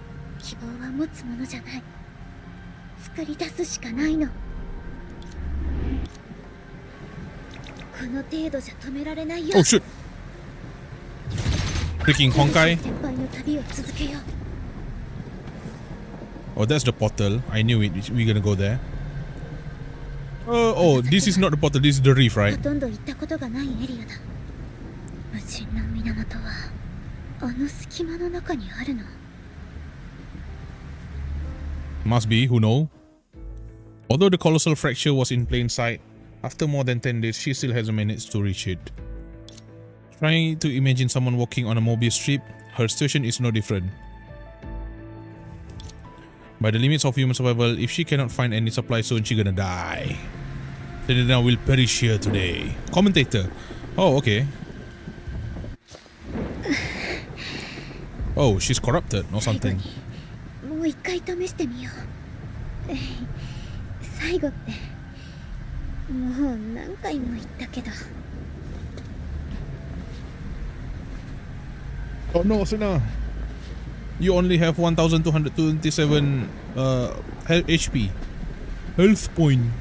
Speaker 1: Oh shit! Freaking Honkai! Oh, that's the portal. I knew it. We're gonna go there. Oh, this is not the portal. This is the reef, right? Must be. Who knows? Although the colossal fracture was in plain sight, after more than 10 days, she still hasn't managed to reach it. Trying to imagine someone walking on a Mobius strip, her situation is no different. By the limits of human survival, if she cannot find any supply soon, she's gonna die. Selena will perish here today. Commentator. Oh, okay. Oh, she's corrupted or something. Oh no, Sena. You only have 1227 HP. Health point.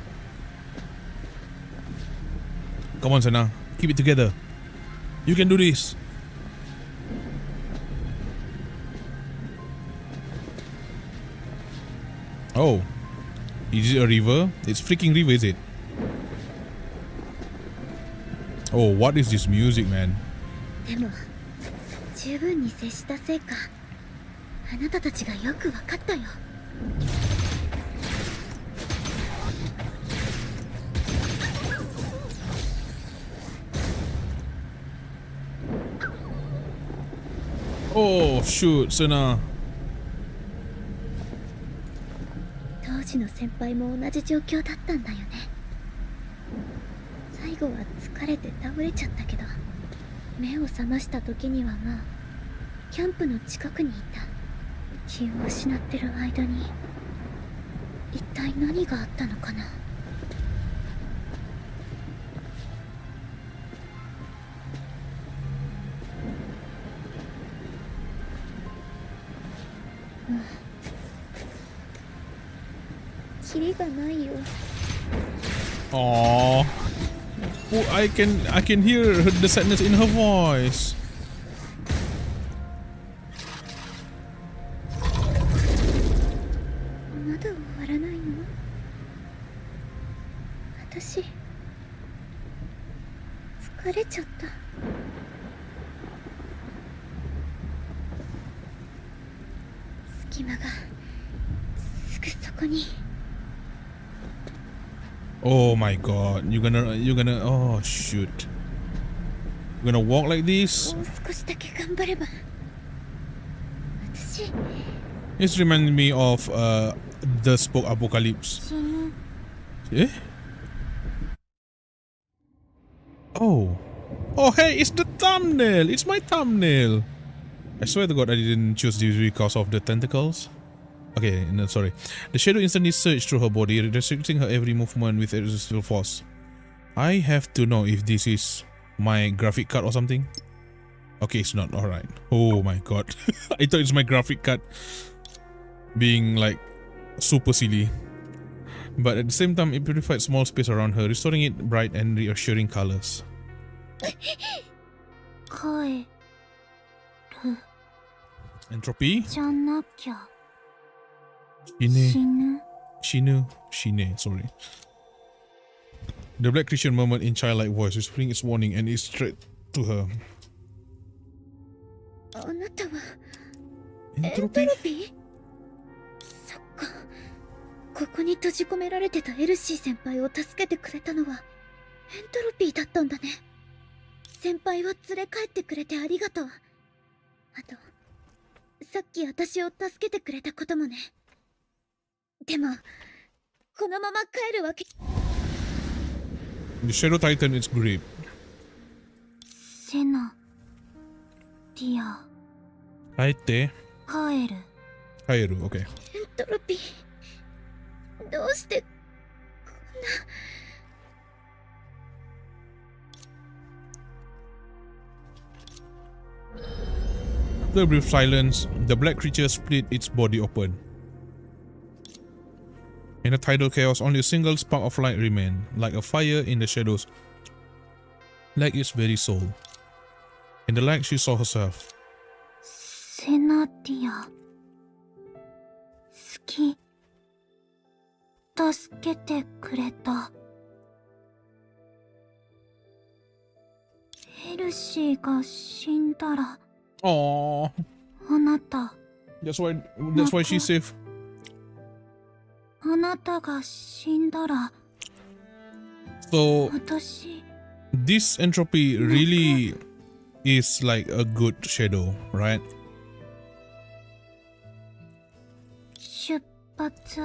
Speaker 1: Come on, Sena. Keep it together. You can do this. Oh. Is it a river? It's freaking river, is it? Oh, what is this music, man? Oh shoot, Sena.
Speaker 3: 当時の先輩も同じ状況だったんだよね。最後は疲れて倒れちゃったけど、目を覚ました時にはもうキャンプの近くにいた。気を失ってる間に一体何があったのかな。キリがないよ。
Speaker 1: Oh, I can hear the sadness in her voice.
Speaker 3: まだ終わらないの？私疲れちゃった。隙間がすぐそこに。
Speaker 1: Oh my god, you're gonna, oh shoot. You're gonna walk like this?
Speaker 3: もう少しだけ頑張れば。私
Speaker 1: This reminds me of the Spoke Apocalypse. Eh? Oh. Oh hey, it's the thumbnail! It's my thumbnail! I swear to god I didn't choose this because of the tentacles. Okay, no, sorry. The shadow instantly surged through her body, restricting her every movement with irresistible force. I have to know if this is my graphic card or something. Okay, it's not. Alright. Oh my god. I thought it's my graphic card being like super silly. But at the same time, it purified small space around her, restoring it bright and reassuring colors. Entropy? Shine, sorry. The black creature murmured in childlike voice, whispering its warning, and it straight to her.
Speaker 3: あなたは
Speaker 1: Entropy?
Speaker 3: そっか。ここに閉じ込められてたエルシー先輩を助けてくれたのはエントロピーだったんだね。先輩は連れ帰ってくれてありがとう。あとさっき私を助けてくれたこともね。でもこのまま帰るわけ。
Speaker 1: The shadow tightened its grip.
Speaker 4: セナディア
Speaker 1: 帰って
Speaker 4: 帰る。
Speaker 1: 帰る OK。
Speaker 3: エントロピーどうしてこんな。
Speaker 1: After a brief silence, the black creature split its body open. In the tidal chaos, only a single spark of light remained, like a fire in the shadows, like its very soul. In the light, she saw herself.
Speaker 4: セナディア好き。助けてくれた。ヘルシーが死んだら
Speaker 1: Aww.
Speaker 4: あなた
Speaker 1: That's why she's safe.
Speaker 4: あなたが死んだら
Speaker 1: So
Speaker 4: 私
Speaker 1: this entropy really is like a good shadow, right?
Speaker 4: 出発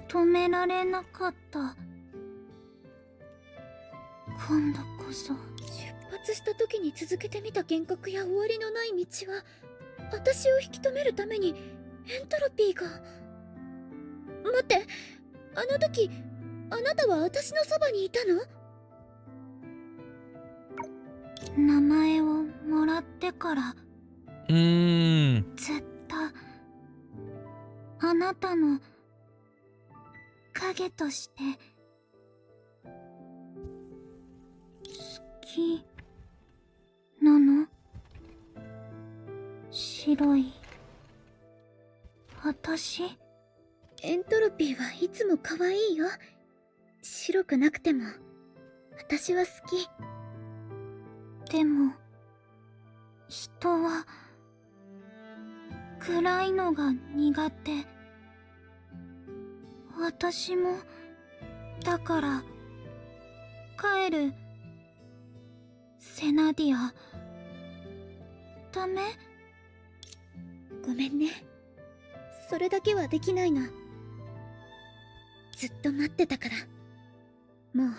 Speaker 4: 止められなかった。今度こそ
Speaker 3: 出発した時に続けてみた幻覚や終わりのない道は私を引き止めるためにエントロピーが。待って、あの時あなたは私のそばにいたの？
Speaker 4: 名前をもらってからずっとあなたの影として好きなの。白い私。
Speaker 3: エントロピーはいつも可愛いよ。白くなくても私は好き。
Speaker 4: でも人は暗いのが苦手。私もだから帰る。セナディアダメ？
Speaker 3: ごめんね。それだけはできないの。ずっと待ってたから。もう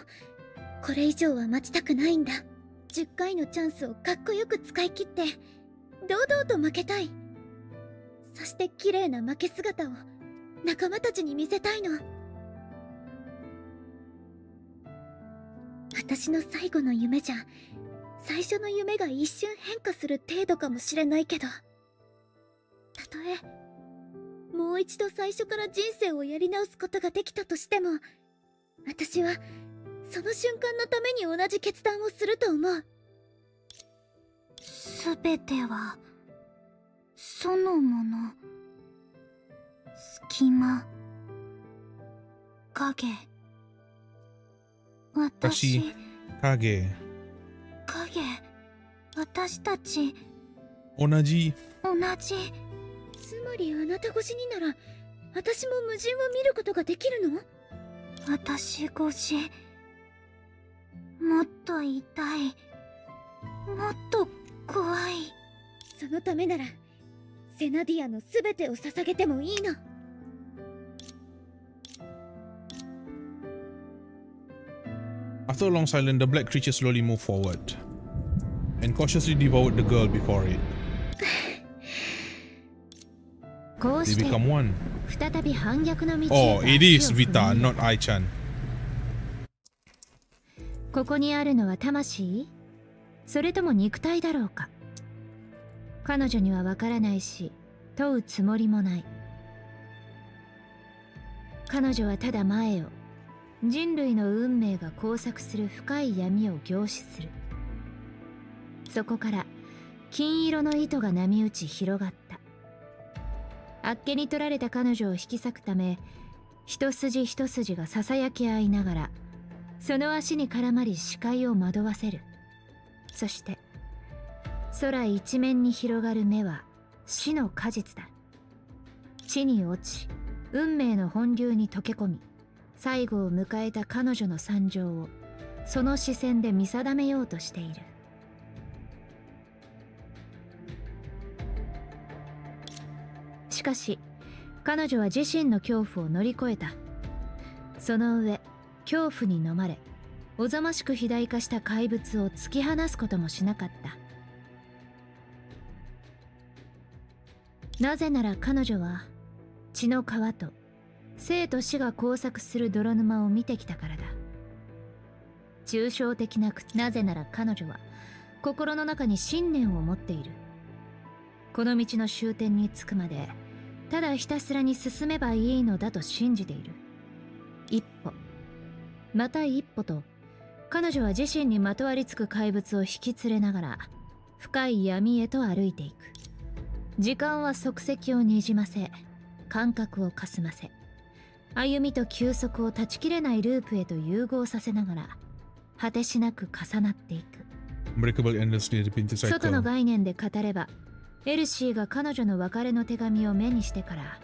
Speaker 3: これ以上は待ちたくないんだ。10回のチャンスをかっこよく使い切って堂々と負けたい。そして綺麗な負け姿を仲間たちに見せたいの。私の最後の夢じゃ最初の夢が一瞬変化する程度かもしれないけど、たとえもう一度最初から人生をやり直すことができたとしても、私はその瞬間のために同じ決断をすると思う。
Speaker 4: すべてはそのもの、隙間、影、私、
Speaker 1: 影、
Speaker 4: 私たち
Speaker 1: 同じ。
Speaker 3: つまりあなた越しになら私も矛盾を見ることができるの？
Speaker 4: 私越し、もっと痛い、もっと怖い。
Speaker 3: そのためならセナディアのすべてを捧げてもいいの。
Speaker 1: After a long silence, the black creature slowly moved forward and cautiously devoured the girl before it.
Speaker 2: こう
Speaker 1: They
Speaker 2: して
Speaker 1: become one.
Speaker 2: 再び反逆の道へ
Speaker 1: Oh, it is
Speaker 2: 足を踏み
Speaker 1: Vita,
Speaker 2: 入れ
Speaker 1: not Ai-chan.
Speaker 2: ここにあるのは魂？それとも肉体だろうか。彼女にはわからないし問うつもりもない。彼女はただ前を、人類の運命が交錯する深い闇を凝視する。そこから金色の糸が波打ち広がった。あっけに取られた彼女を引き裂くため、一筋一筋がささやき合いながらその足に絡まり視界を惑わせる。そして空一面に広がる目は死の果実だ。地に落ち運命の本流に溶け込み、最後を迎えた彼女の惨状をその視線で見定めようとしている。しかし彼女は自身の恐怖を乗り越えた。その上恐怖に飲まれおざましく肥大化した怪物を突き放すこともしなかった。なぜなら彼女は血の川と生と死が交錯する泥沼を見てきたからだ。抽象的ななぜなら彼女は心の中に信念を持っている。この道の終点に着くまでただひたすらに進めばいいのだと信じている。一歩また一歩と彼女は自身にまとわりつく怪物を引き連れながら深い闇へと歩いていく。時間は足跡をにじませ感覚をかすませ、歩みと休息を断ち切れないループへと融合させながら果てしなく重なっていく。外の概念で語れば、エルシーが彼女の別れの手紙を目にしてから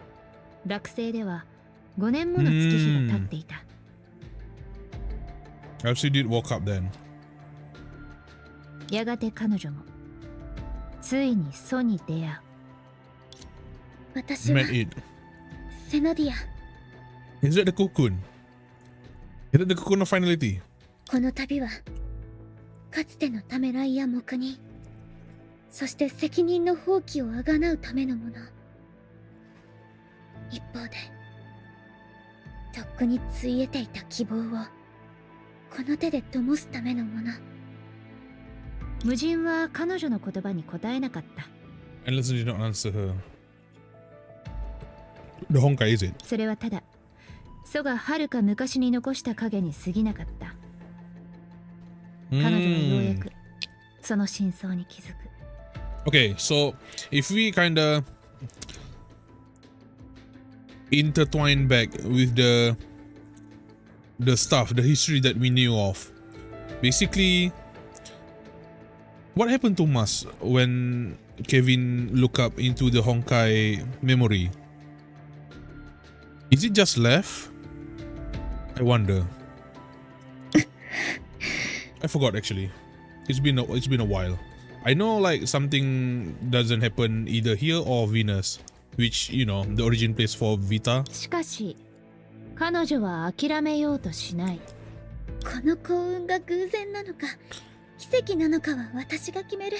Speaker 2: 落星では5年もの月日が経っていた。
Speaker 1: Elsie did walk up then.
Speaker 2: やがて彼女もついに祖に出会う。
Speaker 3: 私は
Speaker 1: Met it.
Speaker 3: セナディア。
Speaker 1: Is that the cocoon? Is that the cocoon of finality?
Speaker 3: この旅はかつてのためらいや黙認、そして責任の放棄をあがなうためのもの。一方でとっくについえていた希望をこの手で灯すためのもの。
Speaker 2: 無人は彼女の言葉に答えなかった。
Speaker 1: Endless did not answer her. The Honkai, is it?
Speaker 2: それはただ祖がはるか昔に残した影に過ぎなかった。彼女はようやくその真相に気づく。
Speaker 1: Okay, so if we kinda intertwine back with the stuff, the history that we knew of, basically, what happened to Mas when Kevin looked up into the Honkai memory? Is it just left? I wonder. I forgot actually. It's been a while. I know like something doesn't happen either here or Venus. which you know the origin place for Vita.
Speaker 2: しかし彼女は諦めようとしない。
Speaker 3: この幸運が偶然なのか奇跡なのかは私が決める。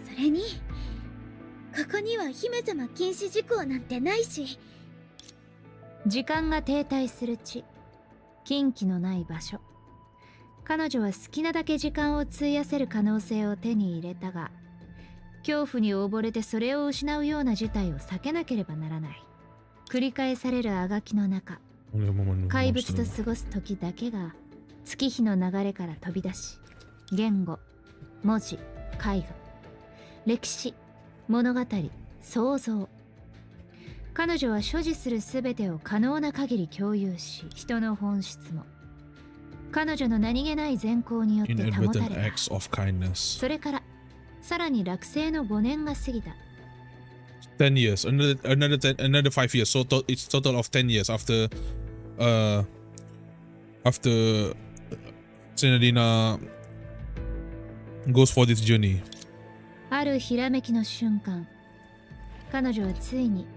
Speaker 3: それにここには姫様禁止事項なんてないし。
Speaker 2: 時間が停滞する地、禁忌のない場所。彼女は好きなだけ時間を費やせる可能性を手に入れたが、恐怖に溺れてそれを失うような事態を避けなければならない。繰り返されるあがきの中、怪物と過ごす時だけが月日の流れから飛び出し、言語、文字、絵画、歴史、物語、想像。彼女は所持する全てを可能な限り共有し、人の本質も彼女の何気ない善行によって保たれた。それからさらに落成の5年が過ぎた。
Speaker 1: 10 years, another 5 years. So it's total of 10 years after Senadina goes for this journey.
Speaker 2: あるひらめきの瞬間、彼女はついに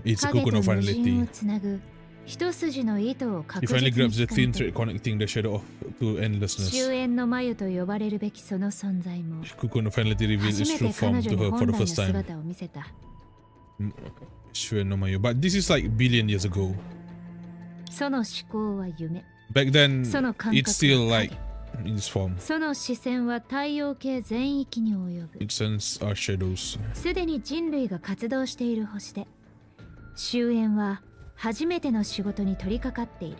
Speaker 1: It's
Speaker 2: 影と
Speaker 1: Kuko no
Speaker 2: 無人
Speaker 1: finality.
Speaker 2: をつなぐ一筋の糸を
Speaker 1: He
Speaker 2: 確
Speaker 1: finally
Speaker 2: 実
Speaker 1: grabs
Speaker 2: に
Speaker 1: the
Speaker 2: 掴
Speaker 1: thin
Speaker 2: んで、
Speaker 1: thread connecting the shadow to endlessness.
Speaker 2: 終焉の眉と呼ばれるべきその存在も
Speaker 1: Kuko no finality reveals
Speaker 2: 初
Speaker 1: its
Speaker 2: め
Speaker 1: true
Speaker 2: て彼
Speaker 1: form
Speaker 2: 女
Speaker 1: to
Speaker 2: に
Speaker 1: her
Speaker 2: 本
Speaker 1: for
Speaker 2: 来
Speaker 1: the
Speaker 2: の
Speaker 1: first time.
Speaker 2: 姿を見せた。
Speaker 1: Sure no Mayo. But this is like billion years ago.
Speaker 2: その思考は夢、
Speaker 1: Back then,
Speaker 2: その感
Speaker 1: it's
Speaker 2: 覚
Speaker 1: still
Speaker 2: は
Speaker 1: like
Speaker 2: 影、
Speaker 1: in this form.
Speaker 2: その視線は太陽系全域に及ぶ。
Speaker 1: It sends our shadows.
Speaker 2: すでに人類が活動している星で、終焉は初めての仕事に取り掛かっている。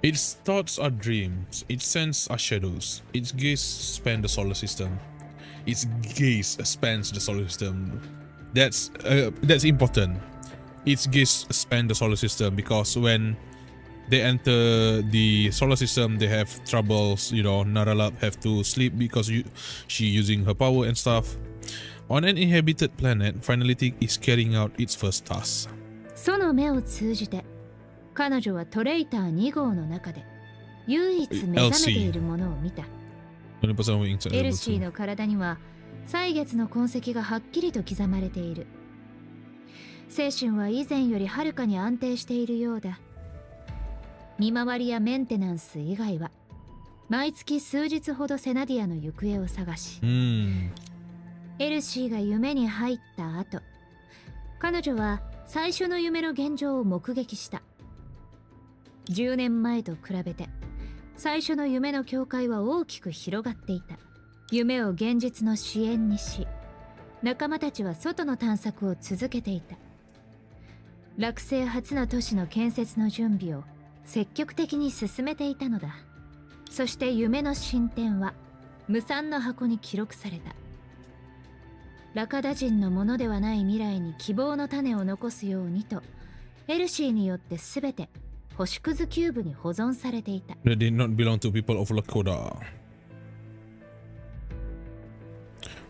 Speaker 1: Its thoughts are dreams. It sends our shadows. Its gaze spans the solar system. Its gaze spans the solar system. That's important. Its gaze spans the solar system because when they enter the solar system, they have troubles. You know, Naralab have to sleep because she using her power and stuff. On an inhabited planet, Finality is carrying out its first task.
Speaker 2: その目を通じて、彼女はトレイター2号の中で唯一目覚めているものを見た。エルシーの体には歳月の痕跡がはっきりと刻まれている。精神は以前よりはるかに安定しているようだ。見回りやメンテナンス以外は毎月数日ほどセナディアの行方を探し、エルシーが夢に入った後、彼女は最初の夢の現状を目撃した。10年前と比べて最初の夢の境界は大きく広がっていた。夢を現実の支援にし、仲間たちは外の探索を続けていた。落成初の都市の建設の準備を積極的に進めていたのだ。そして夢の進展は無産の箱に記録された。ラカダ人のものではない未来に希望の種を残すようにと、エルシーによって全て星屑キューブに保存されていた。
Speaker 1: They did not belong to people of Lakoda.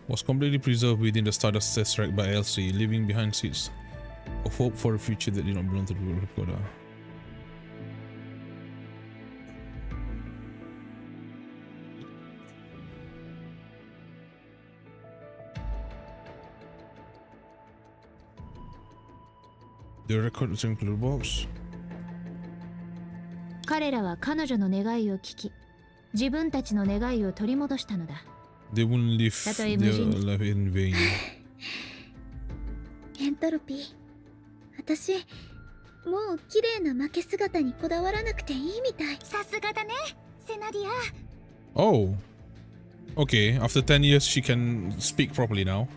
Speaker 1: Was completely preserved within the Stardust Tesseract by Elsie, leaving behind seeds of hope for a future that did not belong to the people of Lakoda. The record is in the box.
Speaker 2: 彼らは彼女の願いを聞き、自分たちの願いを取り戻したのだ。
Speaker 1: They wouldn't live their life in vain.
Speaker 3: エントロピー、私もう綺麗な負け姿にこだわらなくていいみたい。
Speaker 4: さすがだね、セナディア。
Speaker 1: Oh. Okay, after 10 years she can speak properly now.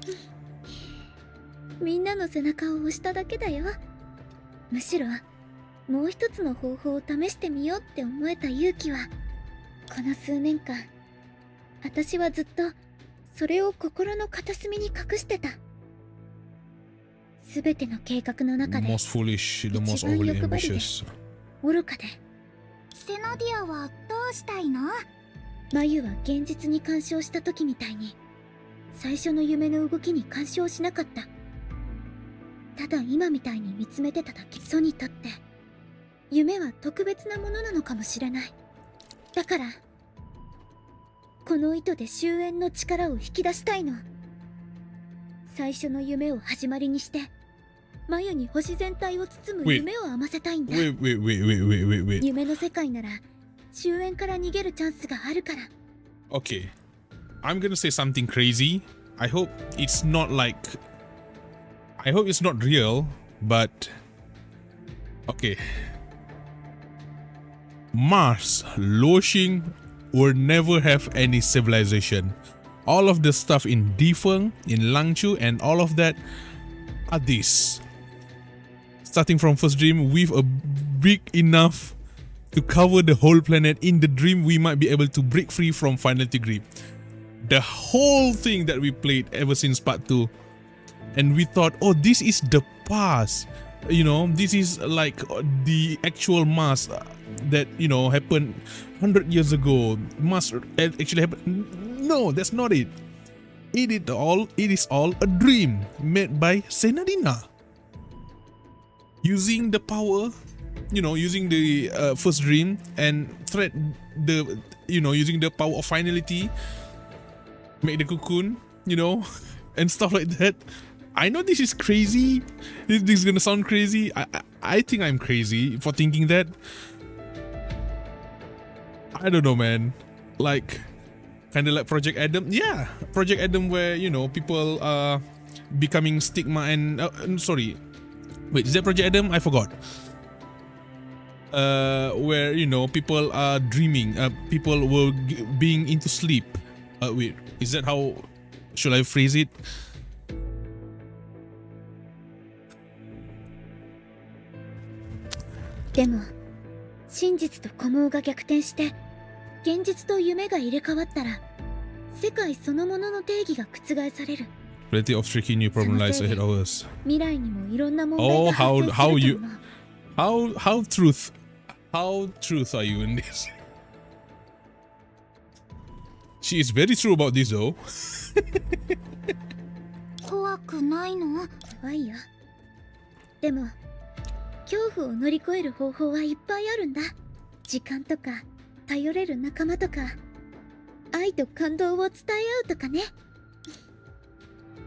Speaker 3: みんなの背中を押しただけだよ。むしろもう一つの方法を試してみようって思えた勇気は、この数年間私はずっとそれを心の片隅に隠してた。すべての計画の中で
Speaker 1: The most foolish, the most overly ambitious.
Speaker 3: 愚かで。
Speaker 4: セナディアはどうしたいの？
Speaker 3: 眉は現実に干渉した時みたいに最初の夢の動きに干渉しなかった。ただ今みたいに見つめてただけ。ソにとって夢は特別なものなのかもしれない。だからこの糸で終焉の力を引き出したいの。最初の夢を始まりにして眉に星全体を包む夢を編ませたいんだ。夢の世界なら終焉から逃げるチャンスがあるから。
Speaker 1: Okay, I'm gonna say something crazy. I hope it's not real, but okay. Mars, Loshing will never have any civilization. All of the stuff in Defeng, in Langchu, and all of that are this. Starting from first dream, with a big enough to cover the whole planet. In the dream, we might be able to break free from final degree. The whole thing that we played ever since part 2, and we thought, oh, this is the past, you know, this is like the actual Mars that, you know, happened 100 years ago. Must actually happen. No, that's not it. It is all a dream made by Senadina. Using the power, you know, using the first dream and thread the, you know, using the power of finality, make the cocoon, you know, and stuff like that. I know this is crazy. This is gonna sound crazy. I think I'm crazy for thinking that. I don't know, man. Like, kind of like Project Adam. Yeah, Project Adam, where, you know, people are becoming stigma and sorry, wait, is that Project Adam? I forgot. Where, you know, people are dreaming. People were being into sleep. Wait, is that how should I phrase it?
Speaker 3: Demo, 真実と虚妄が逆転して現実と夢が入れ替わったら世界そのものの定義が覆される。
Speaker 1: Plenty of tricky new problem lies ahead of us.
Speaker 3: 未来にもいろんな問題が発生すると思う。
Speaker 1: How truth are you in this? She is very true about this though.
Speaker 3: 怖くないの？怖いよ。でも恐怖を乗り越える方法はいっぱいあるんだ。時間とか頼れる仲間とか愛と感動を伝え合うとかね。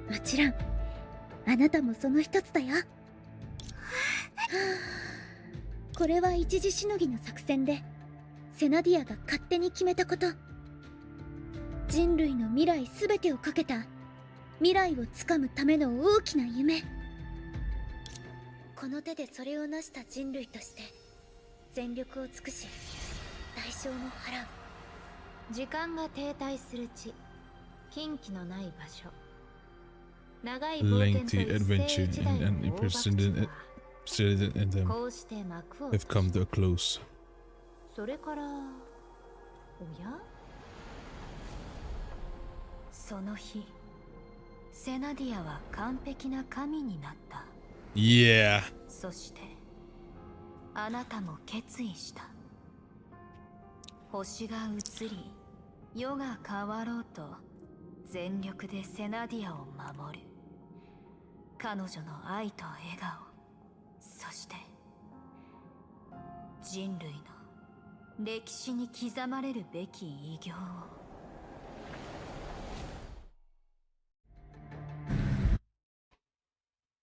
Speaker 3: もちろんあなたもその一つだよ。これは一時しのぎの作戦でセナディアが勝手に決めたこと。人類の未来すべてをかけた未来をつかむための大きな夢。この手でそれを成した人類として全力を尽くし代償も払う。
Speaker 2: 時間が停滞する地、禁忌のない場所、長い冒険と一世一代の大爆地はこうして幕を
Speaker 1: have come to a close.
Speaker 2: それからおや、
Speaker 11: その日セナディアは完璧な神になった。
Speaker 1: Yeah.
Speaker 11: そしてあなたも決意した。星が移り世が変わろうと全力でセナディアを守る。彼女の愛と笑顔、そして人類の歴史に刻まれるべき偉業を。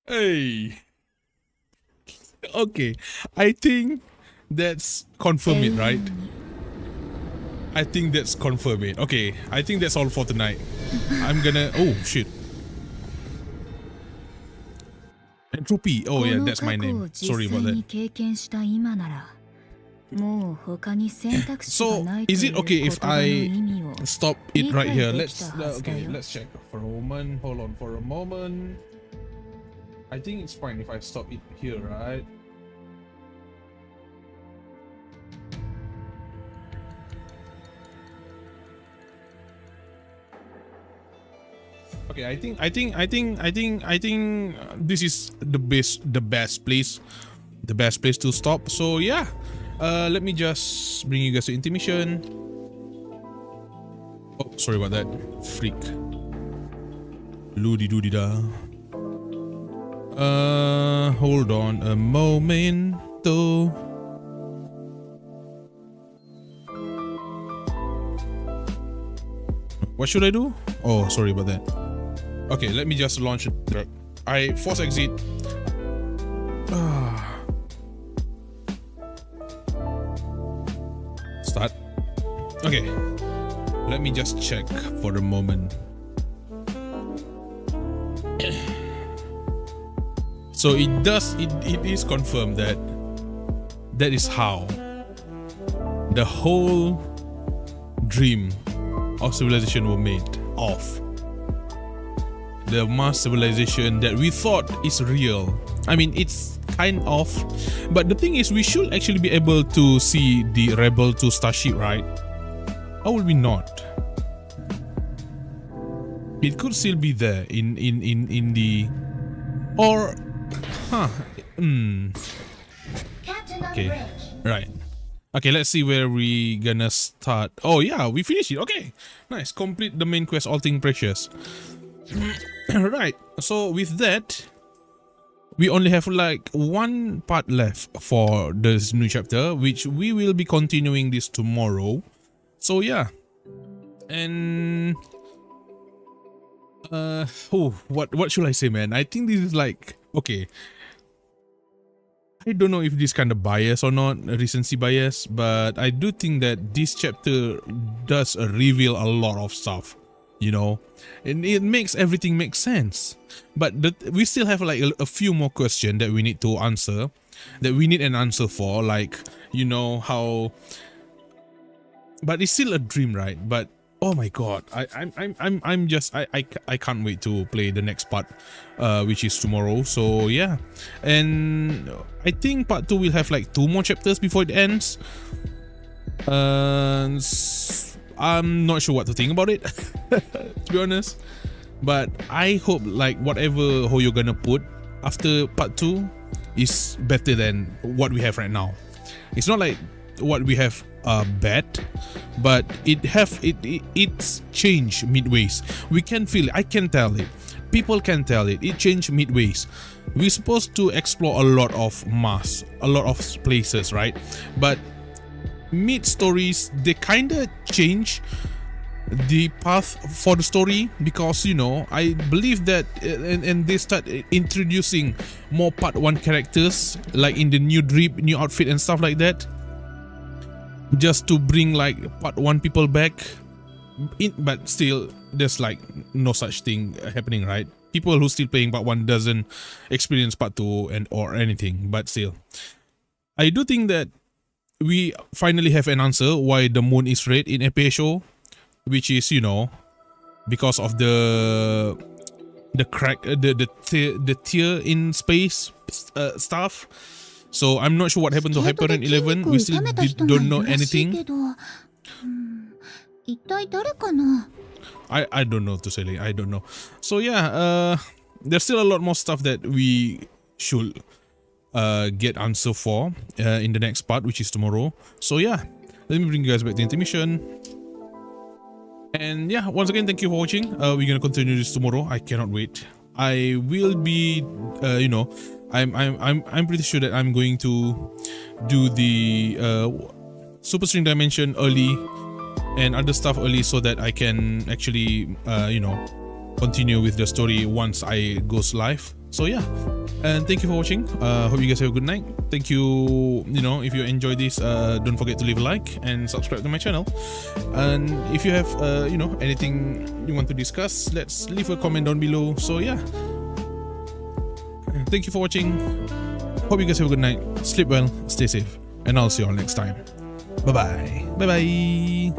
Speaker 1: Hey. Okay, I think that's confirm it, right? I think that's confirm it. Okay, I think that's all for tonight. I'm gonna... Oh, shit. Entropy. Oh, yeah, that's my name. Sorry about that. So, is it okay if I stop it right here? Okay, let's check for a moment. Hold on for a moment. I think it's fine if I stop it here, right? Okay, I think this is the best place to stop. So yeah, let me just bring you guys to intermission. Oh, sorry about that. Freak. Loody doody da. Hold on a momento. What should I do? Oh, sorry about that. Okay, let me just launch it. I force exit. Start. Okay, let me just check for the moment. So it is confirmed that that is how the whole dream of civilization were made of. The Mars civilization that we thought is real. I mean, it's kind of, but the thing is, we should actually be able to see the Rebel 2 starship, right? How will we not? It could still be there in the, or, huh? Okay, right. Okay, let's see where we gonna start. Oh yeah, we finished it. Okay, nice. Complete the main quest, all things precious. Right. So with that, we only have like one part left for this new chapter, which we will be continuing this tomorrow. So yeah, and what should I say, man? I think this is like, okay, I don't know if this kind of bias or not, recency bias, but I do think that this chapter does reveal a lot of stuff, you know, and it makes everything make sense. But we still have like a few more questions that we need to answer, that we need an answer for, like, you know, how, but it's still a dream, right? But oh my god, I'm just I can't wait to play the next part, which is tomorrow. So yeah, and I think part 2 will have like 2 more chapters before it ends. I'm not sure what to think about it, to be honest, but I hope like whatever you're gonna put after part 2 is better than what we have right now. It's not like what we have bad, but it's changed midways. We can feel it. I can tell it. People can tell it. It changed midways. We're supposed to explore a lot of Mars, a lot of places, right? But mid stories, they kind of change the path for the story, because, you know, I believe that and they start introducing more part 1 characters, like in the new drip, new outfit and stuff like that, just to bring like part 1 people back in. But still, there's like no such thing happening, right? People who still playing part 1 doesn't experience part 2 and or anything. But still, I do think that we finally have an answer why the moon is red in APSO, which is, you know, because of the crack, the tear in space stuff. So I'm not sure what happened to Hyperion 11. We still don't know anything. I don't know to say. I don't know. So yeah, there's still a lot more stuff that we should get answer for in the next part, which is tomorrow. So yeah, let me bring you guys back to intermission. And yeah, once again, thank you for watching. We're gonna continue this tomorrow. I cannot wait. I will be, you know, I'm pretty sure that I'm going to do the Super String Dimension early and other stuff early, so that I can actually, you know, continue with the story once I goes live. So yeah, and thank you for watching. Hope you guys have a good night. Thank you. You know, if you enjoyed this, don't forget to leave a like and subscribe to my channel. And if you have, you know, anything you want to discuss, let's leave a comment down below. So yeah, thank you for watching. Hope you guys have a good night. Sleep well, stay safe, and I'll see you all next time. Bye bye. Bye bye.